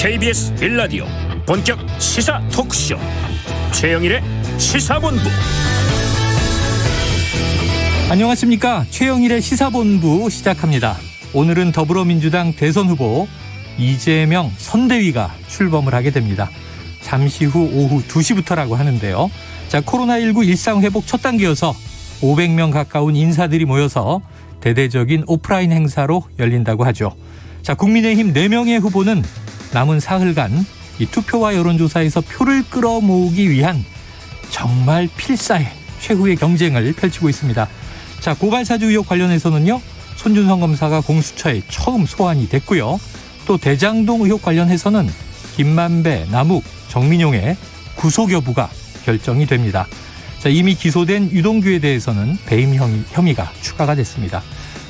KBS 1라디오 본격 시사 토크쇼 최영일의 시사본부. 안녕하십니까. 최영일의 시사본부 시작합니다. 오늘은 더불어민주당 대선 후보 이재명 선대위가 출범을 하게 됩니다. 잠시 후 오후 2시부터라고 하는데요. 자, 코로나19 일상회복 첫 단계여서 500명 가까운 인사들이 모여서 대대적인 오프라인 행사로 열린다고 하죠. 자, 국민의힘 4명의 후보는 남은 사흘간 이 투표와 여론조사에서 표를 끌어모으기 위한 정말 필사의 최후의 경쟁을 펼치고 있습니다. 자, 고발사주 의혹 관련해서는요, 손준성 검사가 공수처에 처음 소환이 됐고요. 또 대장동 의혹 관련해서는 김만배, 남욱, 정민용의 구속 여부가 결정이 됩니다. 자, 이미 기소된 유동규에 대해서는 배임 혐의가 추가가 됐습니다.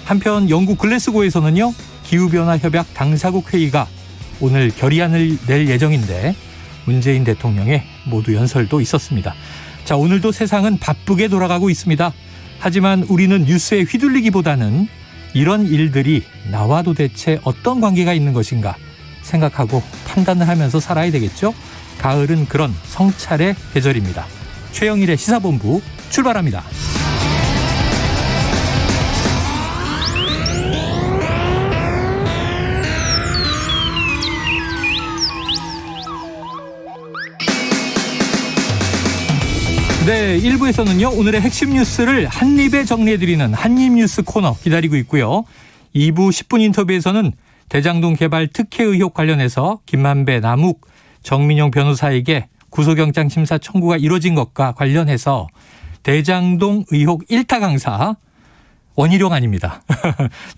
한편 영국 글래스고에서는요, 기후변화 협약 당사국 회의가 오늘 결의안을 낼 예정인데 문재인 대통령의 모두 연설도 있었습니다. 자, 오늘도 세상은 바쁘게 돌아가고 있습니다. 하지만 우리는 뉴스에 휘둘리기보다는 이런 일들이 나와 도대체 어떤 관계가 있는 것인가 생각하고 판단을 하면서 살아야 되겠죠. 가을은 그런 성찰의 계절입니다. 최영일의 시사본부 출발합니다. 네, 1부에서는요, 오늘의 핵심 뉴스를 한입에 정리해드리는 한입뉴스 코너 기다리고 있고요. 2부 10분 인터뷰에서는 대장동 개발 특혜 의혹 관련해서 김만배, 남욱, 정민용 변호사에게 구속영장 심사 청구가 이루어진 것과 관련해서 대장동 의혹 1타 강사 원희룡 아닙니다.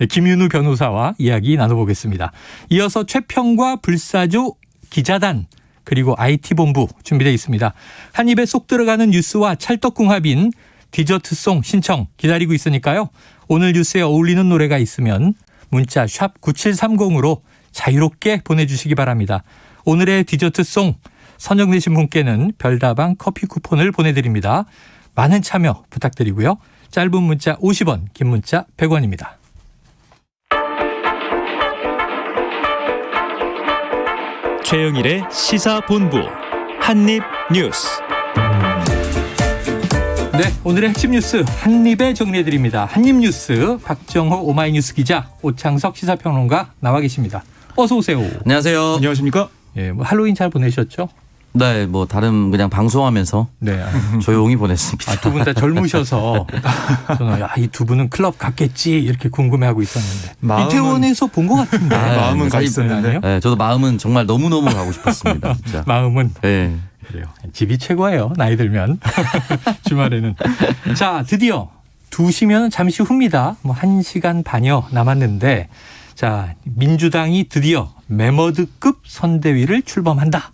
김윤우 변호사와 이야기 나눠보겠습니다. 이어서 최평과 불사조 기자단 그리고 IT본부 준비되어 있습니다. 한 입에 쏙 들어가는 뉴스와 찰떡궁합인 디저트송 신청 기다리고 있으니까요. 오늘 뉴스에 어울리는 노래가 있으면 문자 샵 9730으로 자유롭게 보내주시기 바랍니다. 오늘의 디저트송 선정되신 분께는 별다방 커피 쿠폰을 보내드립니다. 많은 참여 부탁드리고요. 짧은 문자 50원, 긴 문자 100원입니다. 최영일의 시사본부 한입뉴스. 네, 오늘의 핵심 뉴스 한입에 정리해드립니다. 한입뉴스 박정호 오마이뉴스 기자, 오창석 시사평론가 나와 계십니다. 어서 오세요. 안녕하세요. 안녕하십니까? 예, 뭐 할로윈 잘 보내셨죠? 네, 뭐 다른 그냥 방송하면서 네, 조용히 보냈습니다. 두 분 다 젊으셔서 저는 이 두 분은 클럽 갔겠지 이렇게 궁금해하고 있었는데 이태원에서 본 것 같은데 마음은 가 있었는데. 네, 저도 마음은 정말 너무너무 가고 싶었습니다. 진짜. 마음은 네. 그래요. 집이 최고예요. 나이 들면. 주말에는. 자, 드디어 2시면 잠시 후입니다. 뭐 1시간 반여 남았는데, 자, 민주당이 드디어 메머드급 선대위를 출범한다.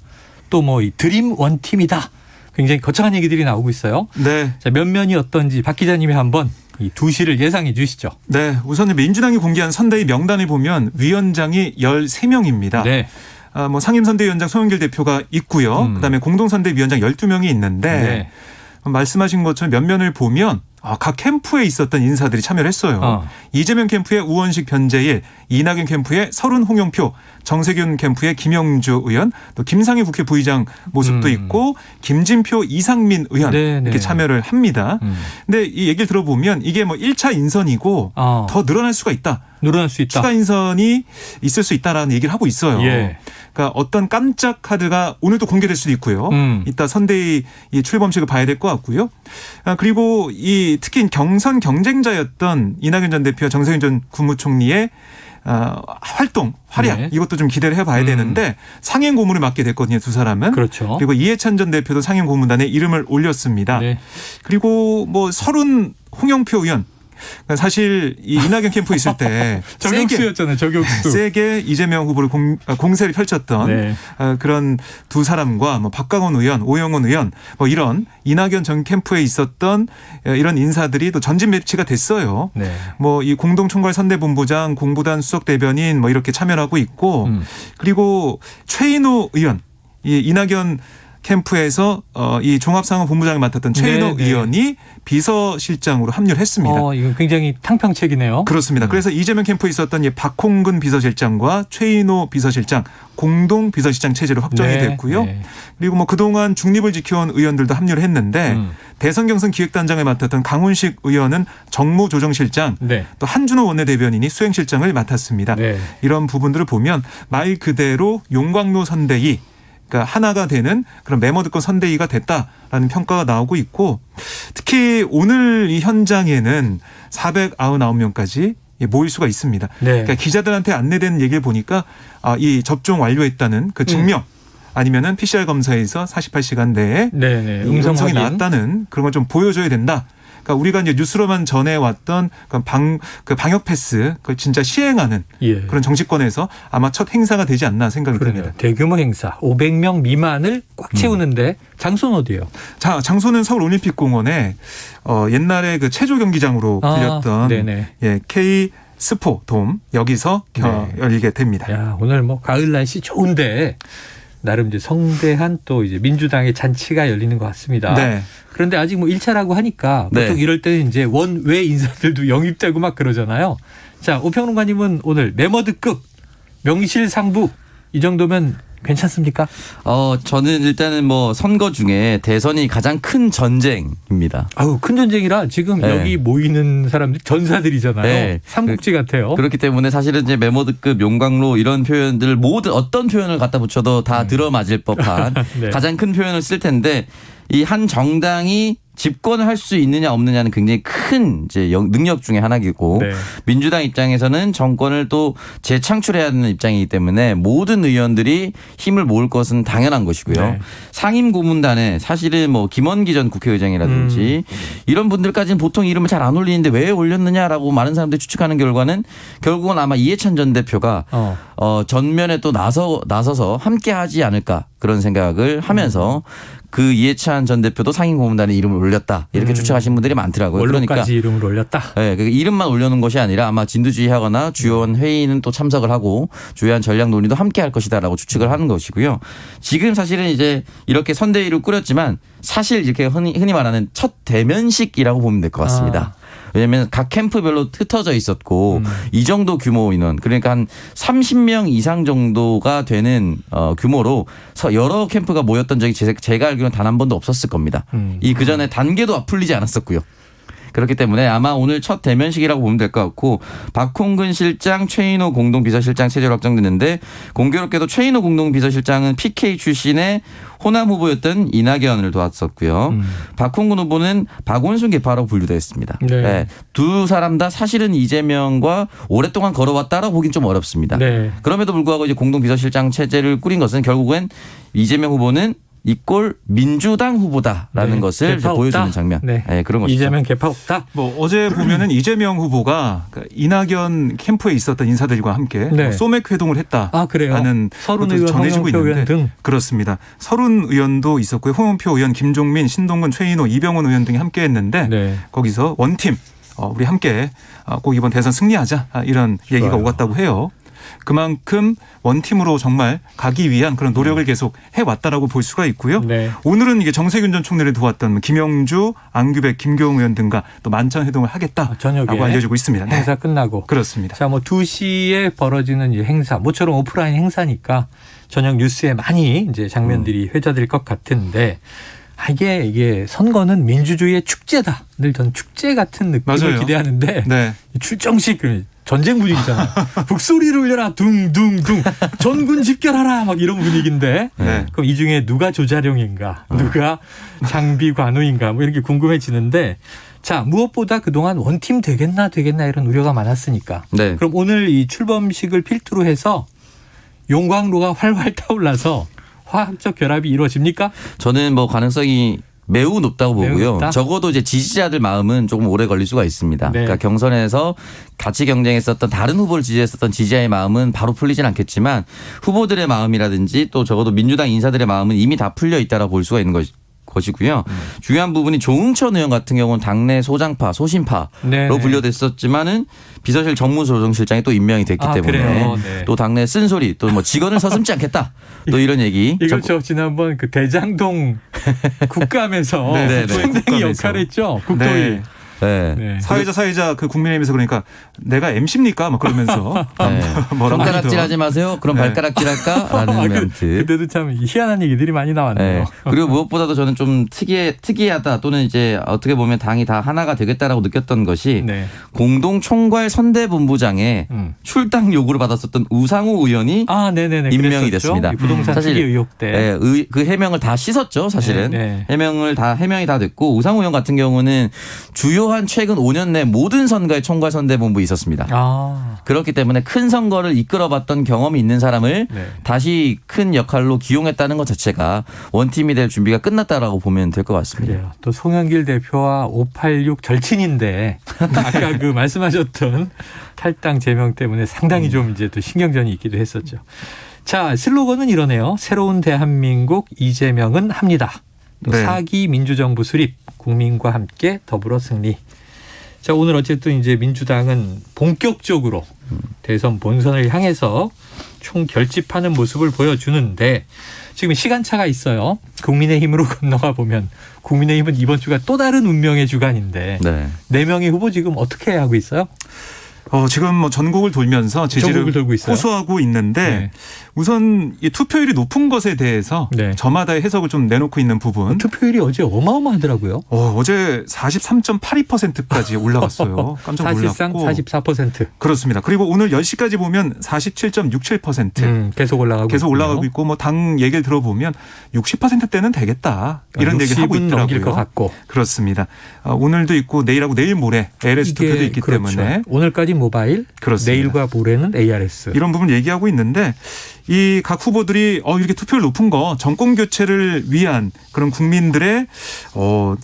또 뭐 이 드림 원팀이다. 굉장히 거창한 얘기들이 나오고 있어요. 네. 자, 몇 면이 어떤지 박 기자님이 한번 이 2시를 예상해 주시죠. 네. 우선 민주당이 공개한 선대위 명단을 보면 위원장이 13명입니다. 네. 뭐 상임선대위원장 송영길 대표가 있고요. 그다음에 공동선대위원장 12명이 있는데 네. 말씀하신 것처럼 몇 면을 보면 각 캠프에 있었던 인사들이 참여를 했어요. 이재명 캠프의 우원식 변재일, 이낙연 캠프의 설훈 홍영표, 정세균 캠프의 김영주 의원, 또 김상희 국회 부의장 모습도 있고 김진표 이상민 의원 이렇게 참여를 합니다. 근데 이 얘기를 들어보면 이게 뭐 1차 인선이고 더 늘어날 수가 있다. 늘어날 수 있다. 추가 인선이 있을 수 있다라는 얘기를 하고 있어요. 예. 그러니까 어떤 깜짝 카드가 오늘도 공개될 수도 있고요. 이따 선대위 출범식을 봐야 될 것 같고요. 그리고 특히 경선 경쟁자였던 이낙연 전 대표와 정세균 전 국무총리의 활약 네. 이것도 좀 기대를 해봐야 되는데 상임 고문을 맡게 됐거든요. 두 사람은. 그렇죠. 그리고 이해찬 전 대표도 상임 고문단에 이름을 올렸습니다. 네. 그리고 뭐 설훈 홍영표 의원. 사실 이 이낙연 캠프에 있을 때 저격수였잖아요. 저격수. 세게 이재명 후보를 공세를 펼쳤던 네. 그런 두 사람과 뭐 박강원 의원, 오영훈 의원 뭐 이런 이낙연 전 캠프에 있었던 이런 인사들이 또 전진 배치가 됐어요. 네. 뭐 이 공동총괄 선대본부장, 공보단 수석 대변인 뭐 이렇게 참여하고 있고 그리고 최인호 의원, 이 이낙연 캠프에서 이 종합상황본부장을 맡았던 최인호 네. 의원이 비서실장으로 합류를 했습니다. 이거 굉장히 탕평책이네요. 그렇습니다. 그래서 이재명 캠프에 있었던 이 박홍근 비서실장과 최인호 비서실장 공동 비서실장 체제로 확정이 네. 됐고요. 네. 그리고 뭐 그동안 중립을 지켜온 의원들도 합류를 했는데 대선 경선 기획단장을 맡았던 강훈식 의원은 정무조정실장, 네. 또 한준호 원내대변인이 수행실장을 맡았습니다. 네. 이런 부분들을 보면 말 그대로 용광로 선대위, 그러니까 하나가 되는 그런 메모드권 선대위가 됐다라는 평가가 나오고 있고, 특히 오늘 이 현장에는 499명까지 모일 수가 있습니다. 네. 그러니까 기자들한테 안내된 얘기를 보니까 이 접종 완료했다는 그 증명 아니면은 PCR 검사에서 48시간 내에 네네. 이 음성이 확인. 나왔다는 그런 걸 좀 보여줘야 된다. 그러니까 우리가 이제 뉴스로만 전해왔던 그 방역 패스 그걸 진짜 시행하는 예. 그런 정치권에서 아마 첫 행사가 되지 않나 생각이 그러네요. 듭니다. 대규모 행사 500명 미만을 꽉 채우는데 장소는 어디예요? 자, 장소는 서울올림픽공원에 옛날에 그 체조 경기장으로 불렸던 네네. K 스포 돔 여기서 네. 열리게 됩니다. 야, 오늘 뭐 가을 날씨 좋은데 나름 이제 성대한 또 이제 민주당의 잔치가 열리는 것 같습니다. 네. 그런데 아직 뭐 1차라고 하니까 네. 보통 이럴 때는 이제 원외 인사들도 영입되고 막 그러잖아요. 자, 오평론가님은 오늘 메머드급 명실상부 이 정도면 괜찮습니까? 저는 일단은 뭐 선거 중에 대선이 가장 큰 전쟁입니다. 아우, 큰 전쟁이라 지금 네. 여기 모이는 사람들 전사들이잖아요. 네. 삼국지 같아요. 그렇기 때문에 사실은 이제 메모드급 용광로 이런 표현들 모든 어떤 표현을 갖다 붙여도 다 들어맞을 법한 네. 가장 큰 표현을 쓸 텐데 이 한 정당이 집권을 할 수 있느냐 없느냐는 굉장히 큰 이제 능력 중에 하나이고 네. 민주당 입장에서는 정권을 또 재창출해야 하는 입장이기 때문에 모든 의원들이 힘을 모을 것은 당연한 것이고요. 네. 상임고문단에 사실은 뭐 김원기 전 국회의장이라든지 이런 분들까지는 보통 이름을 잘 안 올리는데 왜 올렸느냐라고 많은 사람들이 추측하는 결과는 결국은 아마 이해찬 전 대표가 전면에 또 나서서 함께 하지 않을까 그런 생각을 하면서 그 이해찬 전 대표도 상임고문단에 이름을 올렸다 이렇게 추측하신 분들이 많더라고요. 그러니까 원로까지 이름을 올렸다. 네, 그 이름만 올려놓은 것이 아니라 아마 진두지휘하거나 주요한 회의는 또 참석을 하고 주요한 전략 논의도 함께 할 것이다라고 추측을 하는 것이고요. 지금 사실은 이제 이렇게 선대위를 꾸렸지만 사실 이렇게 흔히 말하는 첫 대면식이라고 보면 될 것 같습니다. 왜냐하면 각 캠프별로 흩어져 있었고 이 정도 규모 인원 그러니까 한 30명 이상 정도가 되는 규모로 여러 캠프가 모였던 적이 제가 알기로는 단 한 번도 없었을 겁니다. 이 그전에 단계도 풀리지 않았었고요. 그렇기 때문에 아마 오늘 첫 대면식이라고 보면 될 것 같고 박홍근 실장, 최인호 공동비서실장 체제로 확정됐는데 공교롭게도 최인호 공동비서실장은 PK 출신의 호남 후보였던 이낙연을 도왔었고요. 박홍근 후보는 박원순 계파라고 분류되어 있습니다. 네. 네. 두 사람 다 사실은 이재명과 오랫동안 걸어왔다라고 보긴 좀 어렵습니다. 네. 그럼에도 불구하고 이제 공동비서실장 체제를 꾸린 것은 결국엔 이재명 후보는 이꼴 민주당 후보다라는 네. 것을 개파 보여주는 없다. 장면. 네. 네, 그런 것이죠. 이재명 개파 없다. 뭐 어제 보면은 이재명 후보가 이낙연 캠프에 있었던 인사들과 함께 네. 소맥 회동을 했다. 아, 그래요? 라는 서른 것도 의원, 전해지고 홍영표 의원 있는데 등. 그렇습니다. 서른 의원도 있었고요. 홍영표 의원, 김종민, 신동근, 최인호, 이병헌 의원 등이 함께했는데 네. 거기서 원팀 우리 함께 꼭 이번 대선 승리하자 이런 얘기가 좋아요. 오갔다고 해요. 그만큼 원팀으로 정말 가기 위한 그런 노력을 계속 해왔다라고 볼 수가 있고요. 네. 오늘은 이게 정세균 전 총리를 도왔던 김영주, 안규백, 김교웅 의원 등과 또 만찬 회동을 하겠다라고 저녁에 알려지고 있습니다. 네. 행사 끝나고. 그렇습니다. 자, 뭐 2시에 벌어지는 이 행사, 모처럼 오프라인 행사니까 저녁 뉴스에 많이 이제 장면들이 회자될 것 같은데 이게 선거는 민주주의의 축제다. 늘 전 축제 같은 느낌을 맞아요. 기대하는데 네. 출정식 전쟁 분위기잖아요. 북소리를 울려라 둥둥둥 전군 집결하라 막 이런 분위기인데 네. 그럼 이 중에 누가 조자룡인가 누가 장비 관우인가 뭐 이렇게 궁금해지는데 자 무엇보다 그동안 원팀 되겠나 이런 우려가 많았으니까 네. 그럼 오늘 이 출범식을 필두로 해서 용광로가 활활 타올라서 화학적 결합이 이루어집니까? 저는 뭐 가능성이 매우 높다고 매우 보고요. 높다? 적어도 이제 지지자들 마음은 조금 오래 걸릴 수가 있습니다. 네. 그러니까 경선에서 같이 경쟁했었던 다른 후보를 지지했었던 지지자의 마음은 바로 풀리진 않겠지만 후보들의 마음이라든지 또 적어도 민주당 인사들의 마음은 이미 다 풀려 있다라고 볼 수가 있는 것이고 것이고요. 중요한 부분이 조응천 의원 같은 경우는 당내 소장파, 소신파로 네네. 분류됐었지만은 비서실 정무조정실장이 또 임명이 됐기 때문에 그래요? 네. 또 당내 쓴소리 또 뭐 직원을 서슴지 않겠다 또 이런 얘기. 이걸 저 지난번 그 대장동 국감에서 네, 상당히 국감에서. 역할했죠. 국토위. 네. 네. 네. 사회자 그 국민의힘에서 그러니까 내가 MC입니까? 막 그러면서 네. 뭐라고 손가락질하지 마세요. 그럼 네. 발가락질할까라는 멘트. 그때도 참 희한한 얘기들이 많이 나왔네요. 네. 그리고 무엇보다도 저는 좀 특이하다 또는 이제 어떻게 보면 당이 다 하나가 되겠다라고 느꼈던 것이 네. 공동총괄 선대본부장에 출당 요구를 받았었던 우상호 의원이 네네네. 임명이 그랬었죠. 됐습니다. 이 부동산 사실, 투기 의혹 때. 네, 그 해명을 다 씻었죠, 사실은. 네. 해명이 다 됐고 우상호 의원 같은 경우는 주요한 최근 5년 내 모든 선거에 총괄 선대본부에 있었습니다. 그렇기 때문에 큰 선거를 이끌어봤던 경험이 있는 사람을 네. 다시 큰 역할로 기용했다는 것 자체가 원팀이 될 준비가 끝났다라고 보면 될 것 같습니다. 그래요. 또 송영길 대표와 586 절친인데 아까 그 말씀하셨던 탈당 제명 때문에 상당히 좀 이제 또 신경전이 있기도 했었죠. 자, 슬로건은 이러네요. 새로운 대한민국 이재명은 합니다. 또 네. 4기 민주정부 수립, 국민과 함께 더불어 승리. 자, 오늘 어쨌든 이제 민주당은 본격적으로 대선 본선을 향해서 총 결집하는 모습을 보여주는데 지금 시간차가 있어요. 국민의힘으로 건너가 보면 국민의힘은 이번 주가 또 다른 운명의 주간인데 네. 4명의 후보 지금 어떻게 하고 있어요? 지금 뭐 전국을 돌면서 지지를 전국을 돌고 있어요? 호소하고 있는데 네. 우선 이 투표율이 높은 것에 대해서 네. 저마다의 해석을 좀 내놓고 있는 부분. 투표율이 어제 어마어마하더라고요. 어제 43.82%까지 올라갔어요. 깜짝 사실상 놀랐고. 44%. 그렇습니다. 그리고 오늘 10시까지 보면 47.67%. 계속 올라가고 계속 있군요. 올라가고 있고 뭐 당 얘기를 들어보면 60%대는 되겠다. 이런 얘기를 하고 60은 있더라고요. 넘길 것 같고. 그렇습니다. 오늘도 있고 내일하고 내일 모레 LS 투표도 있기 그렇죠. 때문에 오늘까지 모바일, 그렇습니다. 내일과 모레는 ARS. 이런 부분 얘기하고 있는데 이 각 후보들이 이렇게 투표율 높은 거 정권 교체를 위한 그런 국민들의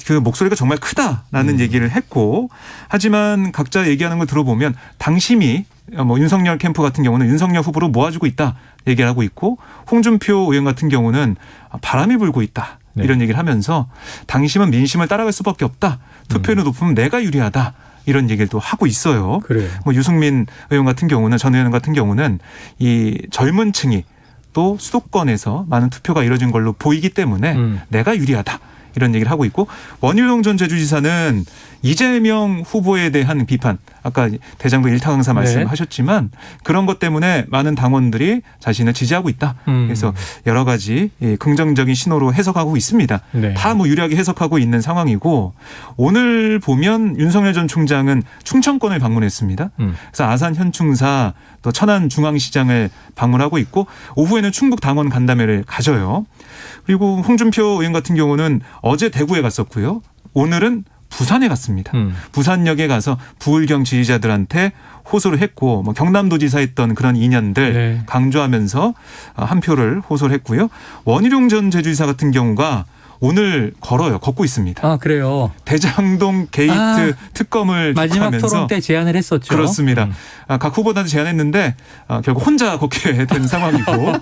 그 목소리가 정말 크다라는 얘기를 했고 하지만 각자 얘기하는 걸 들어보면 당심이 뭐 윤석열 캠프 같은 경우는 윤석열 후보로 모아주고 있다 얘기를 하고 있고 홍준표 의원 같은 경우는 바람이 불고 있다 이런 얘기를 하면서 당심은 민심을 따라갈 수밖에 없다. 투표율이 높으면 내가 유리하다. 이런 얘기를 또 하고 있어요. 그래요. 뭐 유승민 의원 같은 경우는 전 의원 같은 경우는 이 젊은 층이 또 수도권에서 많은 투표가 이뤄진 걸로 보이기 때문에 내가 유리하다. 이런 얘기를 하고 있고 원희룡 전 제주지사는 이재명 후보에 대한 비판 아까 대장동 일타 강사 말씀하셨지만 그런 것 때문에 많은 당원들이 자신을 지지하고 있다. 그래서 여러 가지 긍정적인 신호로 해석하고 있습니다. 네. 다 뭐 유리하게 해석하고 있는 상황이고 오늘 보면 윤석열 전 총장은 충청권을 방문했습니다. 그래서 아산 현충사 또 천안 중앙시장을 방문하고 있고 오후에는 충북 당원 간담회를 가져요. 그리고 홍준표 의원 같은 경우는 어제 대구에 갔었고요. 오늘은 부산에 갔습니다. 부산역에 가서 부울경 지지자들한테 호소를 했고 뭐 경남도지사 했던 그런 인연들 네. 강조하면서 한 표를 호소를 했고요. 원희룡 전 제주지사 같은 경우가 오늘 걷고 있습니다. 그래요. 대장동 게이트 특검을 마지막 하면서 토론 때 제안을 했었죠. 그렇습니다. 각 후보들한테 제안했는데 결국 혼자 걷게 된 상황이고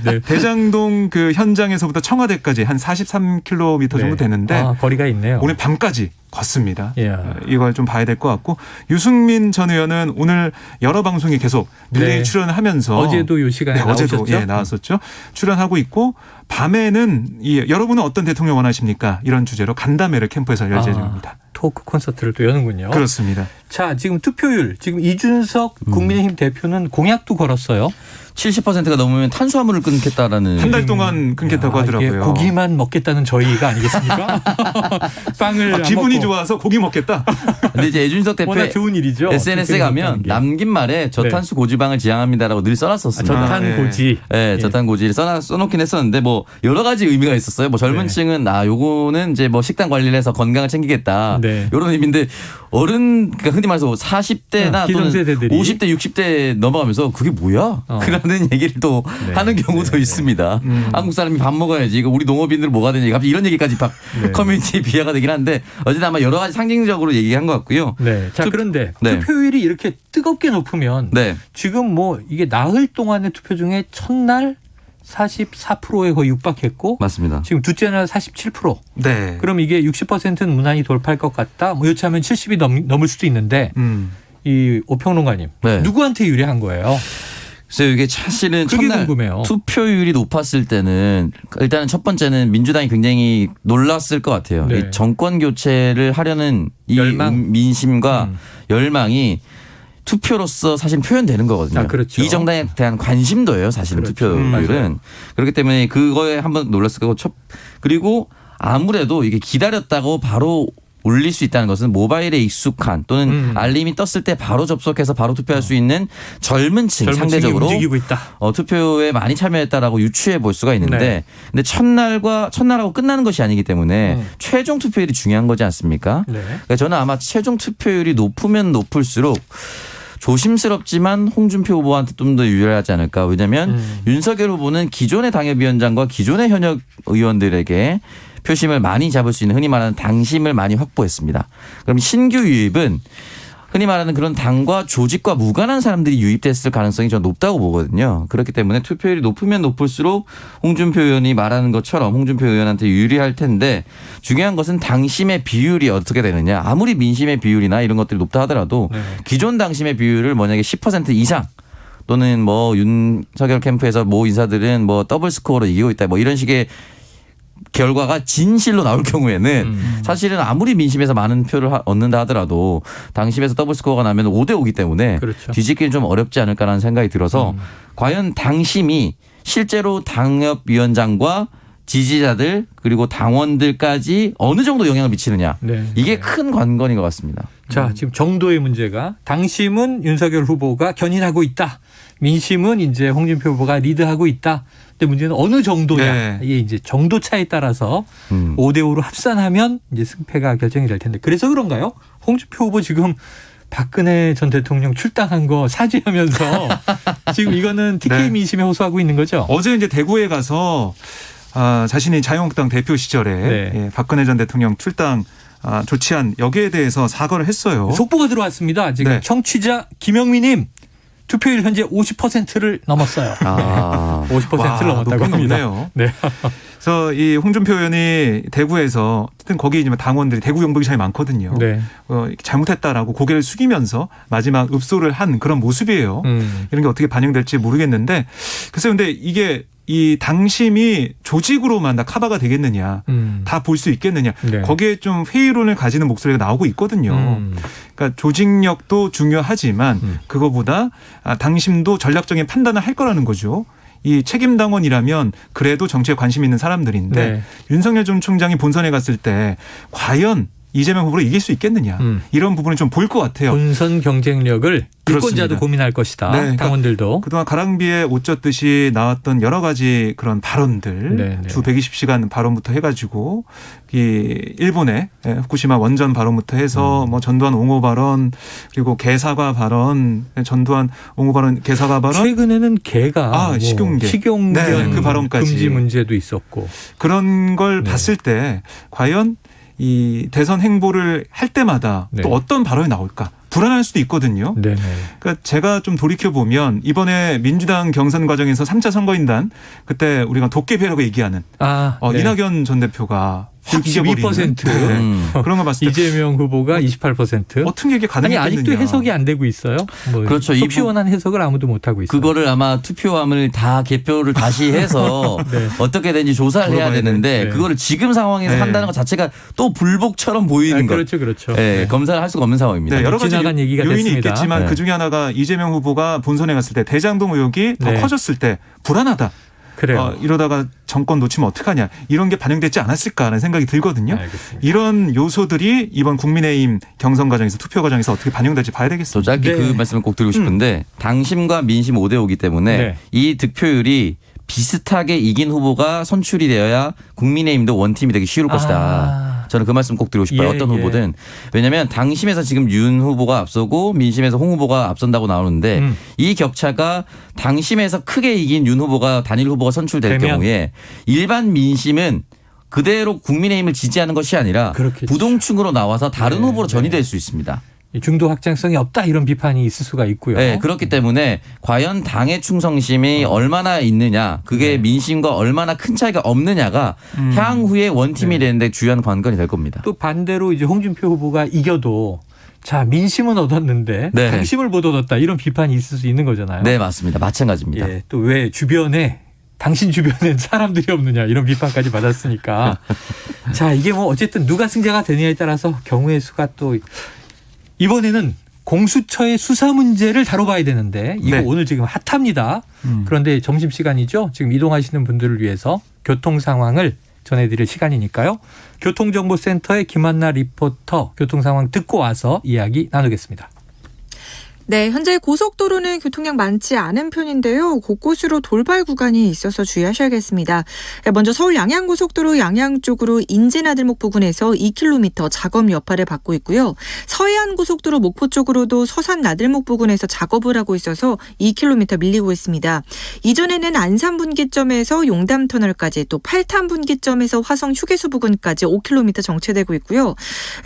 네. 대장동 그 현장에서부터 청와대까지 한 43km 정도 되는데 거리가 있네요. 오늘 밤까지 걷습니다. 이야. 이걸 좀 봐야 될 것 같고 유승민 전 의원은 오늘 여러 방송에 계속 릴레이 출연을 하면서 어제도 이 시간에 나오셨죠? 어제도 나왔었죠. 출연하고 있고 밤에는 여러분은 어떤 대통령 원하십니까? 이런 주제로 간담회를 캠프에서 열 예정입니다. 토크 콘서트를 또 여는군요. 그렇습니다. 자, 지금 투표율 지금 이준석 국민의힘 대표는 공약도 걸었어요. 70%가 넘으면 탄수화물을 끊겠다라는 한 달 동안 끊겠다고 하더라고요. 이게 고기만 먹겠다는 저희가 아니겠습니까? 빵을 안 기분이 먹고. 좋아서 고기 먹겠다. 근데 이제 이준석 워낙 대표의 좋은 일이죠. SNS에 가면 남긴 말에 저탄수 고지방을 지향합니다라고 늘 써놨었습니다. 저탄고지. 네, 저탄고지를 써놓긴 했었는데 뭐 여러 가지 의미가 있었어요. 뭐 젊은 층은 요거는 이제 뭐 식단 관리를 해서 건강을 챙기겠다. 네. 이런 의미인데 그러니까 흔히 말해서 40대나 또는 기성세대들이. 50대, 60대 넘어가면서 그게 뭐야? 그러는 얘기를 또 하는 경우도 있습니다. 한국 사람이 밥 먹어야지. 이거 우리 농업인들 뭐가 되냐. 갑자기 이런 얘기까지 커뮤니티 비하가 되긴 한데 어쨌든 아마 여러 가지 상징적으로 얘기한 것 같고요. 네. 자, 그런데 네. 투표율이 이렇게 뜨겁게 높으면 네. 지금 뭐 이게 나흘 동안의 투표 중에 첫날 44%에 거의 육박했고 맞습니다. 지금 둘째 나라 47%. 네. 그럼 이게 60%는 무난히 돌파할 것 같다. 뭐 여차하면 70이 넘을 수도 있는데 이 오평론가님 네. 누구한테 유리한 거예요? 그래서 이게 사실은 그게 첫날 궁금해요. 투표율이 높았을 때는 일단은 첫 번째는 민주당이 굉장히 놀랐을 것 같아요. 네. 이 정권 교체를 하려는 이 열망? 민심과 열망이 투표로서 사실 표현되는 거거든요. 아, 그렇죠. 이 정당에 대한 관심도예요. 사실은 그렇죠. 투표율은. 그렇기 때문에 그거에 한번 놀랐을 거고 그리고 아무래도 이게 기다렸다고 바로 올릴 수 있다는 것은 모바일에 익숙한 또는 알림이 떴을 때 바로 접속해서 바로 투표할 수 있는 젊은 층 젊은 상대적으로 층이 움직이고 있다. 투표에 많이 참여했다라고 유추해 볼 수가 있는데 네. 근데 첫날하고 끝나는 것이 아니기 때문에 최종 투표율이 중요한 거지 않습니까? 네. 그러니까 저는 아마 최종 투표율이 높으면 높을수록 조심스럽지만 홍준표 후보한테 좀 더 유리하지 않을까. 왜냐하면 윤석열 후보는 기존의 당협위원장과 기존의 현역 의원들에게 표심을 많이 잡을 수 있는 흔히 말하는 당심을 많이 확보했습니다. 그럼 신규 유입은 흔히 말하는 그런 당과 조직과 무관한 사람들이 유입됐을 가능성이 좀 높다고 보거든요. 그렇기 때문에 투표율이 높으면 높을수록 홍준표 의원이 말하는 것처럼 홍준표 의원한테 유리할 텐데 중요한 것은 당심의 비율이 어떻게 되느냐. 아무리 민심의 비율이나 이런 것들이 높다 하더라도 네. 기존 당심의 비율을 만약에 10% 이상 또는 뭐 윤석열 캠프에서 모 인사들은 뭐 더블 스코어로 이기고 있다 뭐 이런 식의 결과가 진실로 나올 경우에는 사실은 아무리 민심에서 많은 표를 얻는다 하더라도 당심에서 더블 스코어가 나면 5대5기 때문에 그렇죠. 뒤집기는 좀 어렵지 않을까라는 생각이 들어서 과연 당심이 실제로 당협위원장과 지지자들 그리고 당원들까지 어느 정도 영향을 미치느냐. 네. 이게 큰 관건인 것 같습니다. 자, 지금 정도의 문제가 당심은 윤석열 후보가 견인하고 있다. 민심은 이제 홍준표 후보가 리드하고 있다. 근데 문제는 어느 정도냐. 네. 이게 이제 정도 차에 따라서 5대5로 합산하면 이제 승패가 결정이 될 텐데. 그래서 그런가요? 홍준표 후보 지금 박근혜 전 대통령 출당한 거 사죄하면서 지금 이거는 TK 네. 민심에 호소하고 있는 거죠? 어제 이제 대구에 가서 자신이 자유한국당 대표 시절에 네. 예, 박근혜 전 대통령 출당 조치한 여기에 대해서 사과를 했어요. 속보가 들어왔습니다. 지금 네. 청취자 김영미님 투표율 현재 50%를 넘었어요. 아. 50%를 넘었다고 높긴 합니다. 높네요. 네. 그래서 이 홍준표 의원이 대구에서 어쨌든 거기 이제 당원들이 대구 경북이 잘 많거든요. 네. 잘못했다라고 고개를 숙이면서 마지막 읍소를 한 그런 모습이에요. 이런 게 어떻게 반영될지 모르겠는데 글쎄요. 근데 이게 이 당심이 조직으로만 다 커버가 되겠느냐, 다 볼 수 있겠느냐, 네. 거기에 좀 회의론을 가지는 목소리가 나오고 있거든요. 그러니까 조직력도 중요하지만 그거보다 당심도 전략적인 판단을 할 거라는 거죠. 이 책임당원이라면 그래도 정치에 관심 있는 사람들인데 네. 윤석열 전 총장이 본선에 갔을 때 과연 이재명 후보를 이길 수 있겠느냐 이런 부분을 좀 볼 것 같아요. 본선 경쟁력을 그렇습니다. 유권자도 고민할 것이다. 네, 그러니까 당원들도. 그동안 가랑비에 옷 젖듯이 나왔던 여러 가지 그런 발언들 네, 네. 주 120시간 발언부터 해가지고 이 일본의 후쿠시마 원전 발언부터 해서 뭐 전두환 옹호 발언 그리고 개사과 발언 전두환 옹호 발언 개사과 발언 최근에는 개가 식용계. 식용견 네, 그 발언까지. 금지 문제도 있었고. 그런 걸 네. 봤을 때 과연 이 대선 행보를 할 때마다 네. 또 어떤 발언이 나올까 불안할 수도 있거든요. 네네. 그러니까 제가 좀 돌이켜 보면 이번에 민주당 경선 과정에서 3차 선거인단 그때 우리가 도깨비라고 얘기하는 네. 이낙연 전 대표가 확 62%. 그런 거 봤을 때 이재명 후보가 28%. 어떻게 이게 아니 가능했겠느냐. 아직도 해석이 안 되고 있어요. 뭐 그렇죠. 속 시원한 해석을 아무도 못 하고 있어요. 그거를 아마 투표함을 다 개표를 다시 해서 네. 어떻게 되는지 조사를 해야 물어봐야 되는데 네. 그거를 지금 상황에서 네. 한다는 것 자체가 또 불복처럼 보이는 것. 그렇죠, 그렇죠. 네, 검사를 할 수가 없는 상황입니다. 네, 여러 가지 지나간 얘기가 요인이 됐습니다. 있겠지만 네. 그중에 하나가 이재명 후보가 본선에 갔을 때 대장동 의혹이 더 네. 커졌을 때 불안하다. 그래요. 이러다가 정권 놓치면 어떡하냐. 이런 게 반영되지 않았을까라는 생각이 들거든요. 알겠습니다. 이런 요소들이 이번 국민의힘 경선 과정에서 투표 과정에서 어떻게 반영될지 봐야 저 되겠습니다. 짧게 네. 그 말씀을 꼭 드리고 싶은데 당심과 민심 5대5기 때문에 네. 이 득표율이 비슷하게 이긴 후보가 선출이 되어야 국민의힘도 원팀이 되기 쉬울 것이다. 저는 그 말씀 꼭 드리고 싶어요. 예, 어떤 예. 후보든. 왜냐하면 당심에서 지금 윤 후보가 앞서고 민심에서 홍 후보가 앞선다고 나오는데 이 격차가 당심에서 크게 이긴 윤 후보가 단일 후보가 선출될 되면. 경우에 일반 민심은 그대로 국민의힘을 지지하는 것이 아니라 그렇겠죠. 부동층으로 나와서 다른 네, 후보로 네. 전이될 수 있습니다. 중도 확장성이 없다 이런 비판이 있을 수가 있고요. 네, 그렇기 때문에 과연 당의 충성심이 얼마나 있느냐, 그게 네. 민심과 얼마나 큰 차이가 없느냐가 향후에 원팀이 되는데 주요한 관건이 될 겁니다. 또 반대로 이제 홍준표 후보가 이겨도 자 민심은 얻었는데 네. 당심을 못 얻었다 이런 비판이 있을 수 있는 거잖아요. 네, 맞습니다. 마찬가지입니다. 예, 또 왜 주변에 당신 주변엔 사람들이 없느냐 이런 비판까지 받았으니까 자 이게 뭐 어쨌든 누가 승자가 되느냐에 따라서 경우의 수가 또 이번에는 공수처의 수사 문제를 다뤄봐야 되는데 이거 네. 오늘 지금 핫합니다. 그런데 점심시간이죠. 지금 이동하시는 분들을 위해서 교통 상황을 전해드릴 시간이니까요. 교통정보센터의 김한나 리포터 교통 상황 듣고 와서 이야기 나누겠습니다. 네, 현재 고속도로는 교통량 많지 않은 편인데요. 곳곳으로 돌발 구간이 있어서 주의하셔야겠습니다. 먼저 서울 양양고속도로 양양 쪽으로 인제나들목 부근에서 2km 작업 여파를 받고 있고요. 서해안고속도로 목포 쪽으로도 서산 나들목 부근에서 작업을 하고 있어서 2km 밀리고 있습니다. 이전에는 안산 분기점에서 용담 터널까지 또 팔탄 분기점에서 화성 휴게소 부근까지 5km 정체되고 있고요.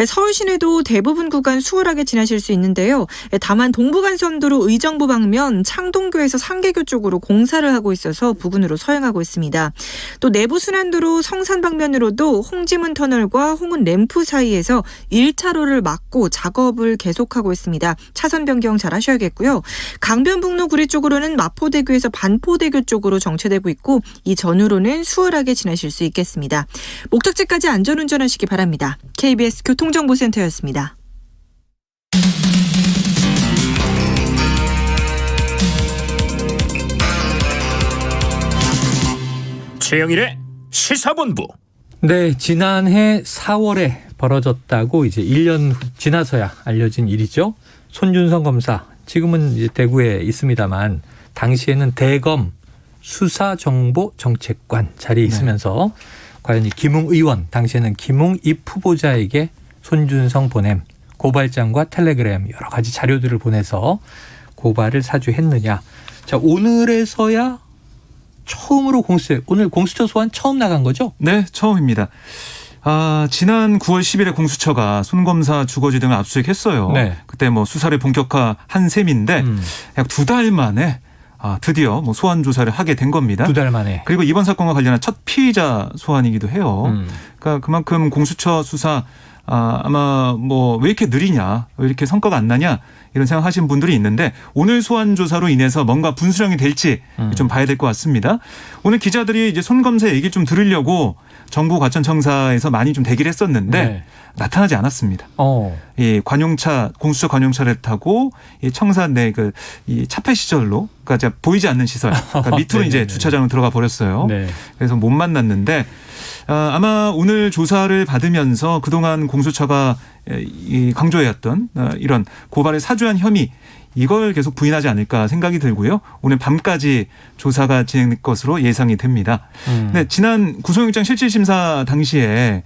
서울 시내도 대부분 구간 수월하게 지나실 수 있는데요. 다만 동부간선도로 의정부 방면 창동교에서 상계교 쪽으로 공사를 하고 있어서 부근으로 서행하고 있습니다. 또 내부순환도로 성산 방면으로도 홍지문 터널과 홍은 램프 사이에서 1차로를 막고 작업을 계속하고 있습니다. 차선 변경 잘 하셔야겠고요. 강변북로 구리 쪽으로는 마포대교에서 반포대교 쪽으로 정체되고 있고 이 전후로는 수월하게 지나실 수 있겠습니다. 목적지까지 안전운전하시기 바랍니다. KBS 교통정보센터였습니다. 최영일의 시사본부. 네, 지난해 4월에 벌어졌다고 이제 1년 지나서야 알려진 일이죠. 손준성 검사, 지금은 이제 대구에 있습니다만 당시에는 대검 수사정보정책관 자리에 있으면서 과연 이 김웅 의원, 당시에는 김웅 입 후보자에게 손준성 보냄, 고발장과 텔레그램 여러 가지 자료들을 보내서 고발을 사주했느냐. 자, 오늘에서야 처음으로 오늘 공수처 소환 처음 나간 거죠? 네, 처음입니다. 지난 9월 10일에 공수처가 손 검사 주거지 등을 압수수색했어요. 네. 그때 뭐 수사를 본격화한 셈인데 약 2달 만에 드디어 뭐 소환 조사를 하게 된 겁니다. 2달 만에. 그리고 이번 사건과 관련한 첫 피의자 소환이기도 해요. 그러니까 그만큼 공수처 수사 아마 뭐 왜 이렇게 느리냐, 왜 이렇게 성과가 안 나냐 이런 생각하시는 분들이 있는데 오늘 소환 조사로 인해서 뭔가 분수령이 될지 좀 봐야 될 것 같습니다. 오늘 기자들이 이제 손 검사의 얘기 좀 들으려고 정부과천청사에서 많이 좀 대기를 했었는데 네. 나타나지 않았습니다. 이 관용차, 공수처 관용차를 타고 이 청사 내 이 차폐 시절로, 그러니까 보이지 않는 시설, 그러니까 밑으로 이제 주차장으로 들어가 버렸어요. 네. 그래서 못 만났는데 아마 오늘 조사를 받으면서 그동안 공수처가 강조해왔던 이런 고발을 사주한 혐의, 이걸 계속 부인하지 않을까 생각이 들고요. 오늘 밤까지 조사가 진행될 것으로 예상이 됩니다. 근데 지난 구속영장 실질심사 당시에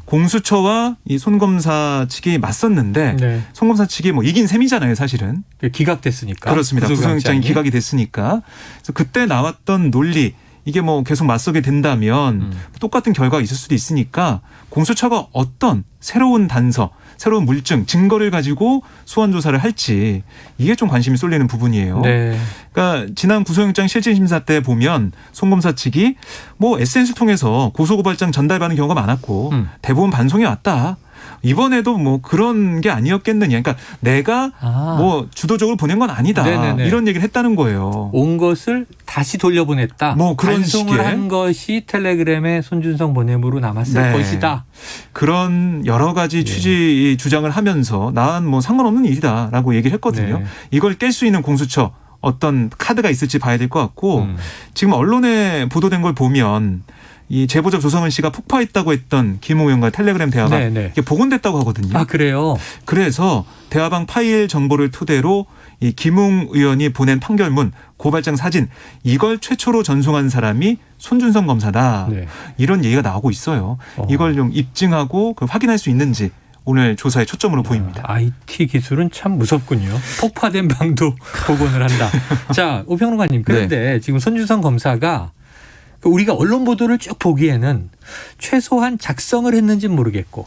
공수처와 이 손 검사 측이 맞섰는데 네. 손 검사 측이 뭐 이긴 셈이잖아요, 사실은. 기각됐으니까. 그렇습니다. 구속영장이 기각이 됐으니까. 그래서 그때 나왔던 논리, 이게 뭐 계속 맞서게 된다면 똑같은 결과가 있을 수도 있으니까 공수처가 어떤 새로운 단서, 새로운 물증, 증거를 가지고 소환 조사를 할지, 이게 좀 관심이 쏠리는 부분이에요. 네. 그러니까 지난 구속영장 실질심사 때 보면 손 검사 측이 뭐 SNS를 통해서 고소고발장 전달받는 경우가 많았고 대부분 반송이 왔다. 이번에도 뭐 그런 게 아니었겠느냐. 그러니까 내가 뭐 주도적으로 보낸 건 아니다. 네네네. 이런 얘기를 했다는 거예요. 온 것을 다시 돌려보냈다. 뭐 그런 반송을 식의. 한 것이 텔레그램의 손준성 보냄으로 남았을 네. 것이다. 그런 여러 가지 취지 주장을 하면서 난 뭐 상관없는 일이다라고 얘기를 했거든요. 네. 이걸 깰 수 있는 공수처 어떤 카드가 있을지 봐야 될 것 같고 지금 언론에 보도된 걸 보면 이 제보자 조성은 씨가 폭파했다고 했던 김웅 의원과 텔레그램 대화가 네네. 이게 복원됐다고 하거든요. 아, 그래요? 그래서 대화방 파일 정보를 토대로 이 김웅 의원이 보낸 판결문, 고발장 사진, 이걸 최초로 전송한 사람이 손준성 검사다. 네. 이런 얘기가 나오고 있어요. 이걸 좀 입증하고 확인할 수 있는지 오늘 조사의 초점으로 보입니다. IT 기술은 참 무섭군요. 폭파된 방도 복원을 한다. 자, 오평론가님. 그런데 지금 손준성 검사가 우리가 언론 보도를 쭉 보기에는 최소한 작성을 했는지는 모르겠고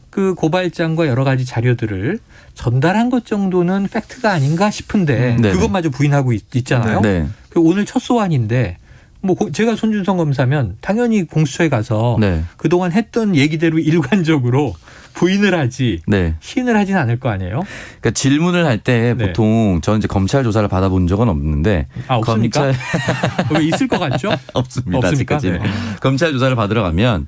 그 고발장과 여러 가지 자료들을 전달한 것 정도는 팩트가 아닌가 싶은데 네네. 그것마저 부인하고 있잖아요. 네. 오늘 첫 소환인데 뭐 제가 손준성 검사면 당연히 공수처에 가서 네. 그동안 했던 얘기대로 일관적으로 부인을 하지 네. 시인을 하진 않을 거 아니에요? 그러니까 질문을 할 때 네. 보통 저는 이제 검찰 조사를 받아본 적은 없는데 아, 없습니까? 왜 있을 것 같죠? 없습니다. 없습니까? 아직까지는. 네. 검찰 조사를 받으러 가면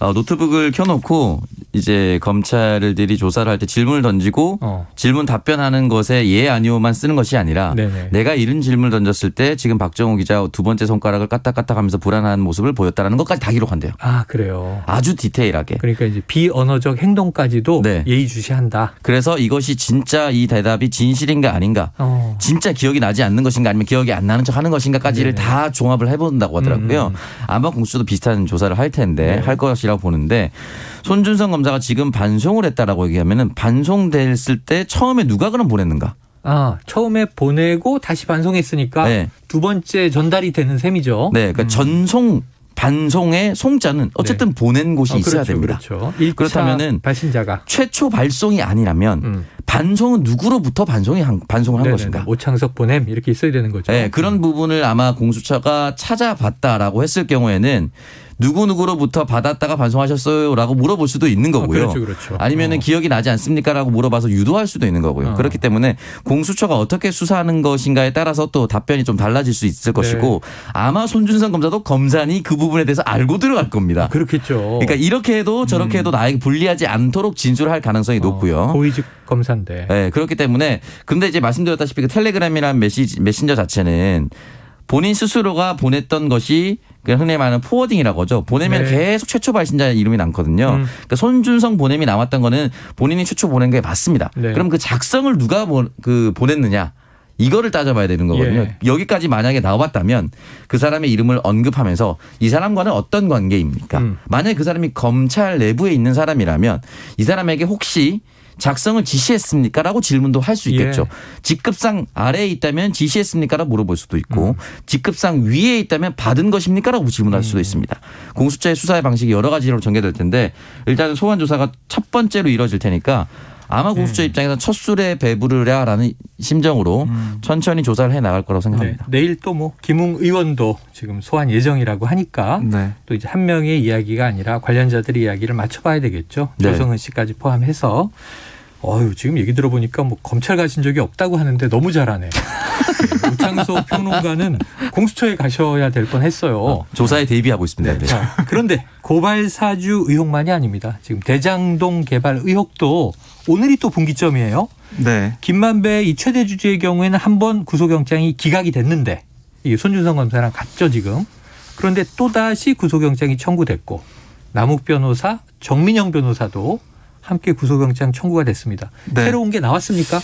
노트북을 켜놓고 이제 검찰들이 조사를 할 때 질문을 던지고 질문 답변하는 것에 예 아니오만 쓰는 것이 아니라 네네. 내가 이런 질문을 던졌을 때 지금 박정호 기자 두 번째 손가락을 까딱까딱하면서 불안한 모습을 보였다라는 것까지 다 기록한대요. 아 그래요. 아주 디테일하게. 그러니까 이제 비언어적 행동까지도 네. 예의주시한다. 그래서 이것이 진짜 이 대답이 진실인가 아닌가, 진짜 기억이 나지 않는 것인가 아니면 기억이 안 나는 척 하는 것인가까지를 네네. 다 종합을 해본다고 하더라고요. 아마 공수처도 비슷한 조사를 할 텐데 네. 할 것이라고 보는데 손준성 검사가 지금 반송을 했다라고 얘기하면은 반송됐을 때 처음에 누가 그럼 보냈는가? 아 처음에 보내고 다시 반송했으니까 네. 두 번째 전달이 되는 셈이죠. 네, 그러니까 전송 반송의 송자는 어쨌든 보낸 곳이 있어야 그렇죠, 됩니다. 그렇죠. 1차 그렇다면은 발신자가 최초 발송이 아니라면 반송은 누구로부터 반송을 한 네네네. 것인가? 오창석 보냄 이렇게 있어야 되는 거죠. 네, 그런 부분을 아마 공수처가 찾아봤다라고 했을 경우에는 누구누구로부터 받았다가 반송하셨어요라고 물어볼 수도 있는 거고요. 그렇죠. 아니면은 기억이 나지 않습니까라고 물어봐서 유도할 수도 있는 거고요. 그렇기 때문에 공수처가 어떻게 수사하는 것인가에 따라서 또 답변이 좀 달라질 수 있을 것이고 아마 손준성 검사도 검사니 그 부분에 대해서 알고 들어갈 겁니다. 그렇겠죠. 그러니까 이렇게 해도 저렇게 해도 나에게 불리하지 않도록 진술을 할 가능성이 높고요. 고위직 검사인데. 네, 그렇기 때문에 근데 이제 말씀드렸다시피 그 텔레그램이라는 메신저 자체는 본인 스스로가 보냈던 것이 흔히 말하는 포워딩이라고 하죠. 보내면 네. 계속 최초 발신자의 이름이 남거든요. 그러니까 손준성 보냄이 나왔던 거는 본인이 최초 보낸 게 맞습니다. 네. 그럼 그 작성을 누가 보냈느냐. 이거를 따져봐야 되는 거거든요. 예. 여기까지 만약에 나왔다면 그 사람의 이름을 언급하면서 이 사람과는 어떤 관계입니까? 만약에 그 사람이 검찰 내부에 있는 사람이라면 이 사람에게 혹시 작성을 지시했습니까? 라고 질문도 할 수 있겠죠. 직급상 아래에 있다면 지시했습니까? 라고 물어볼 수도 있고 직급상 위에 있다면 받은 것입니까? 라고 질문할 수도 있습니다. 공수처의 수사의 방식이 여러 가지로 전개될 텐데 일단은 소환 조사가 첫 번째로 이루어질 테니까 아마 공수처 입장에서 첫 술에 배부르랴라는 심정으로 천천히 조사를 해 나갈 거라고 생각합니다. 네. 내일 또 뭐 김웅 의원도 지금 소환 예정이라고 하니까 네. 또 이제 한 명의 이야기가 아니라 관련자들의 이야기를 맞춰봐야 되겠죠. 네. 조성은 씨까지 포함해서. 지금 얘기 들어보니까 뭐 검찰 가신 적이 없다고 하는데 너무 잘하네. 우창석 평론가는 공수처에 가셔야 될 뻔했어요. 조사에 대비하고 있습니다. 네. 자, 그런데 고발 사주 의혹만이 아닙니다. 지금 대장동 개발 의혹도 오늘이 또 분기점이에요. 네. 김만배 이 최대 주주의 경우에는 한 번 구속영장이 기각이 됐는데 이 손준성 검사랑 같죠 지금. 그런데 또다시 구속영장이 청구됐고 남욱 변호사, 정민영 변호사도 함께 구속영장 청구가 됐습니다. 네. 새로운 게 나왔습니까?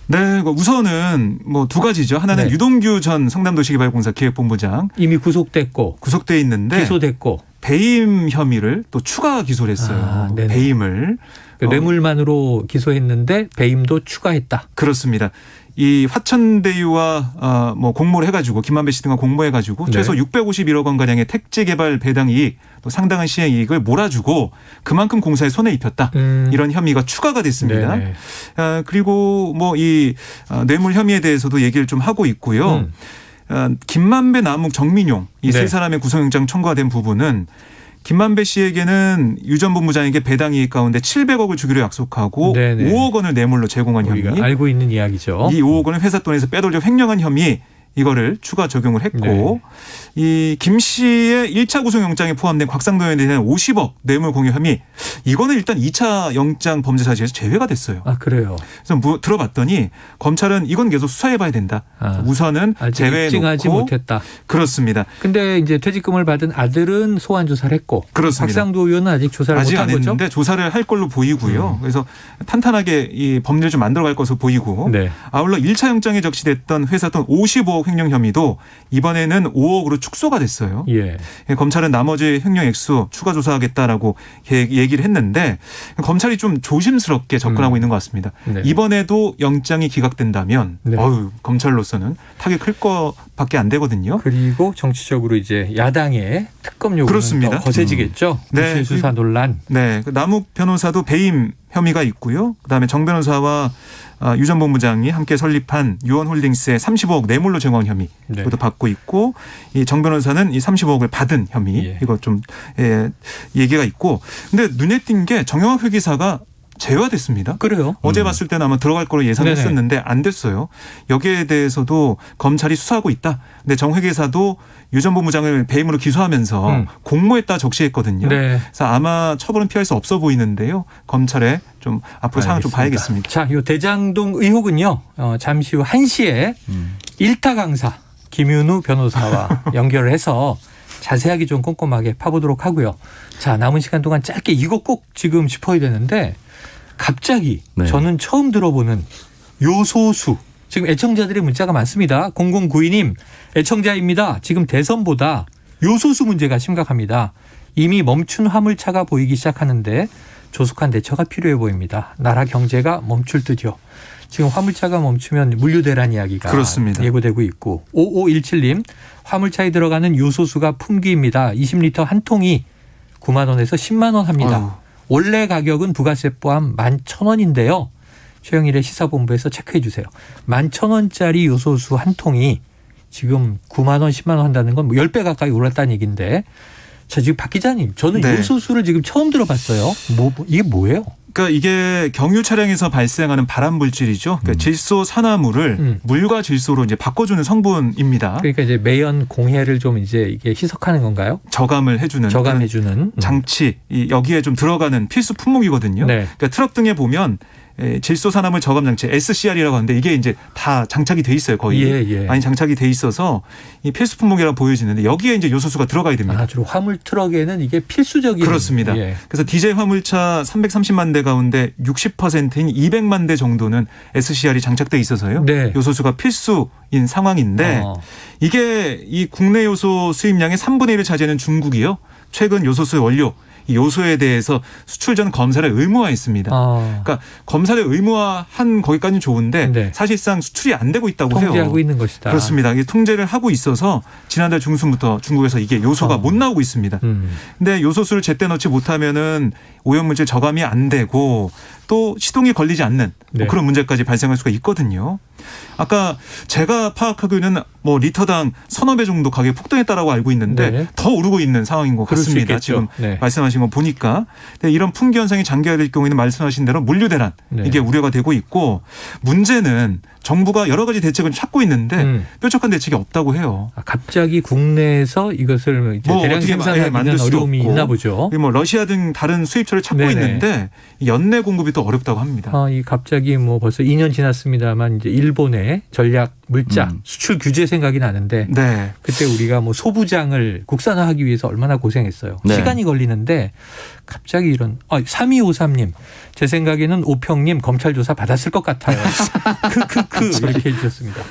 네, 우선은 뭐 두 가지죠. 하나는 네. 유동규 전 성남도시개발공사 기획본부장 이미 구속됐고 구속돼 있는데 기소됐고 배임 혐의를 또 추가 기소를 했어요. 네네. 배임을. 뇌물만으로 기소했는데 배임도 추가했다. 그렇습니다. 이 화천대유와 뭐 공모를 해가지고 김만배 씨 등과 공모해가지고 네. 최소 651억 원 가량의 택지 개발 배당 이익 또 상당한 시행 이익을 몰아주고 그만큼 공사에 손에 입혔다. 이런 혐의가 추가가 됐습니다. 네네. 그리고 뭐 이 뇌물 혐의에 대해서도 얘기를 좀 하고 있고요. 김만배, 남욱, 정민용 이 세 네. 사람의 구속영장 청구가 된 부분은 김만배 씨에게는 유 전 본부장에게 배당 이익 가운데 700억을 주기로 약속하고 네네. 5억 원을 뇌물로 제공한 혐의. 우리가 알고 있는 이야기죠. 이 5억 원을 회사 돈에서 빼돌려 횡령한 혐의 이거를 추가 적용을 했고 네. 이 김 씨의 1차 구속영장에 포함된 곽상도 의원에 대한 50억 뇌물 공여 혐의 이거는 일단 2차 영장 범죄 사실에서 제외가 됐어요. 아 그래요. 그래서 들어봤더니 검찰은 이건 계속 수사해봐야 된다. 우선은 아직 입증하지 제외해놓고 못했다. 그렇습니다. 근데 이제 퇴직금을 받은 아들은 소환 조사를 했고 그렇습니다. 박상도 의원은 아직 조사를 아직 못한 안 거죠. 했는데 조사를 할 걸로 보이고요. 그래서 탄탄하게 이 법리를 좀 만들어갈 것으로 보이고 네. 아울러 1차 영장에 적시됐던 회사 돈 55억 35억 횡령 혐의도 이번에는 5억으로 축소가 됐어요. 예. 검찰은 나머지 횡령 액수 추가 조사하겠다라고 얘기를 했는데 검찰이 좀 조심스럽게 접근하고 있는 것 같습니다. 네. 이번에도 영장이 기각된다면 네. 검찰로서는 타격이 클 거밖에 안 되거든요. 그리고 정치적으로 이제 야당의 특검 요구는 그렇습니다. 더 거세지겠죠. 네. 구실 수사 논란. 네, 그 남욱 변호사도 배임 혐의가 있고요. 그다음에 정 변호사와 유 전 본부장이 함께 설립한 유언홀딩스의 35억 뇌물로 제공한 혐의 네. 이것도 받고 있고 이 정 변호사는 이 35억을 받은 혐의 예. 이거 좀 얘기가 있고 근데 눈에 띈 게 정영학 회계사가 제외됐습니다. 그래요. 어제 봤을 때는 아마 들어갈 거로 예상했었는데 안 됐어요. 여기에 대해서도 검찰이 수사하고 있다. 근데 정 회계사도 유 전 본부장을 배임으로 기소하면서 공모했다 적시했거든요. 네. 그래서 아마 처벌은 피할 수 없어 보이는데요. 검찰에 좀 앞으로 상황을 좀 봐야겠습니다. 자, 이 대장동 의혹은요. 잠시 후 1시에 일타 강사 김윤우 변호사와 연결을 해서 자세하게 좀 꼼꼼하게 파보도록 하고요. 자, 남은 시간 동안 짧게 이거 꼭 지금 짚어야 되는데 갑자기 네. 저는 처음 들어보는 요소수. 지금 애청자들의 문자가 많습니다. 0092님 애청자입니다. 지금 대선보다 요소수 문제가 심각합니다. 이미 멈춘 화물차가 보이기 시작하는데 조속한 대처가 필요해 보입니다. 나라 경제가 멈출 듯요. 지금 화물차가 멈추면 물류대란 이야기가 그렇습니다. 예고되고 있고 5517님 화물차에 들어가는 요소수가 품귀입니다. 20리터 한 통이 9만 원에서 10만 원 합니다. 아유. 원래 가격은 부가세 포함 11,000원인데요. 최영일의 시사본부에서 체크해 주세요. 11,000원짜리 요소수 한 통이 지금 9만 원, 10만 원 한다는 건 10배 가까이 올랐다는 얘기인데 자, 지금 박 기자님 저는 네. 요소수를 지금 처음 들어봤어요. 이게 뭐예요? 그러니까 이게 경유 차량에서 발생하는 발암 물질이죠. 그러니까 질소 산화물을 물과 질소로 이제 바꿔주는 성분입니다. 그러니까 이제 매연 공해를 좀 이제 이게 희석하는 건가요? 저감을 해주는 저감해주는 장치 여기에 좀 들어가는 필수 품목이거든요. 네. 그러니까 트럭 등에 보면 질소 산화물 저감 장치 SCR이라고 하는데 이게 이제 다 장착이 돼 있어요. 거의 예. 많이 장착이 돼 있어서 이 필수 품목이라고 보여지는데 여기에 이제 요소수가 들어가야 됩니다. 주로 화물 트럭에는 이게 필수적인 그렇습니다. 예. 그래서 디젤 화물차 330만 대 가운데 60%인 200만 대 정도는 SCR이 장착돼 있어서요. 네. 요소수가 필수인 상황인데 이게 이 국내 요소 수입량의 3분의 1을 차지하는 중국이요. 최근 요소수 원료 이 요소에 대해서 수출 전 검사를 의무화했습니다. 그러니까 검사를 의무화한 거기까지는 좋은데 네. 사실상 수출이 안 되고 있다고 해요. 통제하고 있는 것이다. 그렇습니다. 이게 통제를 하고 있어서 지난달 중순부터 중국에서 이게 요소가 못 나오고 있습니다. 근데 요소수를 제때 넣지 못하면은 오염물질 저감이 안 되고 또 시동이 걸리지 않는 네. 그런 문제까지 발생할 수가 있거든요. 아까 제가 파악하기로는 뭐 리터당 서너 배 정도 가격이 폭등했다라고 알고 있는데 네. 더 오르고 있는 상황인 것 그럴 수 같습니다. 있겠죠. 지금 네. 말씀하신 거 보니까. 근데 이런 품귀 현상이 장기화될 경우에는 말씀하신 대로 물류대란 네. 이게 우려가 되고 있고 문제는 정부가 여러 가지 대책을 찾고 있는데 뾰족한 대책이 없다고 해요. 갑자기 국내에서 이것을 이제 대량 어떻게 생산하기는 만들 수도 어려움이 없고. 있나 보죠. 뭐 러시아 등 다른 수입처를 찾고 네네. 있는데 연내 공급이 또 어렵다고 합니다. 이 갑자기 뭐 벌써 2년 지났습니다만 이제 일본의 전략 물자 수출 규제 생각이 나는데 네. 그때 우리가 뭐 소부장을 국산화하기 위해서 얼마나 고생했어요. 네. 시간이 걸리는데 갑자기 이런 3253님 제 생각에는 오평님 검찰 조사 받았을 것 같아요. 이렇게 해주셨습니다.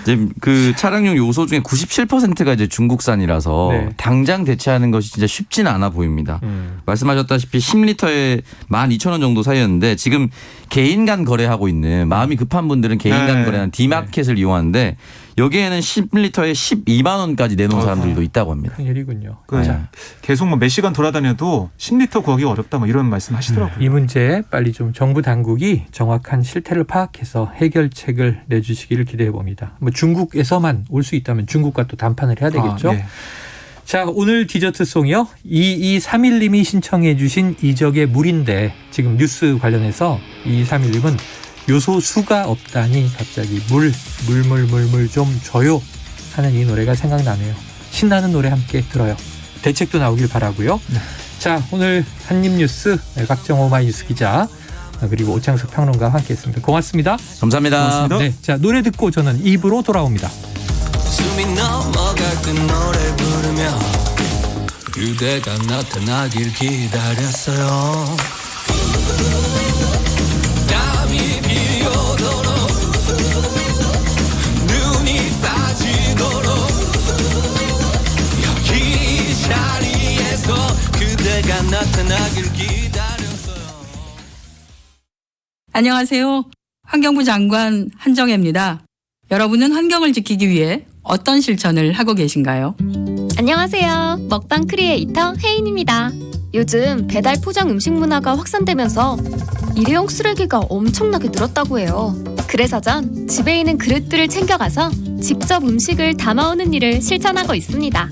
지금 그 차량용 요소 중에 97%가 이제 중국산이라서 네. 당장 대체하는 것이 진짜 쉽지는 않아 보입니다. 말씀하셨다시피 10리터에 12,000원 정도 사이였는데 지금 개인 간 거래하고 있는 마음이 급한 분들은 개인 간 네. 거래하는 디마켓을 이용하는데 여기에는 10리터에 12만 원까지 내놓은 사람들도 있다고 합니다. 큰일이군요. 계속 뭐 몇 시간 돌아다녀도 10리터 구하기 어렵다 뭐 이런 말씀 하시더라고요. 이 문제 빨리 좀 정부 당국이 정확한 실태를 파악해서 해결책을 내주시기를 기대해 봅니다. 뭐 중국에서만 올 수 있다면 중국과 또 담판을 해야 되겠죠. 네. 자, 오늘 디저트송이요. 2231님이 신청해 주신 이적의 물인데 지금 뉴스 관련해서 2231님은 요소수가 없다니 갑자기 물 좀 줘요 하는 이 노래가 생각나네요. 신나는 노래 함께 들어요. 대책도 나오길 바라고요. 네. 자, 오늘 한입뉴스 박정호 오마이뉴스 기자 그리고 오창석 평론가와 함께했습니다. 고맙습니다. 감사합니다. 고맙습니다. 네, 자 노래 듣고 저는 입으로 돌아옵니다. 숨이 넘어갈 때 노래 부르며 그대가 나타나길 기다렸어요. 땀이 비오도록 눈이 빠진 그대가 나타나길 기다렸어요. 안녕하세요. 환경부 장관 한정혜입니다. 여러분은 환경을 지키기 위해 어떤 실천을 하고 계신가요? 안녕하세요. 먹방 크리에이터 혜인입니다. 요즘 배달 포장 음식 문화가 확산되면서 일회용 쓰레기가 엄청나게 늘었다고 해요. 그래서 전 집에 있는 그릇들을 챙겨가서 직접 음식을 담아오는 일을 실천하고 있습니다.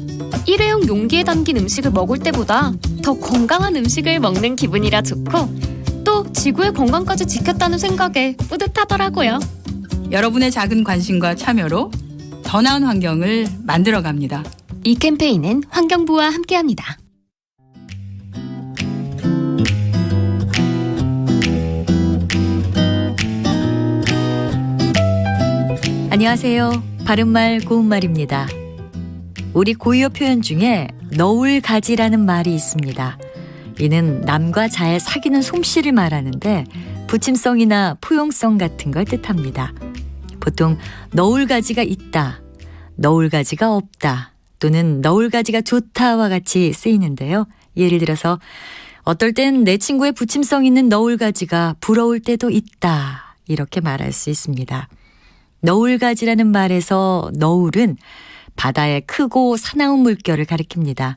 일회용 용기에 담긴 음식을 먹을 때보다 더 건강한 음식을 먹는 기분이라 좋고 또 지구의 건강까지 지켰다는 생각에 뿌듯하더라고요. 여러분의 작은 관심과 참여로 더 나은 환경을 만들어갑니다. 이 캠페인은 환경부와 함께합니다. 안녕하세요. 바른말 고운말입니다. 우리 고유어 표현 중에 너울가지라는 말이 있습니다. 이는 남과 잘 사귀는 솜씨를 말하는데 부침성이나 포용성 같은 걸 뜻합니다. 보통 너울가지가 있다, 너울가지가 없다 또는 너울가지가 좋다와 같이 쓰이는데요. 예를 들어서 어떨 땐 내 친구의 부침성 있는 너울가지가 부러울 때도 있다 이렇게 말할 수 있습니다. 너울가지라는 말에서 너울은 바다의 크고 사나운 물결을 가리킵니다.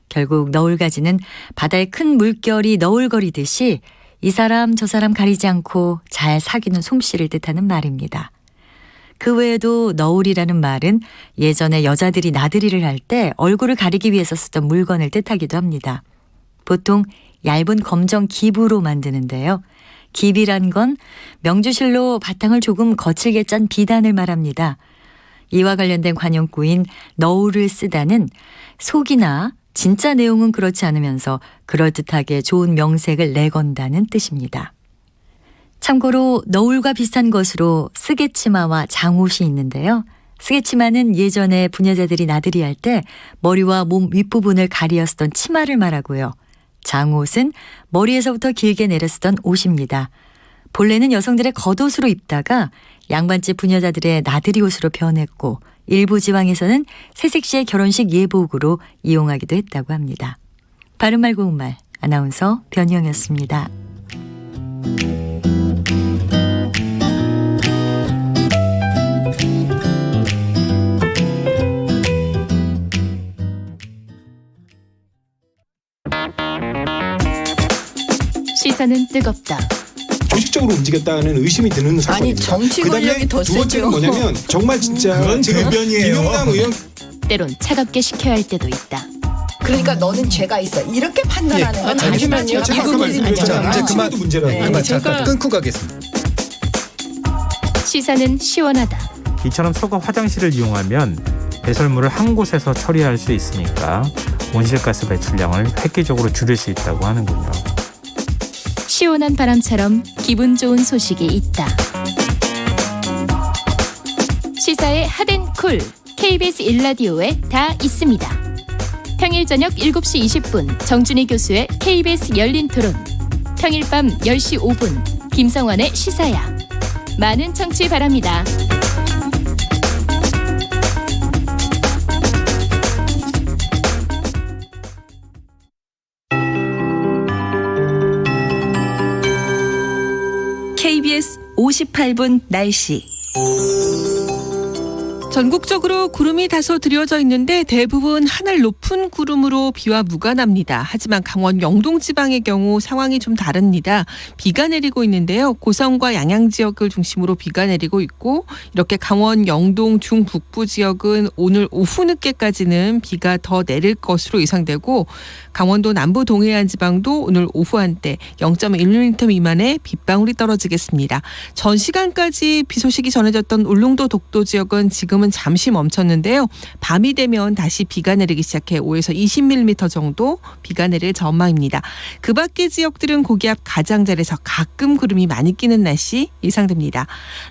결국 너울가지는 바다의 큰 물결이 너울거리듯이 이 사람 저 사람 가리지 않고 잘 사귀는 솜씨를 뜻하는 말입니다. 그 외에도 너울이라는 말은 예전에 여자들이 나들이를 할 때 얼굴을 가리기 위해서 쓰던 물건을 뜻하기도 합니다. 보통 얇은 검정 기부로 만드는데요. 기비란 건 명주실로 바탕을 조금 거칠게 짠 비단을 말합니다. 이와 관련된 관용구인 너울을 쓰다는 속이나 진짜 내용은 그렇지 않으면서 그럴듯하게 좋은 명색을 내건다는 뜻입니다. 참고로 너울과 비슷한 것으로 쓰개치마와 장옷이 있는데요. 쓰개치마는 예전에 부녀자들이 나들이할 때 머리와 몸 윗부분을 가리어 쓰던 치마를 말하고요. 장옷은 머리에서부터 길게 내려 쓰던 옷입니다. 본래는 여성들의 겉옷으로 입다가 양반집 부녀자들의 나들이 옷으로 변했고 일부 지방에서는 새색시의 결혼식 예복으로 이용하기도 했다고 합니다. 바른말 고운말 아나운서 변희영이었습니다. 시선은 뜨겁다. 조직적으로 움직였다는 의심이 드는 사건입니다. 아니 정치 권력이 더 두 번째는 세죠. 뭐냐면 정말 진짜 그건 제가 대변이에요. 김용남 의원 때론 차갑게 식혀야 할 때도 있다. 그러니까 너는 죄가 있어. 이렇게 판단하는 건 잠시만요. 이분들이 이제 그만 문제라고. 그만 잠깐 끊고 가겠습니다. 시사는 시원하다. 이처럼 소가 화장실을 이용하면 배설물을 한 곳에서 처리할 수 있으니까 온실가스 배출량을 획기적으로 줄일 수 있다고 하는군요. 시원한 바람처럼 기분 좋은 소식이 있다. 시사의 핫앤쿨 KBS 1라디오에 다 있습니다. 평일 저녁 7시 20분 정준희 교수의 KBS 열린 토론, 평일 밤 10시 5분 김성환의 시사야. 많은 청취 바랍니다. KBS 58분 날씨. 전국적으로 구름이 다소 드려져 있는데 대부분 하늘 높은 구름으로 비와 무관합니다. 하지만 강원 영동 지방의 경우 상황이 좀 다릅니다. 비가 내리고 있는데요. 고성과 양양 지역을 중심으로 비가 내리고 있고 이렇게 강원 영동 중북부 지역은 오늘 오후 늦게까지는 비가 더 내릴 것으로 예상되고 강원도 남부 동해안 지방도 오늘 오후 한때 0.1mm 미만의 빗방울이 떨어지겠습니다. 전 시간까지 비 소식이 전해졌던 울릉도 독도 지역은 지금은 잠시 멈췄는데요. 밤이 되면 다시 비가 내리기 시작해 5에서 20mm 정도 비가 내릴 전망입니다. 그 밖의 지역들은 고기압 가장자리에서 가끔 구름이 많이 끼는 날씨 예상됩니다.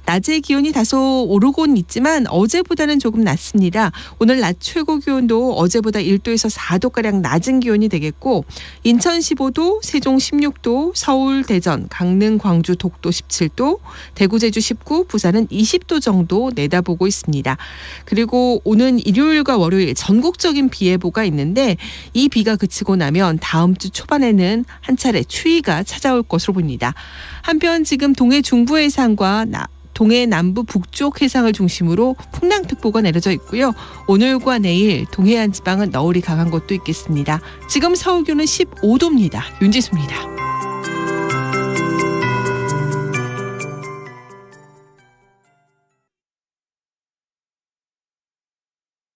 낮의 기온이 다소 오르곤 있지만 어제보다는 조금 낮습니다. 오늘 낮 최고 기온도 어제보다 1도에서 4도가량 낮은 기온이 되겠고 인천 15도, 세종 16도, 서울, 대전, 강릉, 광주, 독도 17도, 대구, 제주 19, 부산은 20도 정도 내다보고 있습니다. 그리고 오는 일요일과 월요일 전국적인 비 예보가 있는데 이 비가 그치고 나면 다음 주 초반에는 한 차례 추위가 찾아올 것으로 보입니다. 한편 지금 동해 중부 해상과 동해 남부 북쪽 해상을 중심으로 풍랑특보가 내려져 있고요. 오늘과 내일 동해안 지방은 너울이 강한 곳도 있겠습니다. 지금 서울 기온은 15도입니다. 윤지수입니다.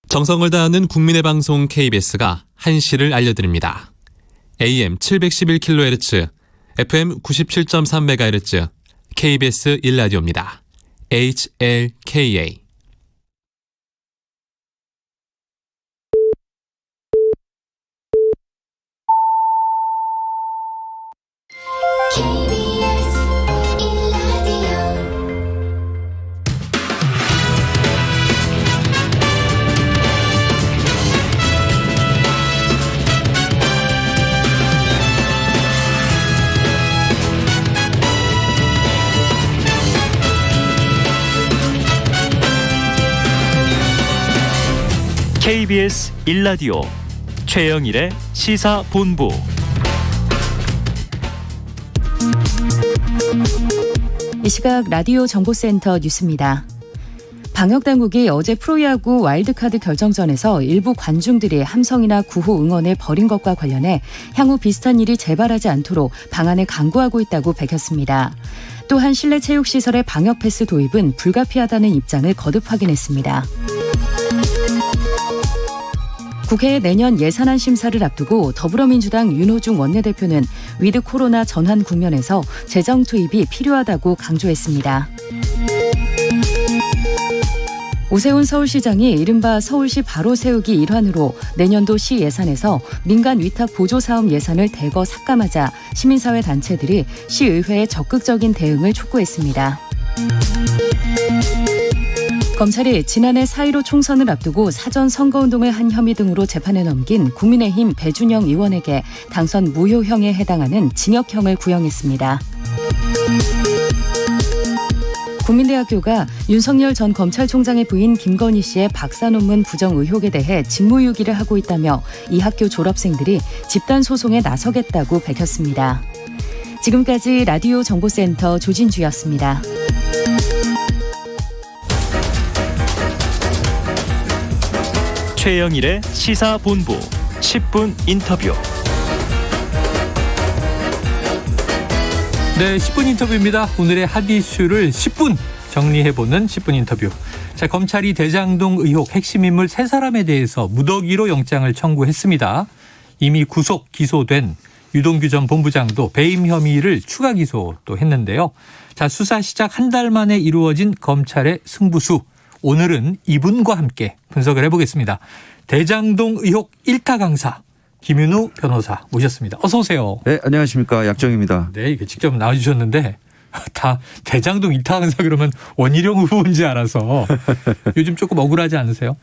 정성을 다하는 국민의 방송 KBS가 1시를 알려드립니다. AM 711kHz, FM 97.3MHz, KBS 1라디오입니다. HLKA. KBS 1라디오 최영일의 시사본부. 이 시각 라디오 정보센터 뉴스입니다. 방역당국이 어제 프로야구 와일드카드 결정전에서 일부 관중들이 함성이나 구호 응원을 벌인 것과 관련해 향후 비슷한 일이 재발하지 않도록 방안을 강구하고 있다고 밝혔습니다. 또한 실내 체육시설의 방역 패스 도입은 불가피하다는 입장을 거듭 확인했습니다. 국회 내년 예산안 심사를 앞두고 더불어민주당 윤호중 원내대표는 위드 코로나 전환 국면에서 재정 투입이 필요하다고 강조했습니다. 오세훈 서울시장이 이른바 서울시 바로 세우기 일환으로 내년도 시 예산에서 민간 위탁 보조 사업 예산을 대거 삭감하자 시민사회 단체들이 시의회에 적극적인 대응을 촉구했습니다. 검찰이 지난해 4.15 총선을 앞두고 사전 선거운동을 한 혐의 등으로 재판에 넘긴 국민의힘 배준영 의원에게 당선 무효형에 해당하는 징역형을 구형했습니다. 국민대학교가 윤석열 전 검찰총장의 부인 김건희 씨의 박사 논문 부정 의혹에 대해 직무유기를 하고 있다며 이 학교 졸업생들이 집단 소송에 나서겠다고 밝혔습니다. 지금까지 라디오 정보센터 조진주였습니다. 최영일의 시사본부 10분 인터뷰. 네, 10분 인터뷰입니다. 오늘의 핫 이슈를 10분 정리해보는 10분 인터뷰. 자, 검찰이 대장동 의혹 핵심 인물 3사람에 대해서 무더기로 영장을 청구했습니다. 이미 구속 기소된 유동규 전 본부장도 배임 혐의를 추가 기소도 했는데요. 자, 수사 시작 한 달 만에 이루어진 검찰의 승부수. 오늘은 이분과 함께 분석을 해보겠습니다. 대장동 의혹 1타 강사 김윤우 변호사 모셨습니다. 어서 오세요. 네, 안녕하십니까. 약정입니다. 네, 이게 직접 나와주셨는데 다 대장동 1타 강사 그러면 원희룡 후보인지 알아서 요즘 조금 억울하지 않으세요?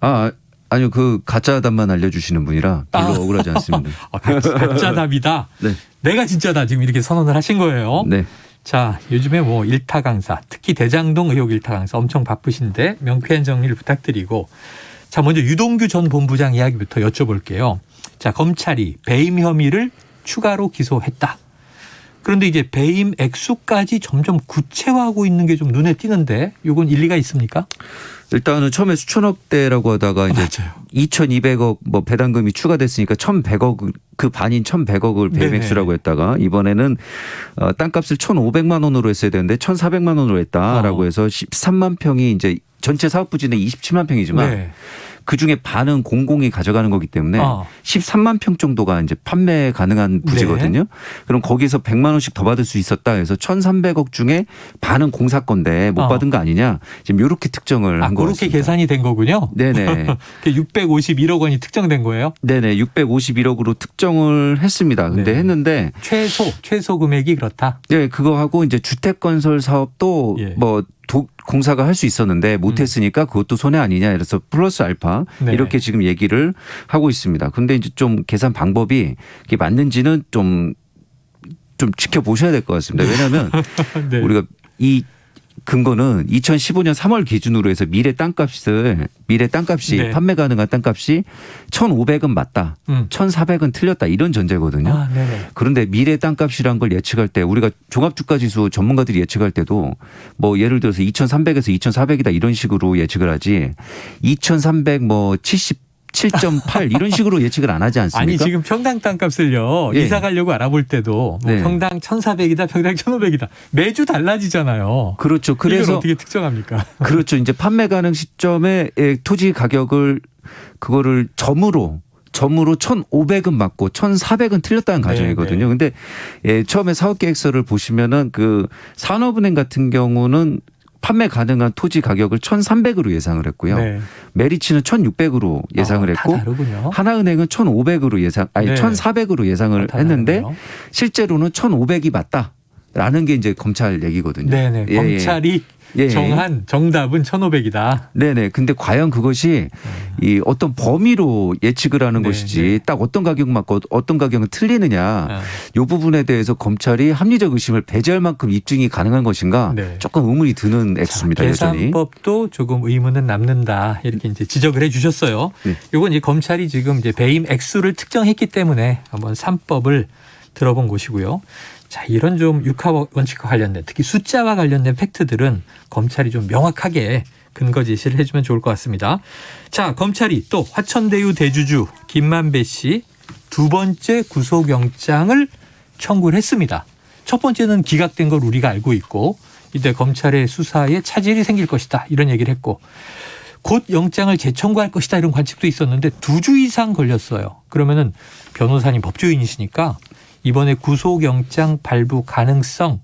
아니요. 그 가짜답만 알려주시는 분이라 별로 억울하지 않습니다. 가짜답이다. 네. 내가 진짜다 지금 이렇게 선언을 하신 거예요. 네. 자, 요즘에 뭐 1타 강사, 특히 대장동 의혹 1타 강사 엄청 바쁘신데 명쾌한 정리를 부탁드리고, 자, 먼저 유동규 전 본부장 이야기부터 여쭤볼게요. 자, 검찰이 배임 혐의를 추가로 기소했다. 그런데 이제 배임 액수까지 점점 구체화하고 있는 게 좀 눈에 띄는데 이건 일리가 있습니까? 일단은 처음에 수천억대라고 하다가 이제 맞아요. 2,200억 뭐 배당금이 추가됐으니까 1,100억 그 반인 1,100억을 배임 액수라고 했다가 이번에는 땅값을 1,500만 원으로 했어야 되는데 1,400만 원으로 했다라고 해서 13만 평이 이제 전체 사업 부지는 27만 평이지만 네. 그중에 반은 공공이 가져가는 거기 때문에 13만 평 정도가 이제 판매 가능한 부지거든요. 네. 그럼 거기서 100만 원씩 더 받을 수 있었다 해서 1,300억 중에 반은 공사 건데 못 받은 거 아니냐. 지금 이렇게 특정을 한 거예요. 그렇게 계산이 된 거군요. 네네. 651억 원이 특정된 거예요? 네네. 651억으로 특정을 했습니다. 근데 네. 했는데 최소 금액이 그렇다. 네, 그거 하고 이제 주택 건설 사업도 뭐 공사가 할 수 있었는데 못했으니까 그것도 손해 아니냐 이래서 플러스 알파 네. 이렇게 지금 얘기를 하고 있습니다. 근데 이제 좀 계산 방법이 이게 맞는지는 좀 지켜보셔야 될 것 같습니다. 왜냐하면 네. 우리가 이 근거는 2015년 3월 기준으로 해서 미래 땅값이 네. 판매 가능한 땅값이 1,500은 맞다. 1,400은 틀렸다. 이런 전제거든요. 아, 네네. 그런데 미래 땅값이란 걸 예측할 때 우리가 종합주가지수 전문가들이 예측할 때도 뭐 예를 들어서 2,300에서 2,400이다 이런 식으로 예측을 하지 2,300 뭐 77.8 이런 식으로 예측을 안 하지 않습니까? 아니 지금 평당 땅값을요. 예. 이사 가려고 알아볼 때도 뭐 네. 평당 1,400이다 평당 1,500이다. 매주 달라지잖아요. 그렇죠. 이걸 그래서 어떻게 특정합니까? 그렇죠. 이제 판매 가능 시점에 토지 가격을 그거를 점으로 1,500은 맞고 1,400은 틀렸다는 가정이거든요. 근데 처음에 사업계획서를 보시면은 그 산업은행 같은 경우는 판매 가능한 토지 가격을 1,300으로 예상을 했고요. 네. 메리츠는 1,600으로 예상을 다 했고 다르군요. 하나은행은 1,500으로 네. 1,400으로 예상을 다 했는데 다르네요. 실제로는 1,500이 맞다라는 게 이제 검찰 얘기거든요. 네네. 예, 검찰이 예. 정한 정답은 1,500이다. 네네. 근데 과연 그것이 이 어떤 범위로 예측을 하는 것이지 딱 어떤 가격 맞고 어떤 가격은 틀리느냐 이 부분에 대해서 검찰이 합리적 의심을 배제할 만큼 입증이 가능한 것인가 조금 의문이 드는 액수입니다. 여전히. 계산법도 조금 의문은 남는다 이렇게 이제 지적을 해주셨어요. 이건 이제 검찰이 지금 이제 배임 액수를 특정했기 때문에 한번 3법을 들어본 것이고요. 자, 이런 좀 육하 원칙과 관련된 특히 숫자와 관련된 팩트들은 검찰이 좀 명확하게 근거 제시를 해주면 좋을 것 같습니다. 자, 검찰이 또 화천대유 대주주 김만배 씨 두 번째 구속영장을 청구를 했습니다. 첫 번째는 기각된 걸 우리가 알고 있고 이때 검찰의 수사에 차질이 생길 것이다 이런 얘기를 했고 곧 영장을 재청구할 것이다 이런 관측도 있었는데 2주 이상 걸렸어요. 그러면은 변호사님 법조인이시니까 이번에 구속영장 발부 가능성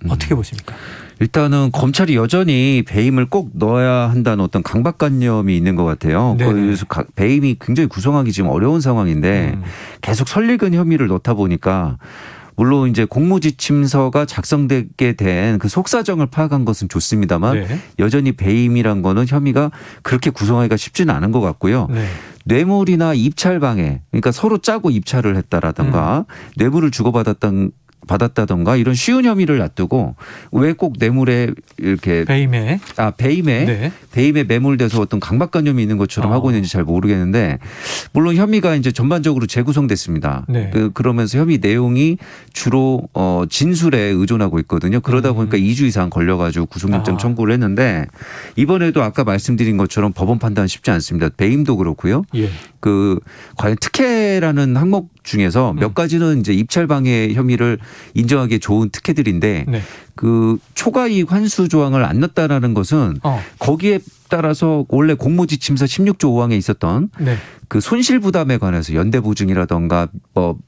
어떻게 보십니까? 일단은 검찰이 여전히 배임을 꼭 넣어야 한다는 어떤 강박관념이 있는 것 같아요. 네네. 그래서 배임이 굉장히 구성하기 지금 어려운 상황인데 계속 설익은 혐의를 넣다 보니까 물론 이제 공모지침서가 작성되게 된 그 속사정을 파악한 것은 좋습니다만 여전히 배임이란 거는 혐의가 그렇게 구성하기가 쉽지는 않은 것 같고요. 뇌물이나 입찰방해, 그러니까 서로 짜고 입찰을 했다라든가 뇌물을 받았다던가 이런 쉬운 혐의를 놔두고 왜 꼭 뇌물에 이렇게 배임에 매몰돼서 어떤 강박관념이 있는 것처럼 하고 있는지 잘 모르겠는데 물론 혐의가 이제 전반적으로 재구성됐습니다. 그러면서 혐의 내용이 주로 진술에 의존하고 있거든요. 그러다 보니까 2주 이상 걸려가지고 구속영장 청구를 했는데 이번에도 아까 말씀드린 것처럼 법원 판단 쉽지 않습니다. 배임도 그렇고요. 그 과연 특혜라는 항목 중에서 몇 가지는 이제 입찰방해 혐의를 인정하기에 좋은 특혜들인데 그 초과이익 환수 조항을 안 넣었다라는 것은 거기에 따라서 원래 공모지침서 16조 5항에 있었던 그 손실 부담에 관해서 연대 보증이라던가 뭐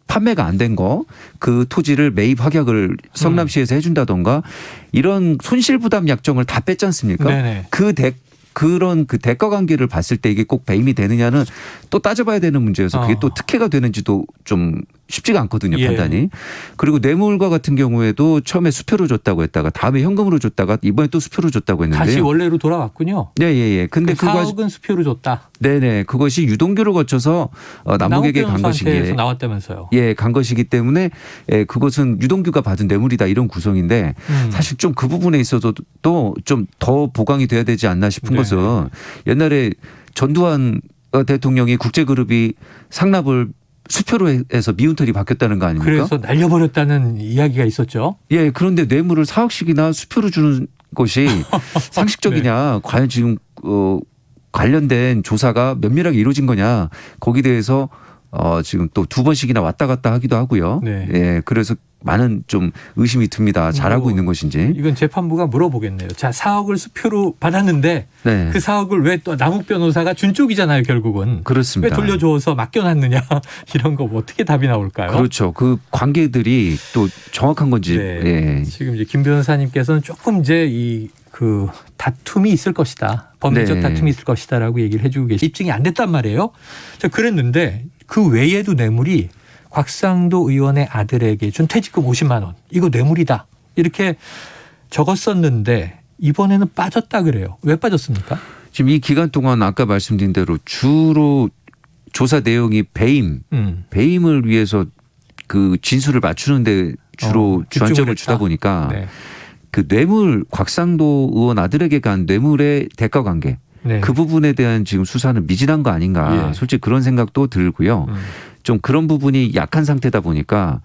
판매가 안 된 거 그 토지를 매입 확약을 성남시에서 해준다던가 이런 손실 부담 약정을 다 뺐지 않습니까? 그런 그 대가 관계를 봤을 때 이게 꼭 배임이 되느냐는 또 따져봐야 되는 문제여서 그게 또 특혜가 되는지도 좀 쉽지가 않거든요, 판단이. 그리고 뇌물과 같은 경우에도 처음에 수표로 줬다고 했다가 다음에 현금으로 줬다가 이번에 또 수표로 줬다고 했는데요. 다시 원래로 돌아왔군요. 네. 근데 그 4억은 수표로 줬다. 네네. 그것이 유동규를 거쳐서 남욱에게 간 것이기에 나왔다면서요. 간 것이기 때문에 그것은 유동규가 받은 뇌물이다 이런 구성인데 사실 좀 그 부분에 있어서 또 좀 더 보강이 돼야 되지 않나 싶은 것은 옛날에 전두환 대통령이 국제그룹이 상납을 수표로 해서 미운털이 바뀌었다는 거 아닙니까? 그래서 날려버렸다는 이야기가 있었죠. 그런데 뇌물을 4억씩이나 수표로 주는 것이 상식적이냐. 과연 지금 관련된 조사가 면밀하게 이루어진 거냐. 거기에 대해서 지금 또 2번씩이나 왔다 갔다 하기도 하고요. 그래서 많은 좀 의심이 듭니다. 잘하고 있는 것인지. 이건 재판부가 물어보겠네요. 자, 4억을 수표로 받았는데 그 4억을 왜 또 남욱 변호사가 준 쪽이잖아요, 결국은. 그렇습니다. 왜 돌려줘서 맡겨놨느냐 이런 거 어떻게 답이 나올까요? 그렇죠. 그 관계들이 또 정확한 건지. 지금 이제 김 변호사님께서는 조금 이제 그 다툼이 있을 것이다. 법리적 다툼이 있을 것이다라고 얘기를 해주고 계시. 입증이 안 됐단 말이에요. 자, 그랬는데 그 외에도 뇌물이 곽상도 의원의 아들에게 준 퇴직금 50만 원. 이거 뇌물이다. 이렇게 적었었는데 이번에는 빠졌다 그래요. 왜 빠졌습니까? 지금 이 기간 동안 아까 말씀드린 대로 주로 조사 내용이 배임을 위해서 그 진술을 맞추는 데 주로 주안점을 주다 보니까 그 뇌물 곽상도 의원 아들에게 간 뇌물의 대가 관계 네. 그 부분에 대한 지금 수사는 미진한 거 아닌가 예. 솔직히 그런 생각도 들고요. 좀 그런 부분이 약한 상태다 보니까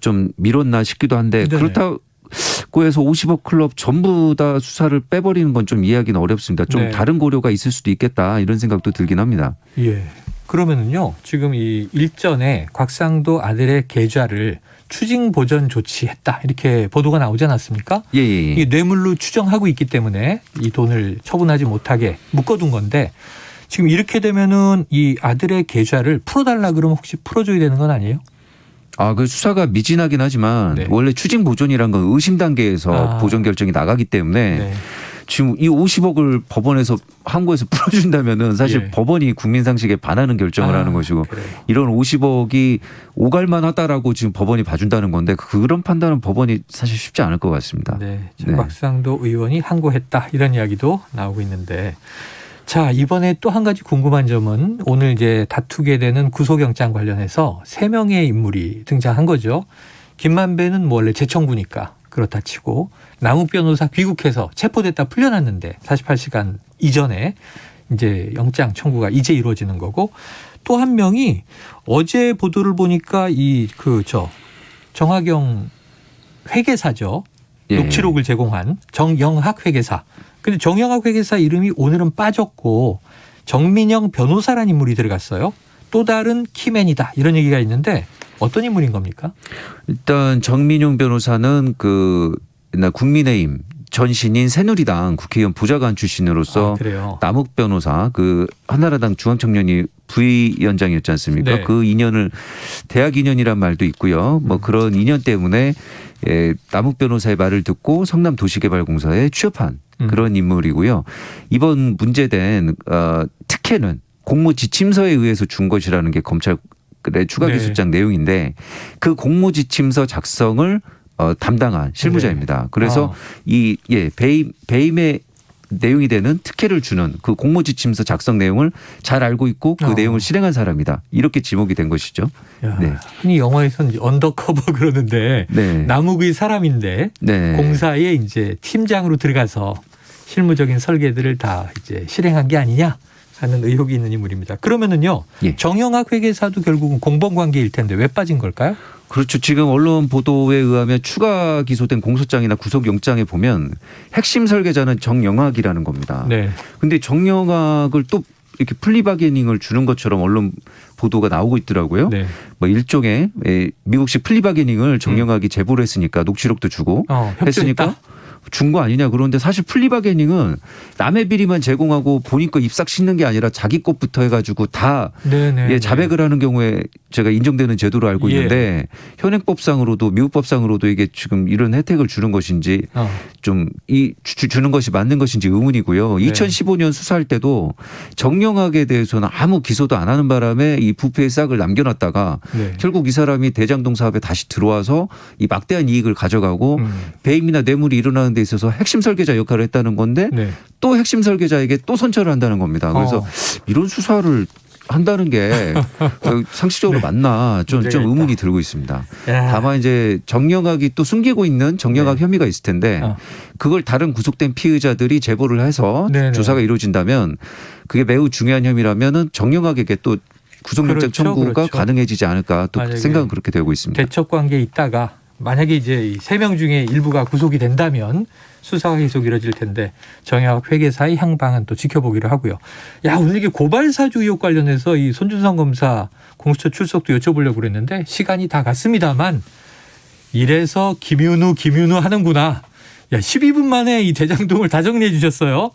좀 미뤘나 싶기도 한데 네네. 그렇다고 해서 50억 클럽 전부 다 수사를 빼버리는 건 좀 이해하기는 어렵습니다. 좀 네. 다른 고려가 있을 수도 있겠다 이런 생각도 들긴 합니다. 예. 그러면은요, 지금 이 일전에 곽상도 아들의 계좌를 추징 보전 조치했다 이렇게 보도가 나오지 않았습니까? 예. 이 뇌물로 추정하고 있기 때문에 이 돈을 처분하지 못하게 묶어둔 건데 지금 이렇게 되면은 이 아들의 계좌를 풀어달라 그러면 혹시 풀어줘야 되는 건 아니에요? 그 수사가 미진하긴 하지만 네. 원래 추징 보존이란 건 의심 단계에서 보존 결정이 나가기 때문에 네. 지금 이 50억을 법원에서 항고해서 풀어준다면은 사실 예. 법원이 국민 상식에 반하는 결정을 하는 것이고 그래요. 이런 50억이 오갈만 하다라고 지금 법원이 봐준다는 건데 그런 판단은 법원이 사실 쉽지 않을 것 같습니다. 네. 지금 곽상도 의원이 항고했다 이런 이야기도 나오고 있는데 자, 이번에 또 한 가지 궁금한 점은 오늘 이제 다투게 되는 구속영장 관련해서 3명의 인물이 등장한 거죠. 김만배는 뭐 원래 재청구니까 그렇다 치고 남욱 변호사 귀국해서 체포됐다 풀려났는데 48시간 이전에 이제 영장 청구가 이제 이루어지는 거고 또 한 명이 어제 보도를 보니까 정화경 회계사죠. 예. 녹취록을 제공한 정영학 회계사. 근데 정영학 회계사 이름이 오늘은 빠졌고 정민영 변호사라는 인물이 들어갔어요. 또 다른 키맨이다 이런 얘기가 있는데 어떤 인물인 겁니까? 일단 정민용 변호사는 옛날 국민의힘 전신인 새누리당 국회의원 보좌관 출신으로서 그래요. 남욱 변호사 한나라당 중앙청년위 부위원장이었지 않습니까? 네. 그 인연을 대학 인연이란 말도 있고요. 뭐 그런 인연 때문에 남욱 변호사의 말을 듣고 성남도시개발공사에 취업한 그런 인물이고요. 이번 문제된 특혜는 공모지침서에 의해서 준 것이라는 게 검찰의 추가 기소장 내용인데 그 공모지침서 작성을 담당한 실무자입니다. 그래서 배임의 내용이 되는 특혜를 주는 그 공모지침서 작성 내용을 잘 알고 있고 그 내용을 실행한 사람이다. 이렇게 지목이 된 것이죠. 네. 흔히 영화에서는 언더커버 그러는데 남욱의 사람인데 공사에 이제 팀장으로 들어가서 실무적인 설계들을 다 이제 실행한 게 아니냐 하는 의혹이 있는 인물입니다. 그러면은요, 정영학 회계사도 결국은 공범 관계일 텐데 왜 빠진 걸까요? 그렇죠. 지금 언론 보도에 의하면 추가 기소된 공소장이나 구속영장에 보면 핵심 설계자는 정영학이라는 겁니다. 근데 정영학을 또 이렇게 플리바게닝을 주는 것처럼 언론 보도가 나오고 있더라고요. 뭐 일종의 미국식 플리바게닝을 정영학이 제보를 했으니까 녹취록도 주고 했으니까 준 거 아니냐. 그런데 사실 플리바게닝은 남의 비리만 제공하고 본인 거 입싹 싣는 게 아니라 자기 것부터 해가지고 다 자백을 하는 경우에 제가 인정되는 제도로 알고 있는데 현행법상으로도 미국 법상으로도 이게 지금 이런 혜택을 주는 것인지 좀 주는 것이 맞는 것인지 의문이고요. 2015년 수사할 때도 정영학에 대해서는 아무 기소도 안 하는 바람에 이 부패의 싹을 남겨놨다가 결국 이 사람이 대장동 사업에 다시 들어와서 이 막대한 이익을 가져가고 배임이나 뇌물이 일어나는 데 있어서 핵심 설계자 역할을 했다는 건데 또 핵심 설계자에게 또 선처를 한다는 겁니다. 그래서 이런 수사를 한다는 게 상식적으로 맞나 좀 의문이 들고 있습니다. 다만 이제 정영학이 또 숨기고 있는 정영학 혐의가 있을 텐데 그걸 다른 구속된 피의자들이 제보를 해서 조사가 이루어진다면 그게 매우 중요한 혐의라면은 정영학에게 또 구속영장 청구가 가능해지지 않을까 또 생각은 그렇게 되고 있습니다. 대척 관계에 있다가 만약에 이제 3명 중에 일부가 구속이 된다면 수사가 계속 이뤄질 텐데 정영학 회계사의 향방은 또 지켜보기로 하고요. 오늘 이게 고발사주 의혹 관련해서 이 손준성 검사 공수처 출석도 여쭤보려고 그랬는데 시간이 다 갔습니다만 이래서 김윤우 하는구나. 12분 만에 이 대장동을 다 정리해 주셨어요.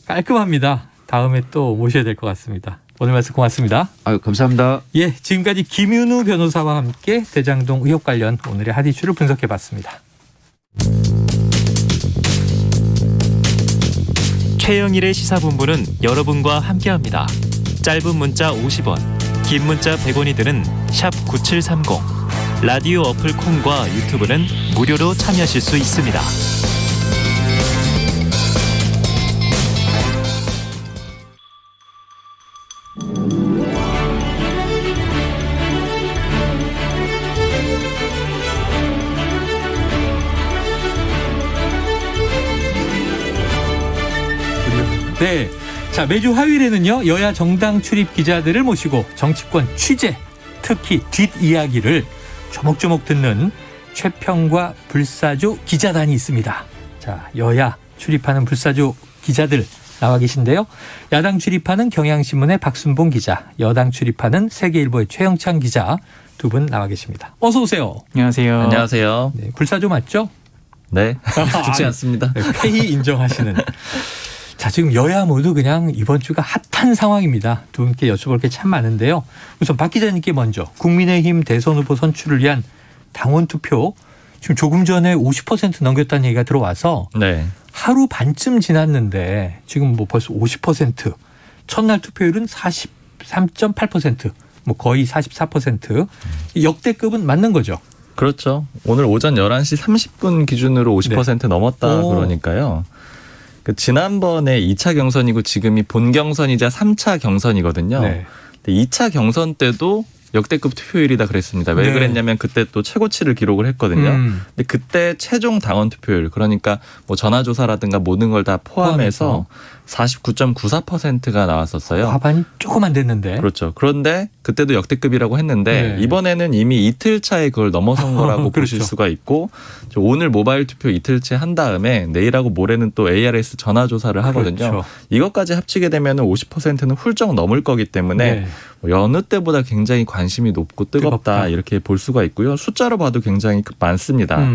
깔끔합니다. 다음에 또 모셔야 될 것 같습니다. 오늘 말씀 고맙습니다. 감사합니다. 지금까지 김윤우 변호사와 함께 대장동 의혹 관련 오늘의 핫 이슈를 분석해봤습니다. 최영일의 시사본부는 여러분과 함께합니다. 짧은 문자 50원, 긴 문자 100원이 드는 샵 9730. 라디오 어플 콩과 유튜브는 무료로 참여하실 수 있습니다. 네. 자, 매주 화요일에는요, 여야 정당 출입 기자들을 모시고 정치권 취재, 특히 뒷이야기를 조목조목 듣는 최평과 불사조 기자단이 있습니다. 자, 여야 출입하는 불사조 기자들 나와 계신데요. 야당 출입하는 경향신문의 박순봉 기자, 여당 출입하는 세계일보의 최영찬 기자 두 분 나와 계십니다. 어서 오세요. 안녕하세요. 안녕하세요. 네, 불사조 맞죠? 네. 죽지 않습니다. 회의 인정하시는. 자, 지금 여야 모두 그냥 이번 주가 핫한 상황입니다. 두 분께 여쭤볼 게 참 많은데요. 우선 박 기자님께 먼저 국민의힘 대선 후보 선출을 위한 당원 투표 지금 조금 전에 50% 넘겼다는 얘기가 들어와서 네. 하루 반쯤 지났는데 지금 뭐 벌써 50%, 첫날 투표율은 43.8%, 뭐 거의 44%. 역대급은 맞는 거죠? 그렇죠. 오늘 오전 11시 30분 기준으로 50% 넘었다 그러니까요. 그 지난번에 2차 경선이고 지금이 본 경선이자 3차 경선이거든요. 네. 근데 2차 경선 때도 역대급 투표율이다 그랬습니다. 왜 네. 그랬냐면 그때 또 최고치를 기록을 했거든요. 근데 그때 최종 당원 투표율, 그러니까 뭐 전화조사라든가 모든 걸 다 포함해서 49.94%가 나왔었어요. 과반이 조금 안 됐는데. 그렇죠. 그런데 그때도 역대급이라고 했는데 네. 이번에는 이미 이틀 차에 그걸 넘어선 거라고 보실 그렇죠. 수가 있고, 오늘 모바일 투표 이틀째 한 다음에 내일하고 모레는 또 ARS 전화조사를 하거든요. 그렇죠. 이것까지 합치게 되면 50%는 훌쩍 넘을 거기 때문에 네. 여느 때보다 굉장히 관심이 높고 뜨겁다 이렇게 볼 수가 있고요. 숫자로 봐도 굉장히 많습니다.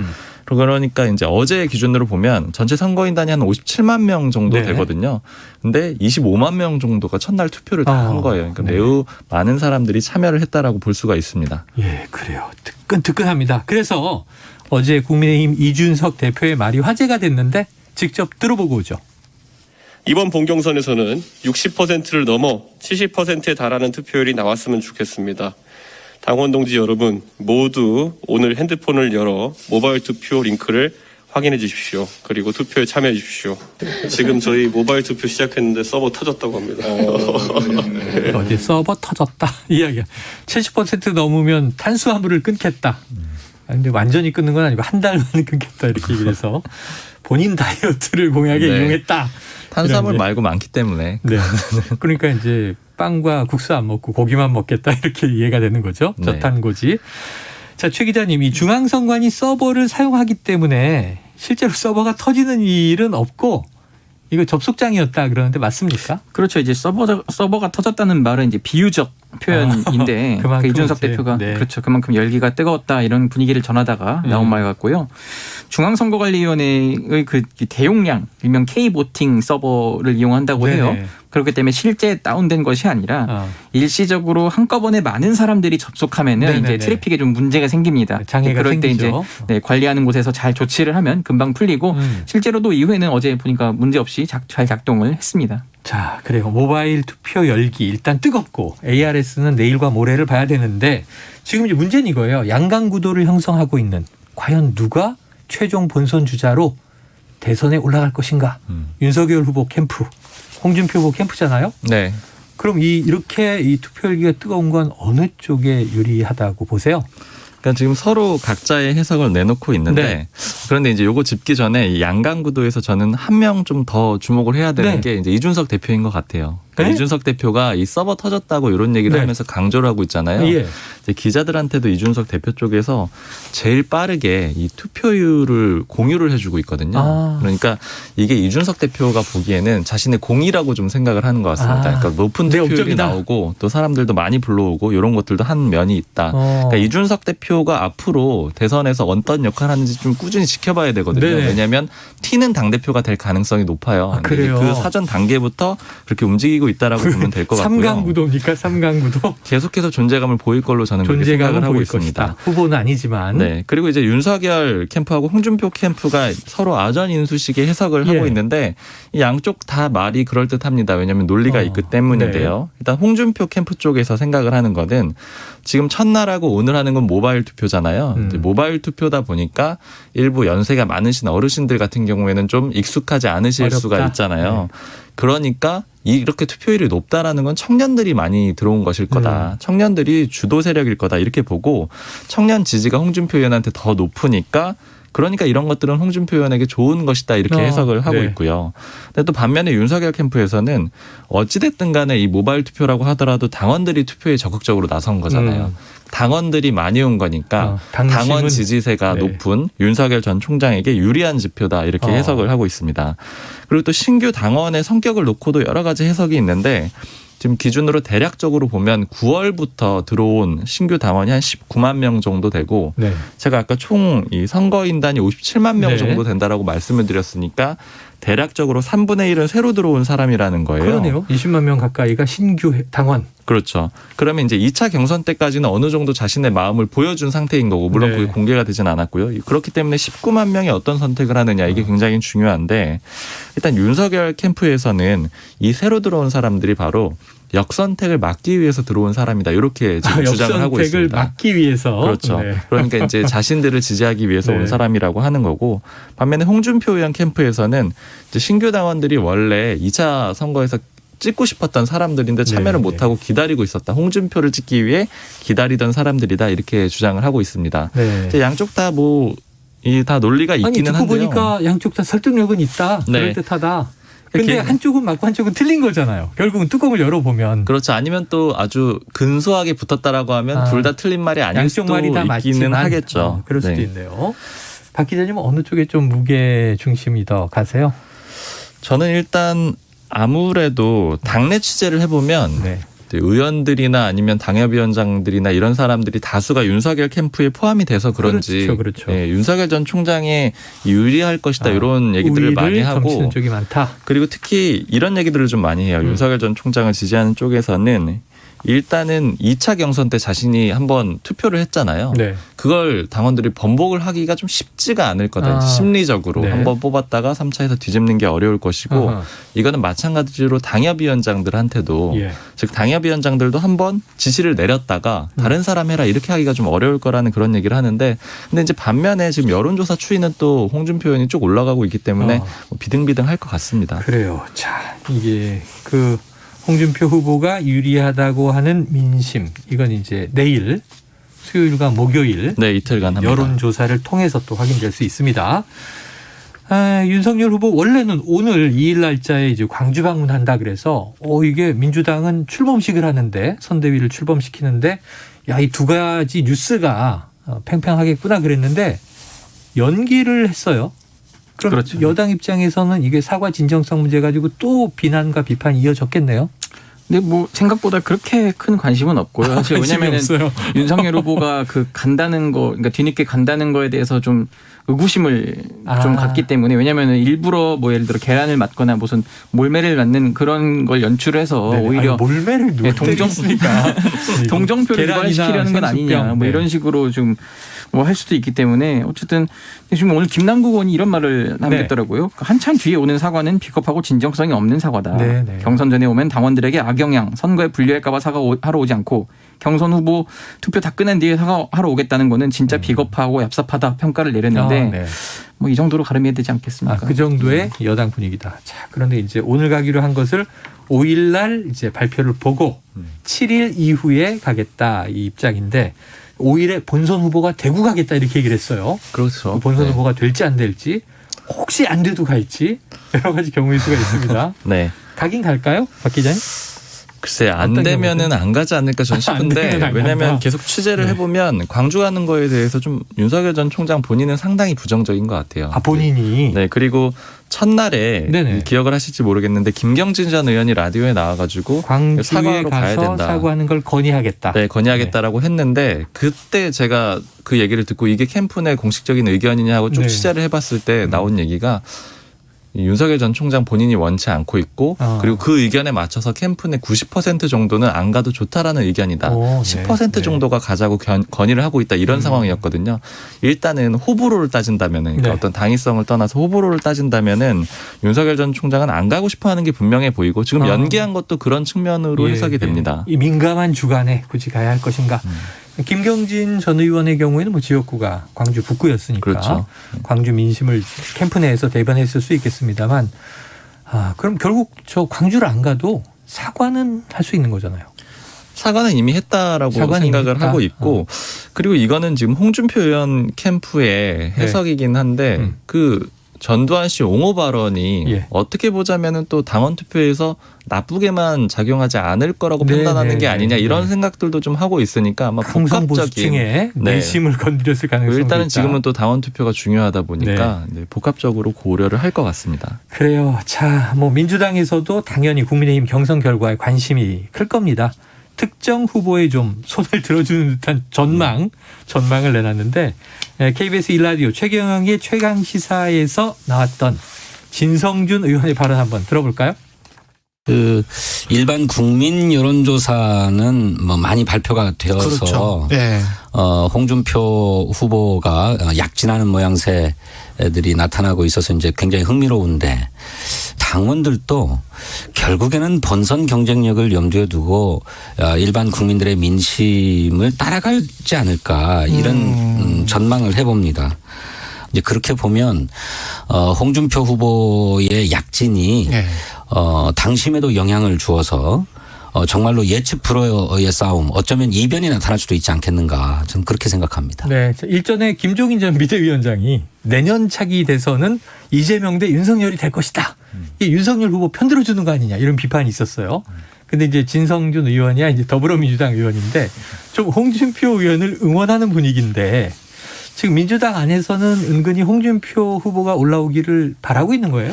그러니까 이제 어제 기준으로 보면 전체 선거인단이 한 57만 명 정도 네. 되거든요. 근데 25만 명 정도가 첫날 투표를 다 한 거예요. 그러니까 네. 매우 많은 사람들이 참여를 했다라고 볼 수가 있습니다. 예, 그래요. 뜨끈뜨끈합니다. 그래서 어제 국민의힘 이준석 대표의 말이 화제가 됐는데 직접 들어보고 오죠. 이번 본경선에서는 60%를 넘어 70%에 달하는 투표율이 나왔으면 좋겠습니다. 당원 동지 여러분 모두 오늘 핸드폰을 열어 모바일 투표 링크를 확인해 주십시오. 그리고 투표에 참여해 주십시오. 지금 저희 모바일 투표 시작했는데 서버 터졌다고 합니다. 어제 서버 터졌다 이야기야. 70% 넘으면 탄수화물을 끊겠다. 근데 완전히 끊는 건 아니고 한 달만 끊겠다 이렇게 얘기를 해서 본인 다이어트를 공약에 네. 이용했다. 탄수화물 이런 말고 많기 때문에. 네. 그러니까 이제 빵과 국수 안 먹고 고기만 먹겠다 이렇게 이해가 되는 거죠. 네. 저탄고지. 자, 최 기자님, 이 중앙선관위 서버를 사용하기 때문에 실제로 서버가 터지는 일은 없고 이거 접속장이었다 그러는데 맞습니까? 그렇죠. 이제 서버가 터졌다는 말은 이제 비유적 표현인데 그만큼 이준석 이제, 대표가 네. 그렇죠. 그만큼 열기가 뜨거웠다 이런 분위기를 전하다가 나온 말 같고요. 중앙선거관리위원회의 그 대용량 일명 K보팅 서버를 이용한다고 네네. 해요. 그렇기 때문에 실제 다운된 것이 아니라 일시적으로 한꺼번에 많은 사람들이 접속하면은 네네네. 이제 트래픽에 좀 문제가 생깁니다. 장애가 그럴 때 생기죠. 이제 네, 관리하는 곳에서 잘 조치를 하면 금방 풀리고 실제로도 이후에는 어제 보니까 문제 없이 잘 작동을 했습니다. 자, 그래요. 모바일 투표 열기 일단 뜨겁고 ARS는 내일과 모레를 봐야 되는데 지금 이제 문제는 이거예요. 양강 구도를 형성하고 있는 과연 누가 최종 본선 주자로 대선에 올라갈 것인가? 윤석열 후보 캠프, 홍준표 후보 캠프잖아요. 네. 그럼 이렇게 이 투표 열기가 뜨거운 건 어느 쪽에 유리하다고 보세요? 그러니까 지금 서로 각자의 해석을 내놓고 있는데 네. 그런데 이제 요거 짚기 전에 이 양강 구도에서 저는 한 명 좀 더 주목을 해야 되는 네. 게 이제 이준석 대표인 것 같아요. 그러니까 네? 이준석 대표가 이 서버 터졌다고 이런 얘기를 네. 하면서 강조를 하고 있잖아요. 예. 이제 기자들한테도 이준석 대표 쪽에서 제일 빠르게 이 투표율을 공유를 해주고 있거든요. 아. 그러니까 이게 이준석 대표가 보기에는 자신의 공이라고 좀 생각을 하는 것 같습니다. 아. 그러니까 높은 내 투표율이 업적이다. 나오고 또 사람들도 많이 불러오고 이런 것들도 한 면이 있다. 그러니까 이준석 대표가 앞으로 대선에서 어떤 역할을 하는지 좀 꾸준히 지켜봐야 되거든요. 네네. 왜냐하면 T는 당대표가 될 가능성이 높아요. 근데 그래요? 그 사전 단계부터 그렇게 움직이고 있다라고 보면 될 것 같고요. 삼강구도입니까? 삼강구도? 계속해서 존재감을 보일 걸로 저는 그렇게 존재감은 생각을 하고 보일 있습니다. 것이다. 후보는 아니지만. 네. 그리고 이제 윤석열 캠프하고 홍준표 캠프가 서로 아전 인수식의 해석을 예. 하고 있는데 이 양쪽 다 말이 그럴듯합니다. 왜냐하면 논리가 있기 때문인데요. 네. 일단 홍준표 캠프 쪽에서 생각을 하는 거는 지금 첫날하고 오늘 하는 건 모바일 투표잖아요. 이제 모바일 투표다 보니까 일부 연세가 많으신 어르신들 같은 경우에는 좀 익숙하지 않으실 어렵다. 수가 있잖아요. 그러니까 이렇게 투표율이 높다라는 건 청년들이 많이 들어온 것일 거다. 청년들이 주도 세력일 거다. 이렇게 보고 청년 지지가 홍준표 의원한테 더 높으니까 그러니까 이런 것들은 홍준표 의원에게 좋은 것이다 이렇게 해석을 하고 있고요. 근데 또 반면에 윤석열 캠프에서는 어찌됐든 간에 이 모바일 투표라고 하더라도 당원들이 투표에 적극적으로 나선 거잖아요. 당원들이 많이 온 거니까 당원 지지세가 높은 윤석열 전 총장에게 유리한 지표다 이렇게 해석을 하고 있습니다. 그리고 또 신규 당원의 성격을 놓고도 여러 가지 해석이 있는데 지금 기준으로 대략적으로 보면 9월부터 들어온 신규 당원이 한 19만 명 정도 되고 제가 아까 총 이 선거인단이 57만 명 정도 된다라고 말씀을 드렸으니까 대략적으로 3분의 1은 새로 들어온 사람이라는 거예요. 그러네요. 20만 명 가까이가 신규 당원. 그렇죠. 그러면 이제 2차 경선 때까지는 어느 정도 자신의 마음을 보여준 상태인 거고 물론 그게 공개가 되진 않았고요. 그렇기 때문에 19만 명이 어떤 선택을 하느냐 이게 굉장히 중요한데 일단 윤석열 캠프에서는 이 새로 들어온 사람들이 바로 역선택을 막기 위해서 들어온 사람이다. 이렇게 지금 주장을 하고 있습니다. 역선택을 막기 위해서. 그렇죠. 그러니까 이제 자신들을 지지하기 위해서 온 사람이라고 하는 거고 반면에 홍준표 의원 캠프에서는 이제 신규 당원들이 원래 2차 선거에서 찍고 싶었던 사람들인데 참여를 못하고 기다리고 있었다. 홍준표를 찍기 위해 기다리던 사람들이다. 이렇게 주장을 하고 있습니다. 이제 양쪽 다 다 논리가 있기는 듣고 한데요. 보니까 양쪽 다 설득력은 있다. 그럴듯하다. 근데 한쪽은 맞고 한쪽은 틀린 거잖아요. 결국은 뚜껑을 열어보면. 그렇죠. 아니면 또 아주 근소하게 붙었다라고 하면 둘 다 틀린 말이 아닐 수도 말이 다 있기는 맞지만, 하겠죠. 그럴 수도 있네요. 박 기자님은 어느 쪽에 좀 무게 중심이 더 가세요? 저는 일단 아무래도 당내 취재를 해보면 의원들이나 아니면 당협위원장들이나 이런 사람들이 다수가 윤석열 캠프에 포함이 돼서 그런지 그렇죠. 윤석열 전 총장에 유리할 것이다 이런 얘기들을 많이 하고 쪽이 많다. 그리고 특히 이런 얘기들을 좀 많이 해요. 윤석열 전 총장을 지지하는 쪽에서는 일단은 2차 경선 때 자신이 한번 투표를 했잖아요. 그걸 당원들이 번복을 하기가 좀 쉽지가 않을 거다. 심리적으로 한번 뽑았다가 3차에서 뒤집는 게 어려울 것이고 이거는 마찬가지로 당협위원장들한테도 즉 당협위원장들도 한번 지시를 내렸다가 다른 사람 해라 이렇게 하기가 좀 어려울 거라는 그런 얘기를 하는데 근데 이제 반면에 지금 여론조사 추이는 또 홍준표 의원이 쭉 올라가고 있기 때문에 비등비등할 것 같습니다. 그래요. 자, 이게 홍준표 후보가 유리하다고 하는 민심 이건 이제 내일 수요일과 목요일 이틀간 합니다. 여론조사를 통해서 또 확인될 수 있습니다. 윤석열 후보 원래는 오늘 2일 날짜에 이제 광주 방문한다 그래서 이게 민주당은 출범식을 하는데 선대위를 출범시키는데 이 두 가지 뉴스가 팽팽하겠구나 그랬는데 연기를 했어요. 그럼 여당 입장에서는 이게 사과 진정성 문제 가지고 또 비난과 비판이 이어졌겠네요. 근데 생각보다 그렇게 큰 관심은 없고요. 사실 왜냐면은 윤석열 후보가 간다는 거, 그러니까 뒤늦게 간다는 거에 대해서 좀 의구심을 좀 갖기 때문에 왜냐면은 일부러 예를 들어 계란을 맞거나 무슨 몰매를 맞는 그런 걸 연출해서 오히려 몰매를 동정표를 유발시키려는 건 아니냐 이런 식으로 좀 할 수도 있기 때문에 어쨌든 지금 오늘 김남국 의원이 이런 말을 남겼더라고요. 한참 뒤에 오는 사과는 비겁하고 진정성이 없는 사과다. 경선 전에 오면 당원들에게 악영향, 선거에 불리할까 봐 사과하러 오지 않고 경선 후보 투표 다 끝낸 뒤에 사과하러 오겠다는 거는 진짜 비겁하고 얍삽하다 평가를 내렸는데 이 정도로 가름해야 되지 않겠습니까? 그 정도의 여당 분위기다. 자, 그런데 이제 오늘 가기로 한 것을 5일 날 이제 발표를 보고 7일 이후에 가겠다 이 입장인데 5일에 본선 후보가 대구 가겠다 이렇게 얘기를 했어요. 그렇죠. 본선 후보가 될지 안 될지 혹시 안 돼도 갈지 여러 가지 경우일 수가 있습니다. 가긴 갈까요? 박 기자님? 글쎄 안 되면은 안 가지 않을까 저는 싶은데 왜냐하면 계속 취재를 해보면 광주 가는 거에 대해서 좀 윤석열 전 총장 본인은 상당히 부정적인 것 같아요. 본인이? 그리고 첫날에 기억을 하실지 모르겠는데 김경진 전 의원이 라디오에 나와가지고 사과하러 가야 된다. 사과하는 걸 건의하겠다. 건의하겠다라고 했는데 그때 제가 그 얘기를 듣고 이게 캠프 내 공식적인 의견이냐 하고 좀 취재를 해봤을 때 나온 얘기가 윤석열 전 총장 본인이 원치 않고 있고 그리고 그 의견에 맞춰서 캠프 내 90% 정도는 안 가도 좋다라는 의견이다. 10% 정도가 가자고 건의를 하고 있다. 이런 상황이었거든요. 일단은 호불호를 따진다면은 그러니까 어떤 당위성을 떠나서 호불호를 따진다면은 윤석열 전 총장은 안 가고 싶어하는 게 분명해 보이고 지금 연기한 것도 그런 측면으로 해석이 됩니다. 이 민감한 주간에 굳이 가야 할 것인가? 김경진 전 의원의 경우에는 지역구가 광주 북구였으니까 광주 민심을 캠프 내에서 대변했을 수 있겠습니다만 그럼 결국 저 광주를 안 가도 사과는 할 수 있는 거잖아요. 사과는 이미 했다라고 생각을 하고 있고 그리고 이거는 지금 홍준표 의원 캠프의 해석이긴 한데 그 전두환 씨 옹호 발언이 어떻게 보자면은 또 당원 투표에서 나쁘게만 작용하지 않을 거라고 판단하는 게 아니냐 이런 생각들도 좀 하고 있으니까 아마 복합적인 내심을 건드렸을 가능성이 일단은 있다. 지금은 또 당원 투표가 중요하다 보니까 복합적으로 고려를 할 것 같습니다. 그래요. 자, 뭐 민주당에서도 당연히 국민의힘 경선 결과에 관심이 클 겁니다. 특정 후보에 좀 손을 들어주는 듯한 전망을 내놨는데 KBS 1라디오 최경영의 최강시사에서 나왔던 진성준 의원의 발언 한번 들어볼까요? 그 일반 국민 여론조사는 뭐 많이 발표가 되어서 그렇죠. 네. 홍준표 후보가 약진하는 모양새들이 나타나고 있어서 이제 굉장히 흥미로운데 당원들도 결국에는 본선 경쟁력을 염두에 두고 일반 국민들의 민심을 따라가지 않을까 이런 전망을 해봅니다. 이제 그렇게 보면 홍준표 후보의 약진이 당심에도 영향을 주어서 정말로 예측 불허의 싸움 어쩌면 이변이 나타날 수도 있지 않겠는가 저는 그렇게 생각합니다. 네, 일전에 김종인 전 비대위원장이 내년 차기 대선은 이재명 대 윤석열이 될 것이다. 이게 윤석열 후보 편들어주는 거 아니냐 이런 비판이 있었어요. 근데 이제 진성준 의원이야 이제 더불어민주당 의원인데 좀 홍준표 의원을 응원하는 분위기인데 지금 민주당 안에서는 은근히 홍준표 후보가 올라오기를 바라고 있는 거예요?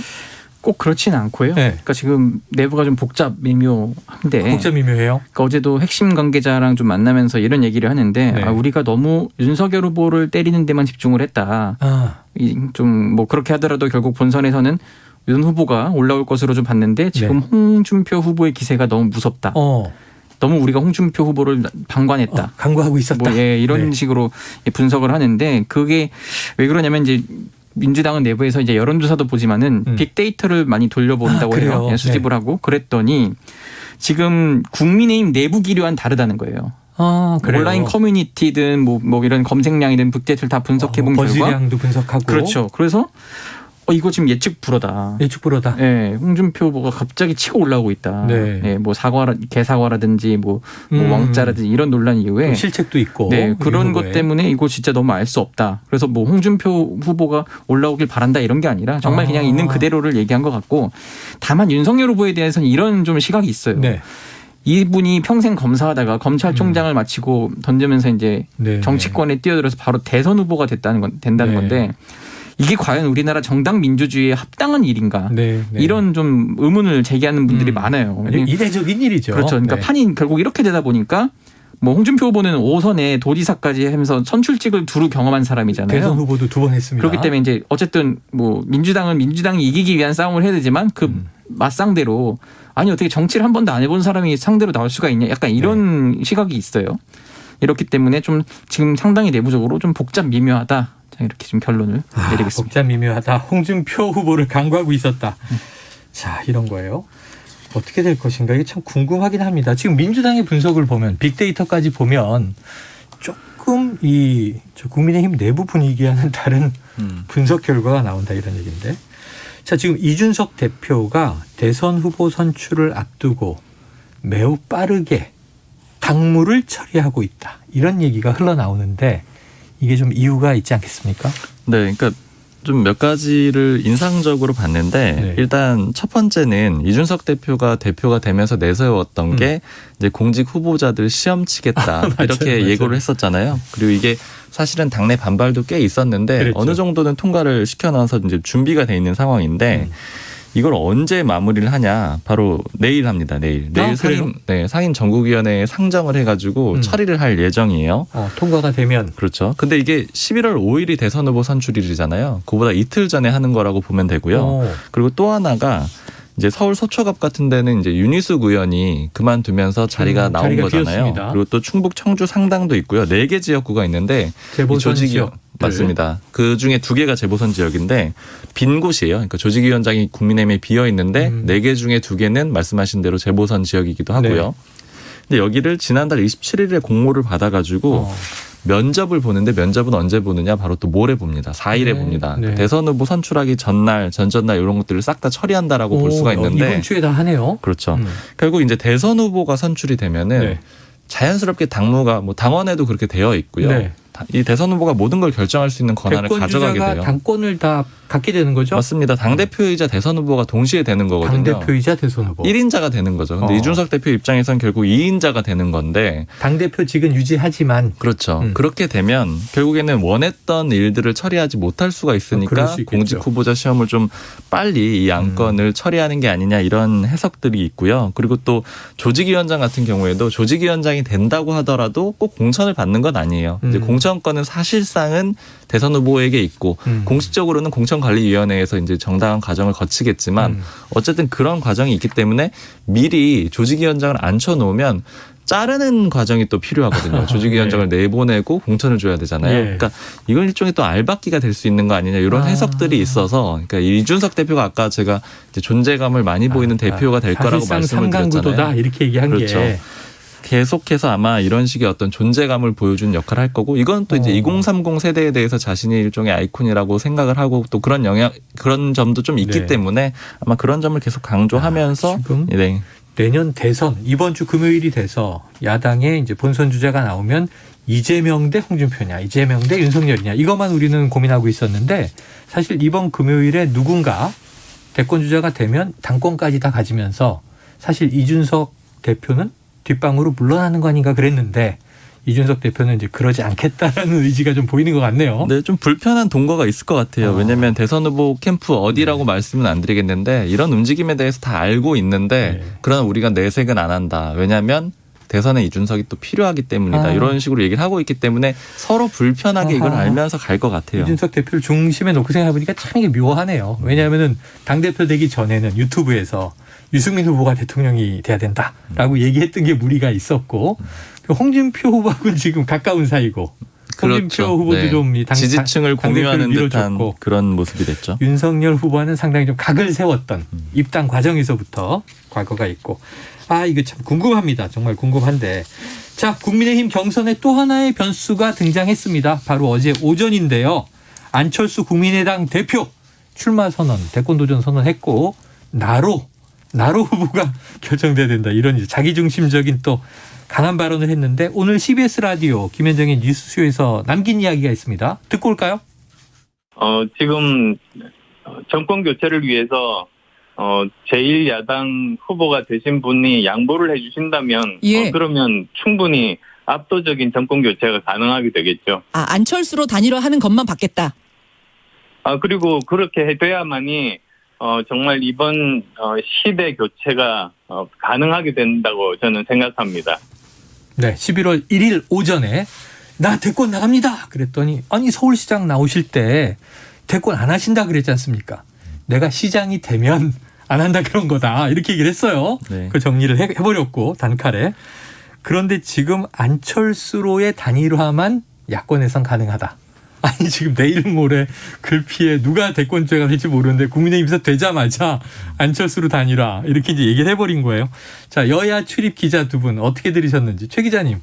꼭 그렇지는 않고요. 그러니까 지금 내부가 좀 복잡 미묘한데. 복잡 미묘해요? 그러니까 어제도 핵심 관계자랑 좀 만나면서 이런 얘기를 하는데 우리가 너무 윤석열 후보를 때리는 데만 집중을 했다. 좀 뭐 그렇게 하더라도 결국 본선에서는 윤 후보가 올라올 것으로 좀 봤는데 지금 홍준표 후보의 기세가 너무 무섭다. 너무 우리가 홍준표 후보를 방관했다. 강구하고 있었다. 뭐 이런 식으로 분석을 하는데 그게 왜 그러냐면 이제 민주당은 내부에서 이제 여론조사도 보지만은 빅데이터를 많이 돌려본다고 해요. 수집을 하고 그랬더니 지금 국민의힘 내부 기류와는 다르다는 거예요. 온라인 커뮤니티든 뭐 이런 검색량이든 빅데이터를 다 분석해 본 결과 버즈량도 분석하고 그렇죠. 그래서 이거 지금 예측 불허다. 예측 불허다. 네, 홍준표 후보가 갑자기 치고 올라오고 있다. 네, 뭐 개사과라든지 뭐 왕자라든지 이런 논란 이후에 실책도 있고. 네, 그런 것 때문에 이거 진짜 너무 알 수 없다. 그래서 뭐 홍준표 후보가 올라오길 바란다 이런 게 아니라 정말 그냥 있는 그대로를 얘기한 것 같고 다만 윤석열 후보에 대해서는 이런 좀 시각이 있어요. 이분이 평생 검사하다가 검찰총장을 마치고 던지면서 이제 정치권에 뛰어들어서 바로 대선 후보가 된다는 건데. 이게 과연 우리나라 정당 민주주의에 합당한 일인가? 이런 좀 의문을 제기하는 분들이 많아요. 이례적인 일이죠. 그렇죠. 그러니까 판이 결국 이렇게 되다 보니까 뭐 홍준표 후보는 5선에 도지사까지 하면서 선출직을 두루 경험한 사람이잖아요. 대선 후보도 2번 했습니다. 그렇기 때문에 이제 어쨌든 뭐 민주당은 민주당이 이기기 위한 싸움을 해야 되지만 그 맞상대로 아니 어떻게 정치를 한 번도 안 해본 사람이 상대로 나올 수가 있냐? 약간 이런 시각이 있어요. 이렇기 때문에 좀 지금 상당히 내부적으로 좀 복잡 미묘하다. 이렇게 좀 결론을 내리겠습니다. 복잡 미묘하다. 홍준표 후보를 강구하고 있었다. 자, 이런 거예요. 어떻게 될 것인가 이게 참 궁금하긴 합니다. 지금 민주당의 분석을 보면 빅데이터까지 보면 조금 저 국민의힘 내부 분위기와는 다른 분석 결과가 나온다 이런 얘기인데. 자, 지금 이준석 대표가 대선 후보 선출을 앞두고 매우 빠르게 당무를 처리하고 있다. 이런 얘기가 흘러나오는데 이게 좀 이유가 있지 않겠습니까? 네, 그러니까 좀 몇 가지를 인상적으로 봤는데 일단 첫 번째는 이준석 대표가 되면서 내세웠던 게 이제 공직 후보자들 시험 치겠다 이렇게 예고를 했었잖아요. 그리고 이게 사실은 당내 반발도 꽤 있었는데 그랬죠. 어느 정도는 통과를 시켜놔서 이제 준비가 돼 있는 상황인데 이걸 언제 마무리를 하냐? 바로 내일 합니다. 내일 상임 전국위원회에 상정을 해가지고 처리를 할 예정이에요. 통과가 되면 그렇죠. 근데 이게 11월 5일이 대선 후보 선출일이잖아요. 그보다 이틀 전에 하는 거라고 보면 되고요. 그리고 또 하나가 이제 서울 서초갑 같은 데는 이제 윤희숙 의원이 그만두면서 자리가 나온 거잖아요. 비었습니다. 그리고 또 충북 청주 상당도 있고요. 4개 지역구가 있는데 재보선 지역. 맞습니다. 그 중에 2개가 재보선 지역인데 빈 곳이에요. 그러니까 조직위원장이 국민의힘에 비어 있는데 4개 중에 2개는 말씀하신 대로 재보선 지역이기도 하고요. 근데 여기를 지난달 27일에 공모를 받아가지고 면접을 보는데 면접은 언제 보느냐? 바로 또 모레 봅니다. 4일에 봅니다. 대선 후보 선출하기 전날, 전전날 이런 것들을 싹 다 처리한다라고 볼 수가 있는데 이번 주에 다 하네요. 그렇죠. 결국 이제 대선 후보가 선출이 되면은 자연스럽게 당무가 뭐 당원에도 그렇게 되어 있고요. 네. 이 대선 후보가 모든 걸 결정할 수 있는 권한을 가져가게 대권 주자가 돼요. 당권을 다 갖게 되는 거죠? 맞습니다. 당대표이자 대선 후보가 동시에 되는 거거든요. 당대표이자 대선 후보. 1인자가 되는 거죠. 근데 이준석 대표 입장에선 결국 2인자가 되는 건데. 당대표직은 유지하지만. 그렇죠. 그렇게 되면 결국에는 원했던 일들을 처리하지 못할 수가 있으니까 공직 후보자 시험을 좀 빨리 이 안건을 처리하는 게 아니냐 이런 해석들이 있고요. 그리고 또 조직위원장 같은 경우에도 조직위원장이 된다고 하더라도 꼭 공천을 받는 건 아니에요. 이제 공천권은 사실상은 대선 후보에게 있고 공식적으로는 공천관리위원회에서 이제 정당한 과정을 거치겠지만 어쨌든 그런 과정이 있기 때문에 미리 조직위원장을 앉혀놓으면 자르는 과정이 또 필요하거든요. 조직위원장을 내보내고 공천을 줘야 되잖아요. 그러니까 이건 일종의 또 알박기가 될 수 있는 거 아니냐 이런 해석들이 있어서 그러니까 이준석 대표가 아까 제가 이제 존재감을 많이 보이는 대표가 될 거라고 말씀을 드렸잖아요. 이렇게 얘기한 그렇죠. 게. 계속해서 아마 이런 식의 어떤 존재감을 보여준 역할을 할 거고 이건 또 이제 2030 세대에 대해서 자신이 일종의 아이콘이라고 생각을 하고 또 그런 그런 점도 좀 있기 때문에 아마 그런 점을 계속 강조하면서 지금 내년 대선 이번 주 금요일이 돼서 야당의 이제 본선 주자가 나오면 이재명 대 홍준표냐, 이재명 대 윤석열이냐 이것만 우리는 고민하고 있었는데 사실 이번 금요일에 누군가 대권 주자가 되면 당권까지 다 가지면서 사실 이준석 대표는 뒷방으로 물러나는 거 아닌가 그랬는데 이준석 대표는 이제 그러지 않겠다라는 의지가 좀 보이는 것 같네요. 네, 좀 불편한 동거가 있을 것 같아요. 왜냐하면 대선 후보 캠프 어디라고 말씀은 안 드리겠는데 이런 움직임에 대해서 다 알고 있는데 그러나 우리가 내색은 안 한다. 왜냐하면 대선에 이준석이 또 필요하기 때문이다. 이런 식으로 얘기를 하고 있기 때문에 서로 불편하게 이걸 알면서 갈 것 같아요. 이준석 대표를 중심에 놓고 생각해보니까 참 이게 묘하네요. 왜냐하면 당대표 되기 전에는 유튜브에서 유승민 후보가 대통령이 돼야 된다라고 얘기했던 게 무리가 있었고 홍준표 후보하고는 지금 가까운 사이고 홍준표 그렇죠. 후보도 좀 지지층을 공유하는 듯한 그런 모습이 됐죠. 윤석열 후보와는 상당히 좀 각을 세웠던 입당 과정에서부터 과거가 있고 이거 참 궁금합니다. 정말 궁금한데 자 국민의힘 경선에 또 하나의 변수가 등장했습니다. 바로 어제 오전인데요. 안철수 국민의당 대표 출마 선언, 대권 도전 선언했고 나로 후보가 결정돼야 된다. 이런 자기중심적인 또 강한 발언을 했는데 오늘 CBS 라디오 김현정의 뉴스쇼에서 남긴 이야기가 있습니다. 듣고 올까요? 지금 정권 교체를 위해서 제1야당 후보가 되신 분이 양보를 해주신다면 그러면 충분히 압도적인 정권 교체가 가능하게 되겠죠. 안철수로 단일화하는 것만 받겠다. 그리고 그렇게 돼야만이 정말 이번 시대 교체가 가능하게 된다고 저는 생각합니다. 네, 11월 1일 오전에 나 대권 나갑니다. 그랬더니 아니 서울시장 나오실 때 대권 안 하신다 그랬지 않습니까? 내가 시장이 되면 안 한다 그런 거다. 이렇게 얘기를 했어요. 네. 그 정리를 해버렸고 단칼에. 그런데 지금 안철수로의 단일화만 야권에선 가능하다. 아니 지금 내일 모레 글피에 누가 대권주자가 될지 모르는데 국민의힘에서 되자마자 안철수로 단일화 이렇게 이제 얘기를 해버린 거예요. 자 여야 출입 기자 두 분 어떻게 들으셨는지 최 기자님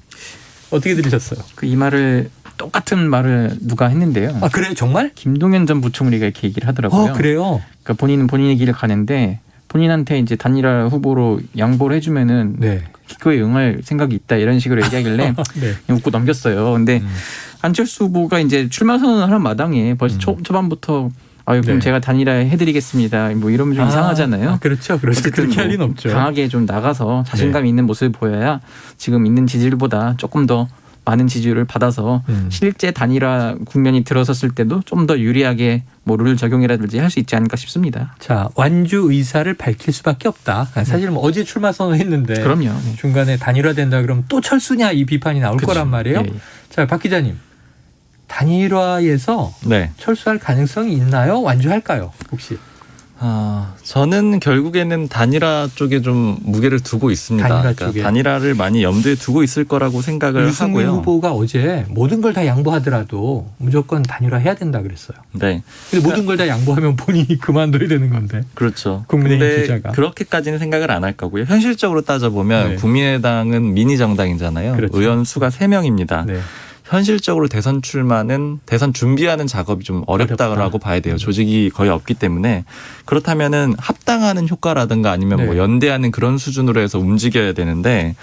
어떻게 들으셨어요? 이 말을 똑같은 말을 누가 했는데요. 그래요 정말? 김동연 전 부총리가 이렇게 얘기를 하더라고요. 그래요? 그러니까 본인은 본인의 길을 가는데 본인한테 이제 단일화 후보로 양보를 해주면은 기꺼이 응할 생각이 있다 이런 식으로 얘기하길래 웃고 넘겼어요. 근데 안철수 후보가 이제 출마 선언을 하는 마당에 벌써 초반부터 그럼 제가 단일화 해드리겠습니다. 뭐 이러면 좀 이상하잖아요. 그렇죠. 그렇게 할 리는 없죠. 강하게 좀 나가서 자신감 있는 모습을 보여야 지금 있는 지지율보다 조금 더 많은 지지율을 받아서 실제 단일화 국면이 들어섰을 때도 좀 더 유리하게 뭐 룰 적용이라든지 할 수 있지 않을까 싶습니다. 자 완주 의사를 밝힐 수밖에 없다. 사실 뭐 어제 출마 선언했는데 그럼요. 중간에 단일화된다 그러면 또 철수냐 이 비판이 나올 거란 말이에요. 자 박 기자님 단일화에서 철수할 가능성이 있나요? 완주할까요? 혹시? 저는 결국에는 단일화 쪽에 좀 무게를 두고 있습니다. 단일화를 많이 염두에 두고 있을 거라고 생각을 하고요. 유승민 후보가 어제 모든 걸 다 양보하더라도 무조건 단일화 해야 된다 그랬어요. 네. 근데 모든 걸 다 양보하면 본인이 그만둬야 되는 건데. 그렇죠. 국민의힘 주자가. 그렇게까지는 생각을 안 할 거고요. 현실적으로 따져보면 국민의당은 미니 정당이잖아요. 그렇죠. 의원 수가 3명입니다. 현실적으로 대선 출마는 대선 준비하는 작업이 좀 어렵다고 봐야 돼요. 조직이 거의 없기 때문에 그렇다면은 합당하는 효과라든가 아니면 뭐 연대하는 그런 수준으로 해서 움직여야 되는데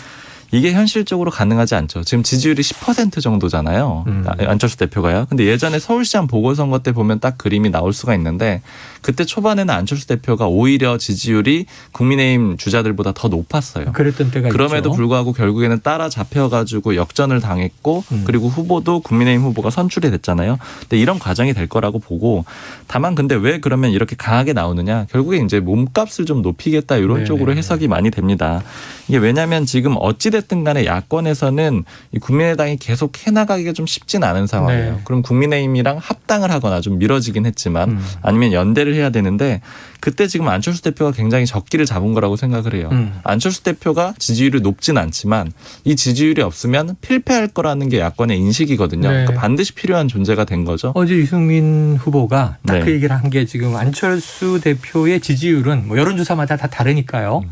이게 현실적으로 가능하지 않죠. 지금 지지율이 10% 정도잖아요. 안철수 대표가요. 근데 예전에 서울시장 보궐선거 때 보면 딱 그림이 나올 수가 있는데 그때 초반에는 안철수 대표가 오히려 지지율이 국민의힘 주자들보다 더 높았어요. 그랬던 때가 그럼에도 있죠. 불구하고 결국에는 따라잡혀가지고 역전을 당했고 그리고 후보도 국민의힘 후보가 선출이 됐잖아요. 근데 이런 과정이 될 거라고 보고 다만 근데 왜 그러면 이렇게 강하게 나오느냐. 결국에 이제 몸값을 좀 높이겠다 이런 네네. 쪽으로 해석이 많이 됩니다. 이게 왜냐하면 지금 어찌됐든 간에 야권에서는 이 국민의당이 계속 해나가기가 좀 쉽진 않은 상황이에요. 네. 그럼 국민의힘이랑 합당을 하거나 좀 미뤄지긴 했지만 아니면 연대를 해야 되는데 그때 지금 안철수 대표가 굉장히 적기를 잡은 거라고 생각을 해요. 안철수 대표가 지지율이 높진 않지만 이 지지율이 없으면 필패할 거라는 게 야권의 인식이거든요. 네. 그러니까 반드시 필요한 존재가 된 거죠. 어제 유승민 후보가 딱 네. 그 얘기를 한 게 지금 안철수 대표의 지지율은 뭐 여론조사마다 다 다르니까요.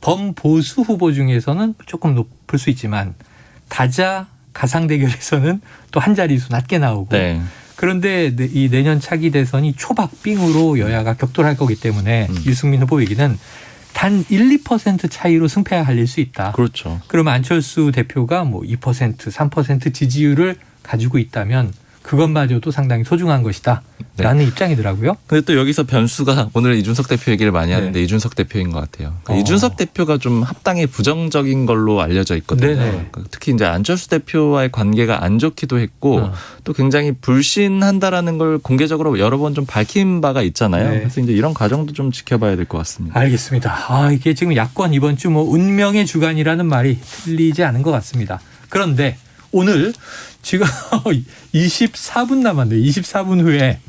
범보수 후보 중에서는 조금 높을 수 있지만 다자 가상 대결에서는 또 한 자릿수 낮게 나오고 네. 그런데 이 내년 차기 대선이 초박빙으로 여야가 격돌할 거기 때문에 유승민 후보 얘기는 단 1, 2% 차이로 승패가 갈릴 수 있다. 그렇죠. 그러면 안철수 대표가 뭐 2%, 3% 지지율을 가지고 있다면 그것마저도 상당히 소중한 것이다. 라는 입장이더라고요. 근데 또 여기서 변수가 오늘 이준석 대표 얘기를 많이 하는데 이준석 대표인 것 같아요. 그러니까 이준석 대표가 좀 합당에 부정적인 걸로 알려져 있거든요. 그러니까 특히 이제 안철수 대표와의 관계가 안 좋기도 했고 또 굉장히 불신한다라는 걸 공개적으로 여러 번 좀 밝힌 바가 있잖아요. 네. 그래서 이제 이런 과정도 좀 지켜봐야 될 것 같습니다. 알겠습니다. 이게 지금 야권 이번 주 뭐 운명의 주간이라는 말이 틀리지 않은 것 같습니다. 그런데 오늘 지금 24분 남았네요. 24분 후에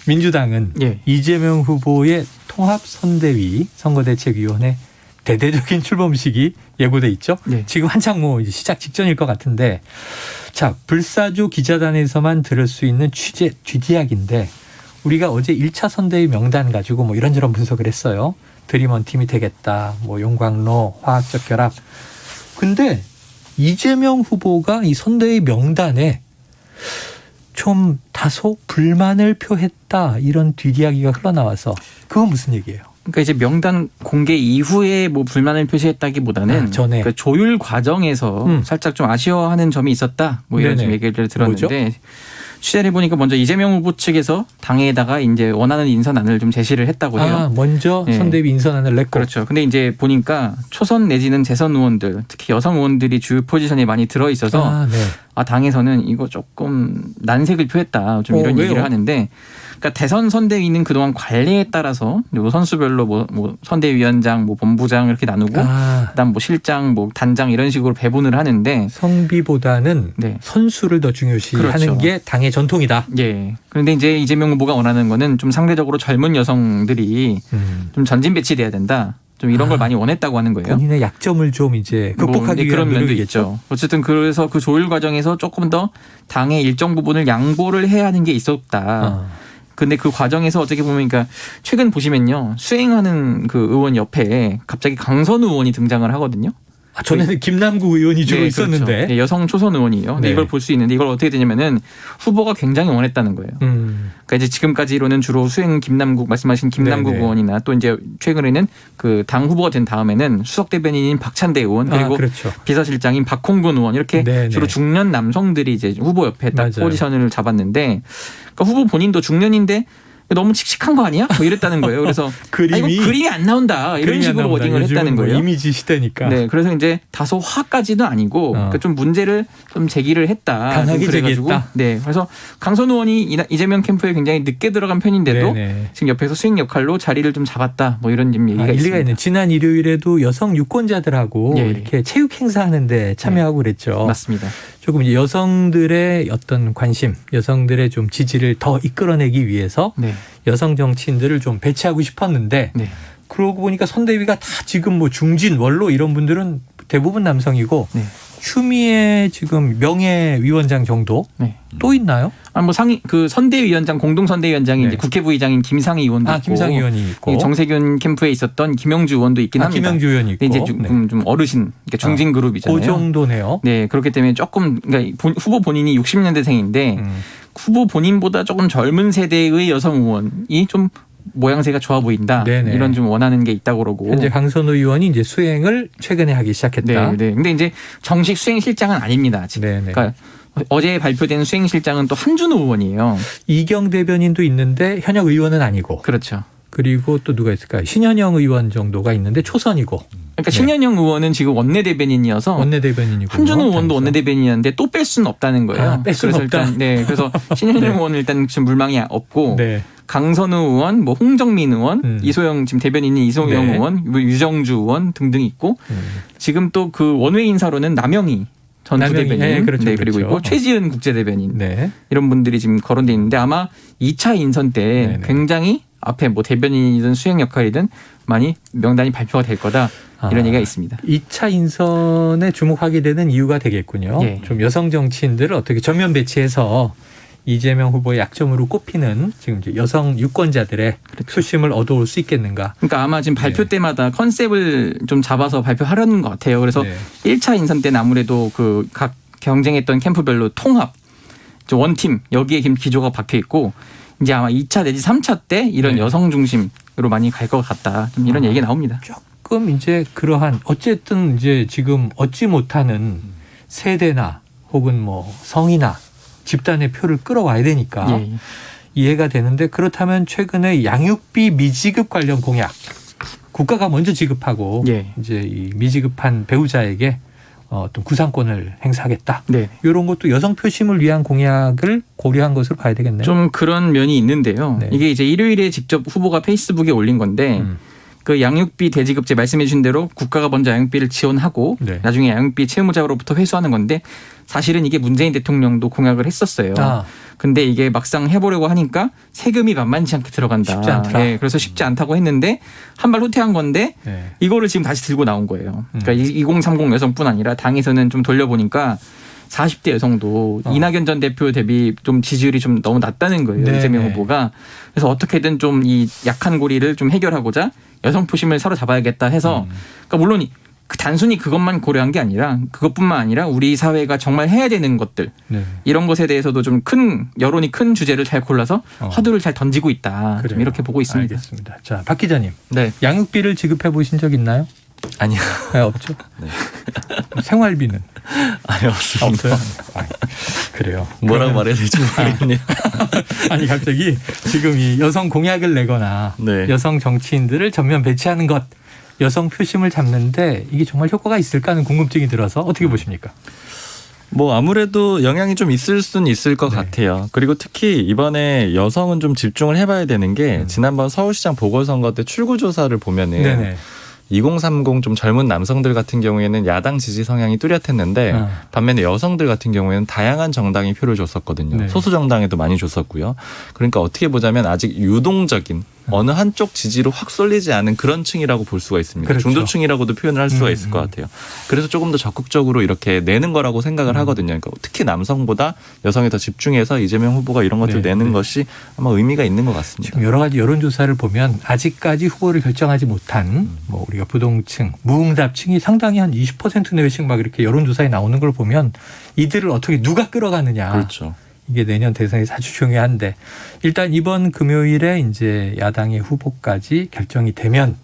민주당은 이재명 후보의 통합선대위 선거대책위원회 대대적인 출범식이 예고돼 있죠. 지금 한창 뭐 이제 시작 직전일 것 같은데 자 불사조 기자단에서만 들을 수 있는 취재 뒷이야기인데 우리가 어제 1차 선대위 명단 가지고 뭐 이런저런 분석을 했어요. 드림원 팀이 되겠다. 뭐 용광로 화학적 결합. 근데 이재명 후보가 이 선대위 명단에 좀 다소 불만을 표했다 이런 뒷이야기가 흘러나와서 그건 무슨 얘기예요? 그러니까 이제 명단 공개 이후에 뭐 불만을 표시했다기보다는 전에 그 조율 과정에서 살짝 좀 아쉬워하는 점이 있었다. 뭐 이런 좀 얘기를 들었는데 뭐죠? 취재를 해보니까 먼저 이재명 후보 측에서 당에다가 이제 원하는 인선안을 좀 제시를 했다고 해요. 먼저 선대위 인선안을 냈고. 그렇죠. 근데 이제 보니까 초선 내지는 재선 의원들, 특히 여성 의원들이 주요 포지션에 많이 들어 있어서 당에서는 이거 조금 난색을 표했다. 좀 이런 얘기를 하는데. 그러니까 대선 선대위는 그동안 관례에 따라서 선수별로 뭐 선대위원장, 뭐 본부장 이렇게 나누고 그다음 뭐 실장, 뭐 단장 이런 식으로 배분을 하는데 성비보다는 선수를 더 중요시하는 게 당의 전통이다. 예. 그런데 이제 이재명 후보가 원하는 거는 좀 상대적으로 젊은 여성들이 좀 전진 배치돼야 된다. 좀 이런 걸 많이 원했다고 하는 거예요. 본인의 약점을 좀 이제 극복하기 위한 그런 면도 노력이겠죠. 있죠. 어쨌든 그래서 그 조율 과정에서 조금 더 당의 일정 부분을 양보를 해야 하는 게 있었다. 근데 그 과정에서 어떻게 보면 그러니까 최근 보시면요. 수행하는 그 의원 옆에 갑자기 강선우 의원이 등장을 하거든요. 전에는 김남국 의원이 주로 있었는데. 그렇죠. 네, 여성 초선 의원이에요. 근데 이걸 볼 수 있는데 이걸 어떻게 되냐면은 후보가 굉장히 원했다는 거예요. 그러니까 이제 지금까지로는 주로 수행 김남국 말씀하신 김남국 의원이나 또 이제 최근에는 그 당 후보가 된 다음에는 수석 대변인인 박찬대 의원 그리고 비서실장인 박홍근 의원 이렇게 주로 중년 남성들이 이제 후보 옆에 딱 포지션을 잡았는데 그러니까 후보 본인도 중년인데 너무 칙칙한 거 아니야? 뭐 이랬다는 거예요. 그래서 그림이 안 나온다. 이런 식으로 워딩을 했다는 거예요. 이미지 시대니까. 네, 그래서 이제 다소 화까지는 아니고 그러니까 좀 문제를 좀 제기를 했다. 강하게 제기했다. 네, 그래서 강선우 의원이 이재명 캠프에 굉장히 늦게 들어간 편인데도 지금 옆에서 수행 역할로 자리를 좀 잡았다. 뭐 이런 좀 얘기가 있습니다. 일리가 있는. 지난 일요일에도 여성 유권자들하고 이렇게 체육 행사하는데 참여하고 그랬죠. 맞습니다. 조금 이제 여성들의 어떤 관심, 여성들의 좀 지지를 더 이끌어내기 위해서 여성 정치인들을 좀 배치하고 싶었는데 그러고 보니까 선대위가 다 지금 뭐 중진, 원로 이런 분들은 대부분 남성이고 추미애 지금 명예위원장 정도 또 있나요? 뭐 그 선대위원장 공동 선대위원장이 이제 국회부의장인 김상희 의원도 있고, 김상희 의원이 있고, 정세균 캠프에 있었던 김영주 의원도 있긴 합니다. 김영주 의원이 있고, 이제 좀 어르신, 그러니까 중진 그룹이잖아요. 그 정도네요. 네, 그렇기 때문에 조금 그러니까 후보 본인이 60년대생인데 후보 본인보다 조금 젊은 세대의 여성 의원이 좀 모양새가 좋아 보인다. 네네. 이런 좀 원하는 게 있다고 그러고. 현재 강선우 의원이 이제 수행을 최근에 하기 시작했다. 네. 근데 이제 정식 수행실장은 아닙니다. 아직. 그러니까 어제 발표된 수행실장은 또 한준호 의원이에요. 이경 대변인도 있는데 현역 의원은 아니고. 그렇죠. 그리고 또 누가 있을까요? 신현영 의원 정도가 있는데 초선이고. 그러니까 신현영 의원은 지금 원내대변인이어서 원내대변인이고 한준호 의원도 원내대변인이었는데 또 뺄 수는 없다는 거예요. 뺄 수는 없다. 일단, 그래서 신현영 의원은 일단 지금 물망이 없고 강선우 의원, 뭐 홍정민 의원, 이소영 지금 대변인이 이소영 의원, 유정주 의원 등등 있고 지금 또 그 원외 인사로는 남영희 전 부대변인 그리고 있고 최지은 국제대변인 이런 분들이 지금 거론돼 있는데 아마 2차 인선 때 굉장히 앞에 뭐 대변인이든 수행 역할이든 많이 명단이 발표가 될 거다 이런 얘기가 있습니다. 2차 인선에 주목하게 되는 이유가 되겠군요. 좀 여성 정치인들을 어떻게 전면 배치해서 이재명 후보의 약점으로 꼽히는 지금 이제 여성 유권자들의 수심을 얻어올 수 있겠는가. 그러니까 아마 지금 발표 때마다 컨셉을 좀 잡아서 발표하려는 것 같아요. 그래서 1차 인선 때는 아무래도 그 각 경쟁했던 캠프별로 통합, 원팀 여기에 기조가 박혀 있고 이제 아마 2차 내지 3차 때 이런 여성 중심으로 많이 갈 것 같다. 좀 이런 얘기가 나옵니다. 조금 이제 그러한 어쨌든 이제 지금 얻지 못하는 세대나 혹은 뭐 성이나 집단의 표를 끌어와야 되니까 이해가 되는데 그렇다면 최근에 양육비 미지급 관련 공약 국가가 먼저 지급하고 이제 이 미지급한 배우자에게 어떤 구상권을 행사하겠다. 이런 것도 여성 표심을 위한 공약을 고려한 것으로 봐야 되겠네요. 좀 그런 면이 있는데요. 이게 이제 일요일에 직접 후보가 페이스북에 올린 건데 그 양육비 대지급제 말씀해 주신 대로 국가가 먼저 양육비를 지원하고 나중에 양육비 채무자로부터 회수하는 건데 사실은 이게 문재인 대통령도 공약을 했었어요. 근데 이게 막상 해보려고 하니까 세금이 만만치 않게 들어간다. 쉽지 않더라. 그래서 쉽지 않다고 했는데 한 발 후퇴한 건데 이거를 지금 다시 들고 나온 거예요. 그러니까 2030 여성뿐 아니라 당에서는 좀 돌려보니까 40대 여성도 이낙연 전 대표 대비 좀 지지율이 좀 너무 낮다는 거예요. 이재명 후보가. 그래서 어떻게든 좀 이 약한 고리를 좀 해결하고자 여성 표심을 사로잡아야겠다 해서 그러니까 물론 단순히 그것만 고려한 게 아니라 그것뿐만 아니라 우리 사회가 정말 해야 되는 것들 이런 것에 대해서도 좀 큰 여론이 큰 주제를 잘 골라서 화두를 잘 던지고 있다. 좀 이렇게 보고 있습니다. 알겠습니다. 자, 박 기자님. 양육비를 지급해 보신 적 있나요? 아니요. 없죠. 생활비는? 아니, 없습니다. 없어요? 그래요. 뭐라고 말해야 될지 모르겠네요. 아니 갑자기 지금 이 여성 공약을 내거나 여성 정치인들을 전면 배치하는 것 여성 표심을 잡는데 이게 정말 효과가 있을까 하는 궁금증이 들어서 어떻게 보십니까? 뭐 아무래도 영향이 좀 있을 수는 있을 것 같아요. 그리고 특히 이번에 여성은 좀 집중을 해봐야 되는 게 지난번 서울시장 보궐선거 때 출구조사를 보면은 2030 좀 젊은 남성들 같은 경우에는 야당 지지 성향이 뚜렷했는데 반면에 여성들 같은 경우에는 다양한 정당이 표를 줬었거든요. 소수 정당에도 많이 줬었고요. 그러니까 어떻게 보자면 아직 유동적인 어느 한쪽 지지로 확 쏠리지 않은 그런 층이라고 볼 수가 있습니다. 중도층이라고도 표현을 할 수가 있을 것 같아요. 그래서 조금 더 적극적으로 이렇게 내는 거라고 생각을 하거든요. 그러니까 특히 남성보다 여성에 더 집중해서 이재명 후보가 이런 것들을 내는 것이 아마 의미가 있는 것 같습니다. 지금 여러 가지 여론조사를 보면 아직까지 후보를 결정하지 못한 뭐 우리가 부동층, 무응답층이 상당히 한 20% 내외씩 막 이렇게 여론조사에 나오는 걸 보면 이들을 어떻게 누가 끌어가느냐. 그렇죠. 이게 내년 대선이 아주 중요한데 일단 이번 금요일에 이제 야당의 후보까지 결정이 되면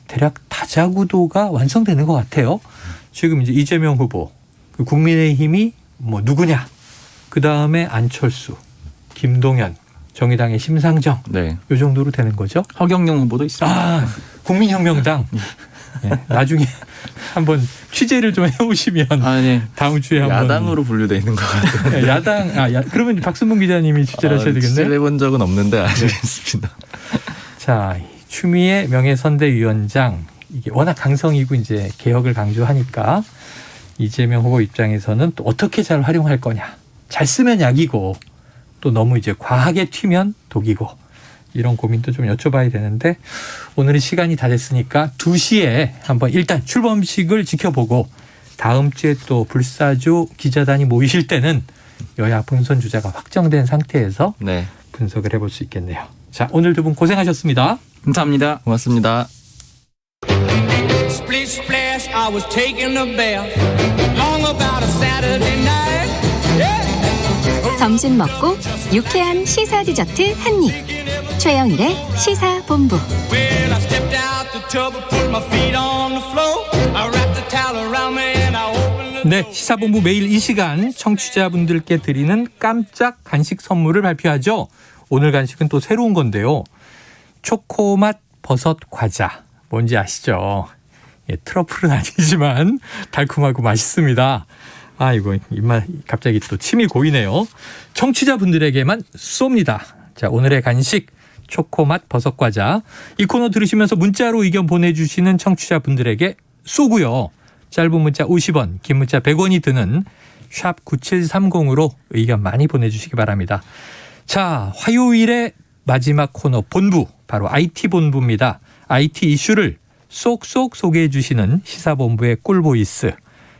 대략 다자구도가 완성되는 것 같아요. 지금 이제 이재명 후보, 그 국민의힘이 뭐 누구냐, 그 다음에 안철수, 김동연, 정의당의 심상정, 이 정도로 되는 거죠. 허경영 후보도 있습니다. 국민혁명당. 나중에 한번 취재를 좀 해오시면 다음 주에 한번 야당으로 분류되어 있는 것 같아요. 야당 그러면 박순봉 기자님이 취재를 하셔야 되겠네요. 취재를 해본 적은 없는데 알겠습니다. 자, 추미애 명예선대위원장 이게 워낙 강성이고 이제 개혁을 강조하니까 이재명 후보 입장에서는 또 어떻게 잘 활용할 거냐. 잘 쓰면 약이고 또 너무 이제 과하게 튀면 독이고. 이런 고민도 좀 여쭤봐야 되는데 오늘은 시간이 다 됐으니까 2시에 한번 일단 출범식을 지켜보고 다음 주에 또 불사조 기자단이 모이실 때는 여야 본선 주자가 확정된 상태에서 분석을 해볼 수 있겠네요. 자, 오늘 두 분 고생하셨습니다. 감사합니다. 고맙습니다. Splish splash, I was taking a bath. Long about a Saturday night. 점심 먹고 유쾌한 시사 디저트 한 입. 최영일의 시사본부. Well, I stepped out the tub and put my feet on the floor. I wrapped the towel around me and I opened the 네, 시사본부 매일 이 시간 청취자분들께 드리는 깜짝 간식 선물을 발표하죠. 오늘 간식은 또 새로운 건데요. 초코맛 버섯 과자. 뭔지 아시죠? 예, 트러플은 아니지만 달콤하고 맛있습니다. 아이고, 입맛 갑자기 또 침이 고이네요. 청취자분들에게만 쏩니다. 자, 오늘의 간식 초코맛 버섯 과자. 이 코너 들으시면서 문자로 의견 보내주시는 청취자분들에게 쏘고요. 짧은 문자 50원, 긴 문자 100원이 드는 샵 9730으로 의견 많이 보내주시기 바랍니다. 자, 화요일의 마지막 코너 본부, 바로 IT 본부입니다. IT 이슈를 쏙쏙 소개해 주시는 시사본부의 꿀보이스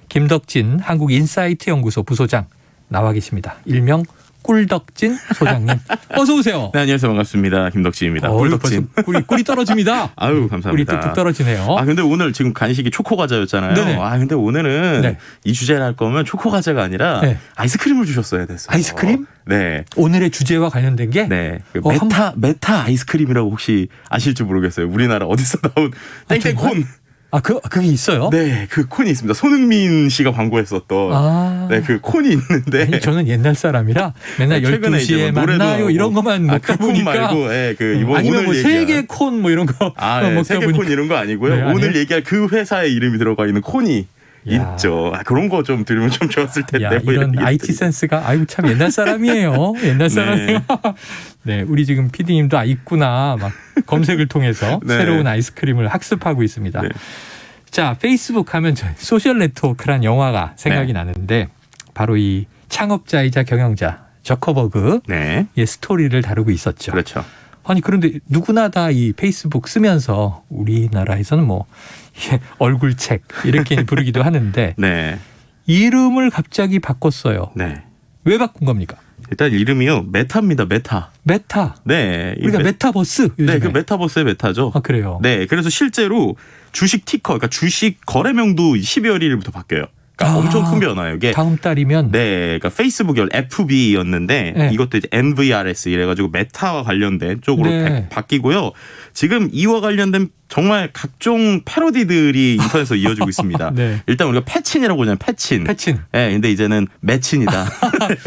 김덕진 한국인사이트 연구소 부소장 나와 계십니다. 일명 꿀덕진 소장님, 어서 오세요. 네, 안녕하세요. 반갑습니다. 김덕진입니다. 꿀덕진. 꿀이 떨어집니다. 아유, 감사합니다. 꿀이 뚝뚝 떨어지네요. 아, 근데 오늘 지금 간식이 초코 과자였잖아요. 네네. 아, 근데 오늘은 네. 이 주제를 할 거면 초코 과자가 아니라 네. 아이스크림을 주셨어야 됐어요. 아이스크림? 네. 오늘의 주제와 관련된 게? 네. 그 메타 아이스크림이라고 혹시 아실지 모르겠어요. 우리나라 어디서 나온 땡땡콘. 아, 그게 있어요? 네, 그 콘이 있습니다. 손흥민 씨가 광고했었던 네, 그 콘이 있는데. 아니, 저는 옛날 사람이라 맨날 12시에 만나요 이런 것만 먹다 그 보니까. 콘 말고, 네, 그 이번 아니면 오늘 뭐 세계 콘 뭐 이런 거 네, 세계 콘 이런 거 아니고요. 네, 오늘 아니에요? 얘기할 그 회사의 이름이 들어가 있는 콘이 있죠. 아, 그런 거 좀 들으면 좀 좋았을 텐데. 야, 이런 IT 센스가 아이고 참 옛날 사람이에요. 옛날 사람이에요. 네, 우리 지금 PD님도 있구나 막 검색을 통해서 네. 새로운 아이스크림을 학습하고 있습니다. 네. 자, 페이스북 하면 소셜 네트워크란 영화가 생각이 나는데 바로 이 창업자이자 경영자 저커버그의 스토리를 다루고 있었죠. 그렇죠. 아니 그런데 누구나 다 이 페이스북 쓰면서 우리나라에서는 뭐 얼굴책 이렇게 부르기도 하는데 네. 이름을 갑자기 바꿨어요. 네. 왜 바꾼 겁니까? 일단 이름이요. 메타입니다. 메타. 네. 우리가 메타버스. 요즘에. 네, 그 메타버스의 메타죠. 아, 그래요? 네. 그래서 실제로 주식 티커, 그러니까 주식 거래명도 12월 1일부터 바뀌어요. 그러니까 엄청 큰 변화예요. 이게 다음 달이면. 네, 그러니까 페이스북이 FB였는데 네. 이것도 이제 NVRS 이래가지고 메타와 관련된 쪽으로 네. 바뀌고요. 지금 이와 관련된 정말 각종 패러디들이 인터넷에서 이어지고 있습니다. 네. 일단 우리가 패친이라고 하잖아요. 패친. 네, 근데 이제는 매친이다.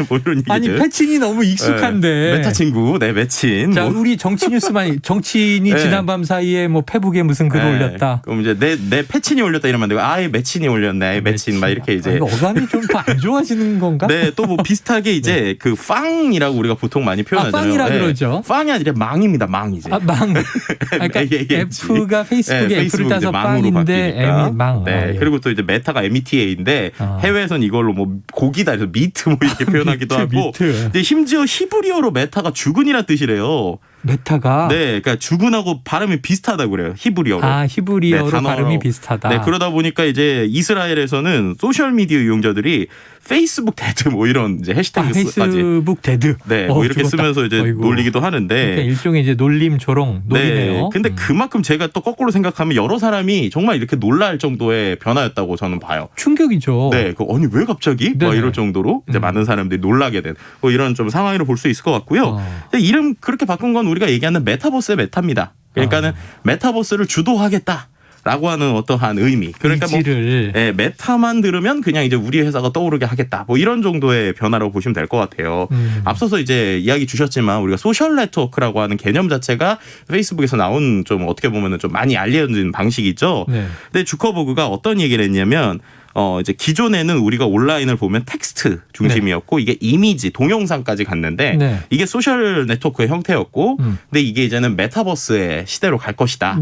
뭐 이런 얘기들. 아니 패친이 너무 익숙한데. 네, 메타 친구, 네, 매친. 자, 우리 정치 뉴스만 정치인이 네. 지난밤 사이에 뭐 페북에 무슨 글을 네. 올렸다. 그럼 이제 내 패친이 올렸다 이러면 안 되고 아예 매친이 올렸네. 아예 매친 막 이렇게 이제. 어감이 좀 더 안 좋아지는 건가? 네, 또 뭐 비슷하게 이제 그 빵이라고 우리가 보통 많이 표현하잖아요. 빵이라 네. 그러죠. 빵이 아니라 망입니다. 망 이제. 망. 그러니까 F가 페이스북에 F를 따서 빵인데 M이 망. 네. 예. 그리고 또 이제 메타가 META인데 해외에선 이걸로 뭐 고기다 해서 미트 뭐 이렇게 표현하기도 하고. 근데 심지어 히브리어로 메타가 죽은이란 뜻이래요. 메타가. 네, 그러니까 죽은하고 발음이 비슷하다고 그래요. 히브리어로. 아, 히브리어로 네, 발음이 비슷하다. 네, 그러다 보니까 이제 이스라엘에서는 소셜 미디어 이용자들이 페이스북 데드 뭐 이런 이제 해시태그까지 페이스북 데드. 네, 뭐 이렇게 죽었다. 쓰면서 이제 놀리기도 하는데. 그러니까 일종의 이제 놀림 조롱 놀이네요. 네, 근데 그만큼 제가 또 거꾸로 생각하면 여러 사람이 정말 이렇게 놀랄 정도의 변화였다고 저는 봐요. 충격이죠. 네, 아니 왜 갑자기? 막 이럴 정도로 이제 많은 사람들이 놀라게 된 뭐 이런 좀 상황으로 볼 수 있을 것 같고요. 근데 이름 그렇게 바꾼 건 우리가 얘기하는 메타버스의 메타입니다. 그러니까는 메타버스를 주도하겠다. 라고 하는 어떠한 의미. 그러니까 뭐 네, 메타만 들으면 그냥 이제 우리 회사가 떠오르게 하겠다. 뭐 이런 정도의 변화라고 보시면 될 것 같아요. 앞서서 이제 이야기 주셨지만 우리가 소셜 네트워크라고 하는 개념 자체가 페이스북에서 나온 좀 어떻게 보면은 좀 많이 알려진 방식이죠. 네. 근데 주커버그가 어떤 얘기를 했냐면 이제 기존에는 우리가 온라인을 보면 텍스트 중심이었고 이게 이미지, 동영상까지 갔는데 이게 소셜 네트워크의 형태였고 근데 이게 이제는 메타버스의 시대로 갈 것이다.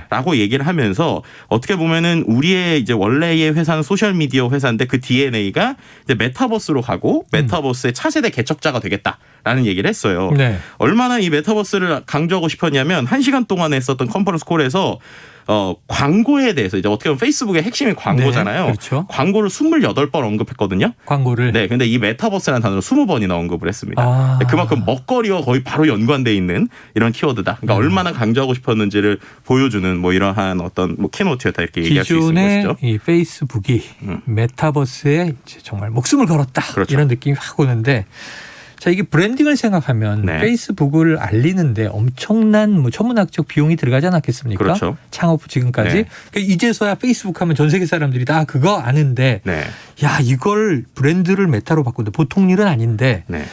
라고 얘기를 하면서 어떻게 보면은 우리의 이제 원래의 회사는 소셜 미디어 회사인데 그 DNA가 이제 메타버스로 가고 메타버스의 차세대 개척자가 되겠다라는 얘기를 했어요. 얼마나 이 메타버스를 강조하고 싶었냐면 1시간 동안 했었던 컨퍼런스 콜에서 광고에 대해서 이제 어떻게 보면 페이스북의 핵심이 광고잖아요. 네, 그렇죠. 광고를 28번 언급했거든요. 광고를. 네, 근데 이 메타버스라는 단어를 20번이나 언급을 했습니다. 그만큼 먹거리와 거의 바로 연관돼 있는 이런 키워드다. 그러니까 얼마나 강조하고 싶었는지를 보여주는 뭐 이러한 어떤 뭐 키노트였다 이렇게 얘기할 수 있는 기존의 것이죠. 이 페이스북이 메타버스에 정말 목숨을 걸었다. 그렇죠. 이런 느낌이 확 오는데 자, 이게 브랜딩을 생각하면 네. 페이스북을 알리는데 엄청난 뭐 천문학적 비용이 들어가지 않았겠습니까? 그렇죠. 창업 후 지금까지. 네. 그러니까 이제서야 페이스북 하면 전 세계 사람들이 다 그거 아는데 네. 야, 이걸 브랜드를 메타로 바꾼다. 보통 일은 아닌데 네.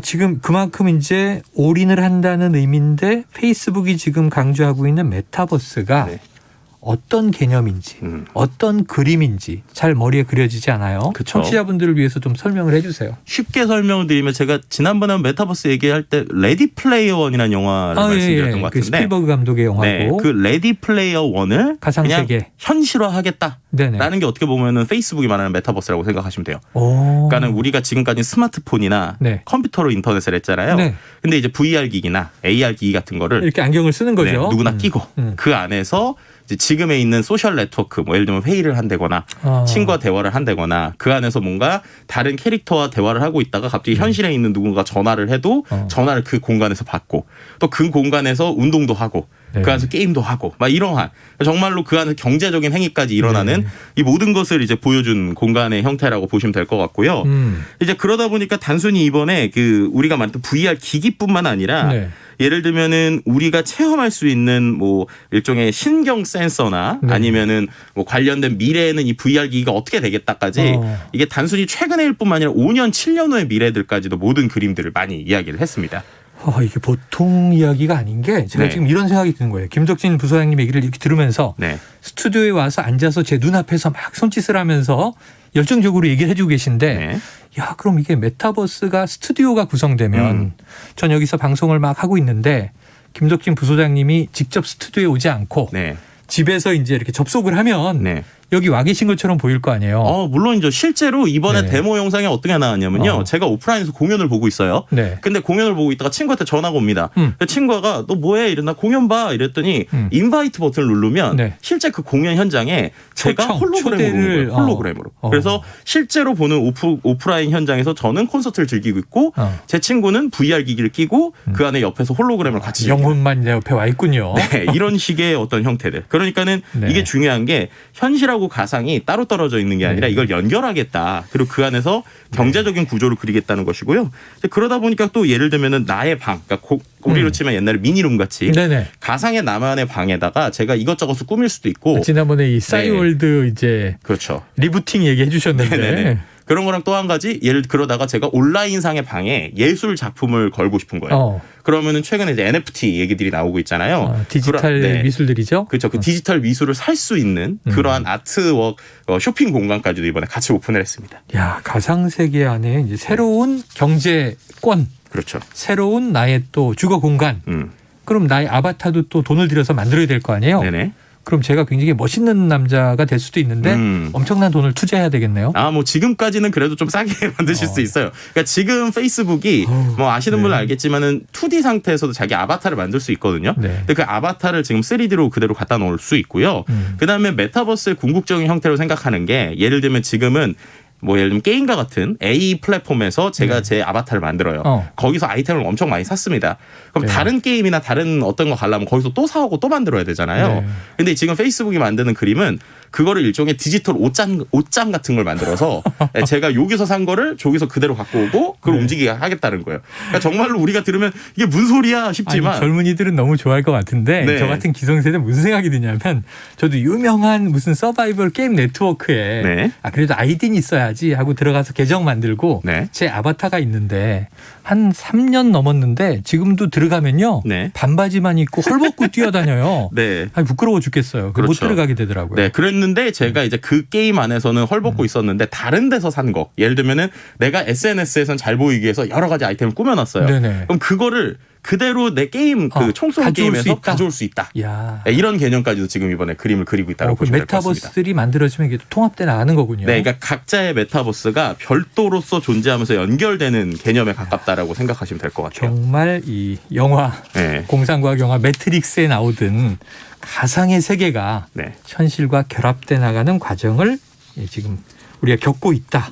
지금 그만큼 이제 올인을 한다는 의미인데 페이스북이 지금 강조하고 있는 메타버스가 네. 어떤 개념인지 어떤 그림인지 잘 머리에 그려지지 않아요. 그쵸. 청취자분들을 위해서 좀 설명을 해 주세요. 쉽게 설명을 드리면 제가 지난번에 메타버스 얘기할 때 레디 플레이어 원이라는 영화를 말씀드렸던 것 그 같은데 스필버그 감독의 영화고 네, 그 레디 플레이어 원을 가상세계 그냥 현실화하겠다라는 게 어떻게 보면은 페이스북이 말하는 메타버스라고 생각하시면 돼요. 그러니까는 우리가 지금까지 스마트폰이나 네. 컴퓨터로 인터넷을 했잖아요. 네. 근데 이제 VR 기기나 AR 기기 같은 거를 이렇게 안경을 쓰는 거죠. 네, 누구나 끼고 그 안에서 이제 지금에 있는 소셜 네트워크, 뭐 예를 들면 회의를 한다거나 친구와 대화를 한다거나 그 안에서 뭔가 다른 캐릭터와 대화를 하고 있다가 갑자기 현실에 있는 누군가 전화를 해도 전화를 그 공간에서 받고 또 그 공간에서 운동도 하고 네. 그 안에서 게임도 하고 막 이러한 정말로 그 안에서 경제적인 행위까지 일어나는 이 모든 것을 이제 보여준 공간의 형태라고 보시면 될 것 같고요. 이제 그러다 보니까 단순히 이번에 그 우리가 말했던 VR 기기뿐만 아니라 네. 예를 들면은 우리가 체험할 수 있는 뭐 일종의 신경 센서나 네. 아니면은 뭐 관련된 미래에는 이 VR 기기가 어떻게 되겠다까지 이게 단순히 최근의 일뿐만 아니라 5년, 7년 후의 미래들까지도 모든 그림들을 많이 이야기를 했습니다. 이게 보통 이야기가 아닌 게 제가 네. 지금 이런 생각이 드는 거예요. 김덕진 부소장님 얘기를 이렇게 들으면서 네. 스튜디오에 와서 앉아서 제 눈앞에서 막 손짓을 하면서 열정적으로 얘기를 해주고 계신데 네. 야, 그럼 이게 메타버스가 스튜디오가 구성되면 전 여기서 방송을 막 하고 있는데 김덕진 부소장님이 직접 스튜디오에 오지 않고 네. 집에서 이제 이렇게 접속을 하면 네. 여기 와 계신 것처럼 보일 거 아니에요. 물론이죠. 실제로 이번에 네. 데모 영상에 어떻게 나왔냐면요. 제가 오프라인에서 공연을 보고 있어요. 네. 근데 공연을 보고 있다가 친구한테 전화가 옵니다. 그 친구가 너 뭐해? 이랬나 공연 봐. 이랬더니 인바이트 버튼을 누르면 네. 실제 그 공연 현장에 제가 초청, 홀로그램으로 초대를, 보는 거예요. 홀로그램으로. 그래서 실제로 보는 오프라인 현장에서 저는 콘서트를 즐기고 있고 제 친구는 VR 기기를 끼고 그 안에 옆에서 홀로그램을 같이 영혼만 내 옆에 와 있군요. 네, 이런 식의 어떤 형태들. 그러니까는 네. 이게 중요한 게 현실하고 가상이 따로 떨어져 있는 게 아니라 이걸 연결하겠다. 그리고 그 안에서 경제적인 구조를 그리겠다는 것이고요. 그러다 보니까 또 예를 들면은 나의 방, 그러니까 우리로 치면 옛날에 미니룸 같이 네네. 가상의 나만의 방에다가 제가 이것저것을 꾸밀 수도 있고. 지난번에 이 싸이월드 이제 그렇죠. 리부팅 얘기해 주셨는데. 네네네. 그런 거랑 또 한 가지 예를 그러다가 제가 온라인상의 방에 예술 작품을 걸고 싶은 거예요. 그러면은 최근에 이제 NFT 얘기들이 나오고 있잖아요. 디지털 미술들이죠. 그렇죠. 그 디지털 미술을 살 수 있는 그러한 아트웍 쇼핑 공간까지도 이번에 같이 오픈을 했습니다. 야, 가상 세계 안에 이제 새로운 경제권, 그렇죠. 새로운 나의 또 주거 공간. 그럼 나의 아바타도 또 돈을 들여서 만들어야 될 거 아니에요. 네네. 그럼 제가 굉장히 멋있는 남자가 될 수도 있는데 엄청난 돈을 투자해야 되겠네요. 뭐 지금까지는 그래도 좀 싸게 만드실 수 있어요. 그러니까 지금 페이스북이 뭐 아시는 분은 알겠지만은 2D 상태에서도 자기 아바타를 만들 수 있거든요. 근데 그 아바타를 지금 3D로 그대로 갖다 놓을 수 있고요. 그다음에 메타버스의 궁극적인 형태로 생각하는 게 예를 들면 지금은 뭐 예를 들면 게임과 같은 A 플랫폼에서 제가 제 아바타를 만들어요. 거기서 아이템을 엄청 많이 샀습니다. 그럼 다른 게임이나 다른 어떤 거 가려면 거기서 또 사오고 또 만들어야 되잖아요. 근데 지금 페이스북이 만드는 그림은 그거를 일종의 디지털 옷장 같은 걸 만들어서 제가 여기서 산 거를 저기서 그대로 갖고 오고 그걸 움직이게 하겠다는 거예요. 그러니까 정말로 우리가 들으면 이게 무슨 소리야 싶지만 아니, 젊은이들은 너무 좋아할 것 같은데 저 같은 기성세대는 무슨 생각이 드냐면 저도 유명한 무슨 서바이벌 게임 네트워크에 그래도 아이디는 있어야지 하고 들어가서 계정 만들고 제 아바타가 있는데 한 3년 넘었는데 지금도 들어가면요 반바지만 입고 헐벗고 뛰어다녀요. 아니, 부끄러워 죽겠어요. 못 들어가게 되더라고요. 네, 그랬는데 제가 이제 그 게임 안에서는 헐벗고 있었는데 다른 데서 산 거. 예를 들면은 내가 SNS에선 잘 보이기 위해서 여러 가지 아이템을 꾸며놨어요. 그럼 그거를 그대로 내 게임 그 총쏘는 게임에서 가져올 수 있다. 네, 이런 개념까지도 지금 이번에 그림을 그리고 있다고 보시면 될 것 같습니다. 메타버스들이 만들어지면 이게 통합돼 나가는 거군요. 네, 그러니까 각자의 메타버스가 별도로서 존재하면서 연결되는 개념에 가깝다라고 생각하시면 될 것 같아요. 정말 이 영화 공상과학 영화 매트릭스에 나오던 가상의 세계가 현실과 결합돼 나가는 과정을 지금 우리가 겪고 있다.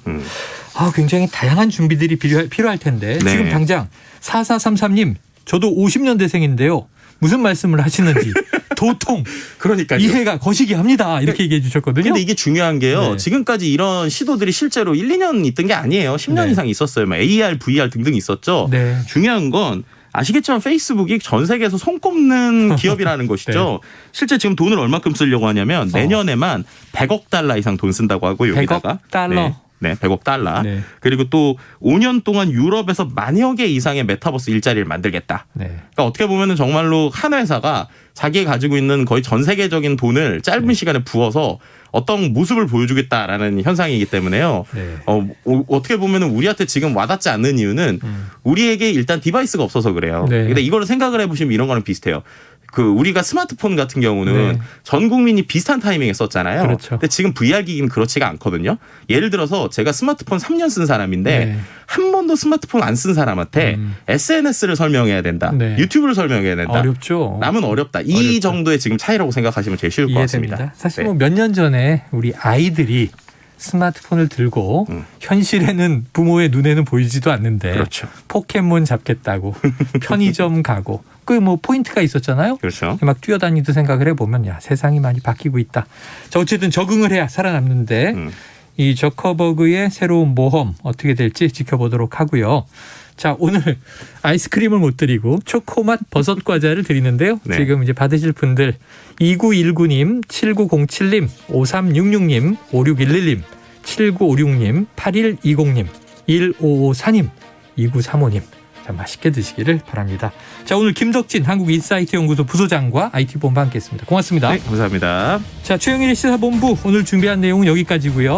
굉장히 다양한 준비들이 필요할 텐데 지금 당장 4433님 저도 50년대생인데요. 무슨 말씀을 하시는지 도통 그러니까요. 이해가 거시기 합니다. 이렇게 얘기해 주셨거든요. 근데 이게 중요한 게요. 네. 지금까지 이런 시도들이 실제로 1, 2년 있던 게 아니에요. 10년 네. 이상 있었어요. 뭐 AR, VR 등등 있었죠. 네. 중요한 건 아시겠지만 페이스북이 전 세계에서 손꼽는 기업이라는 것이죠. 네. 실제 지금 돈을 얼마큼 쓰려고 하냐면 내년에만 100억 달러 이상 돈 쓴다고 하고 여기다가 100억 달러. 네, 100억 달러. 네. 그리고 또 5년 동안 유럽에서 만여 개 이상의 메타버스 일자리를 만들겠다. 네. 그러니까 어떻게 보면은 정말로 한 회사가 자기가 가지고 있는 거의 전 세계적인 돈을 짧은 시간에 부어서 어떤 모습을 보여주겠다라는 현상이기 때문에요. 네. 어떻게 보면은 우리한테 지금 와닿지 않는 이유는 우리에게 일단 디바이스가 없어서 그래요. 네. 근데 이거를 생각을 해보시면 이런 거랑 비슷해요. 우리가 스마트폰 같은 경우는 네. 전 국민이 비슷한 타이밍에 썼잖아요. 그렇죠. 근데 지금 VR 기기는 그렇지가 않거든요. 예를 들어서 제가 스마트폰 3년 쓴 사람인데 네. 한 번도 스마트폰 안 쓴 사람한테 SNS를 설명해야 된다. 네. 유튜브를 설명해야 된다. 어렵죠. 남은 어렵다. 이 정도의 지금 차이라고 생각하시면 제일 쉬울 것 같습니다. 이해됩니다. 사실 네. 뭐 몇 년 전에 우리 아이들이 스마트폰을 들고 현실에는 부모의 눈에는 보이지도 않는데 그렇죠. 포켓몬 잡겠다고 편의점 가고 그 뭐 포인트가 있었잖아요. 그렇죠. 막 뛰어다니듯 생각을 해보면 야 세상이 많이 바뀌고 있다. 자 어쨌든 적응을 해야 살아남는데 이 저커버그의 새로운 모험 어떻게 될지 지켜보도록 하고요. 자 오늘 아이스크림을 못 드리고 초코맛 버섯 과자를 드리는데요. 네. 지금 이제 받으실 분들 2919님, 7907님, 5366님, 5611님, 7956님, 8120님, 1554님, 2935님. 자, 맛있게 드시기를 바랍니다. 자 오늘 김덕진 한국인사이트 연구소 부소장과 IT본부 함께했습니다. 고맙습니다. 네, 감사합니다. 자 최영일의 시사본부 오늘 준비한 내용은 여기까지고요.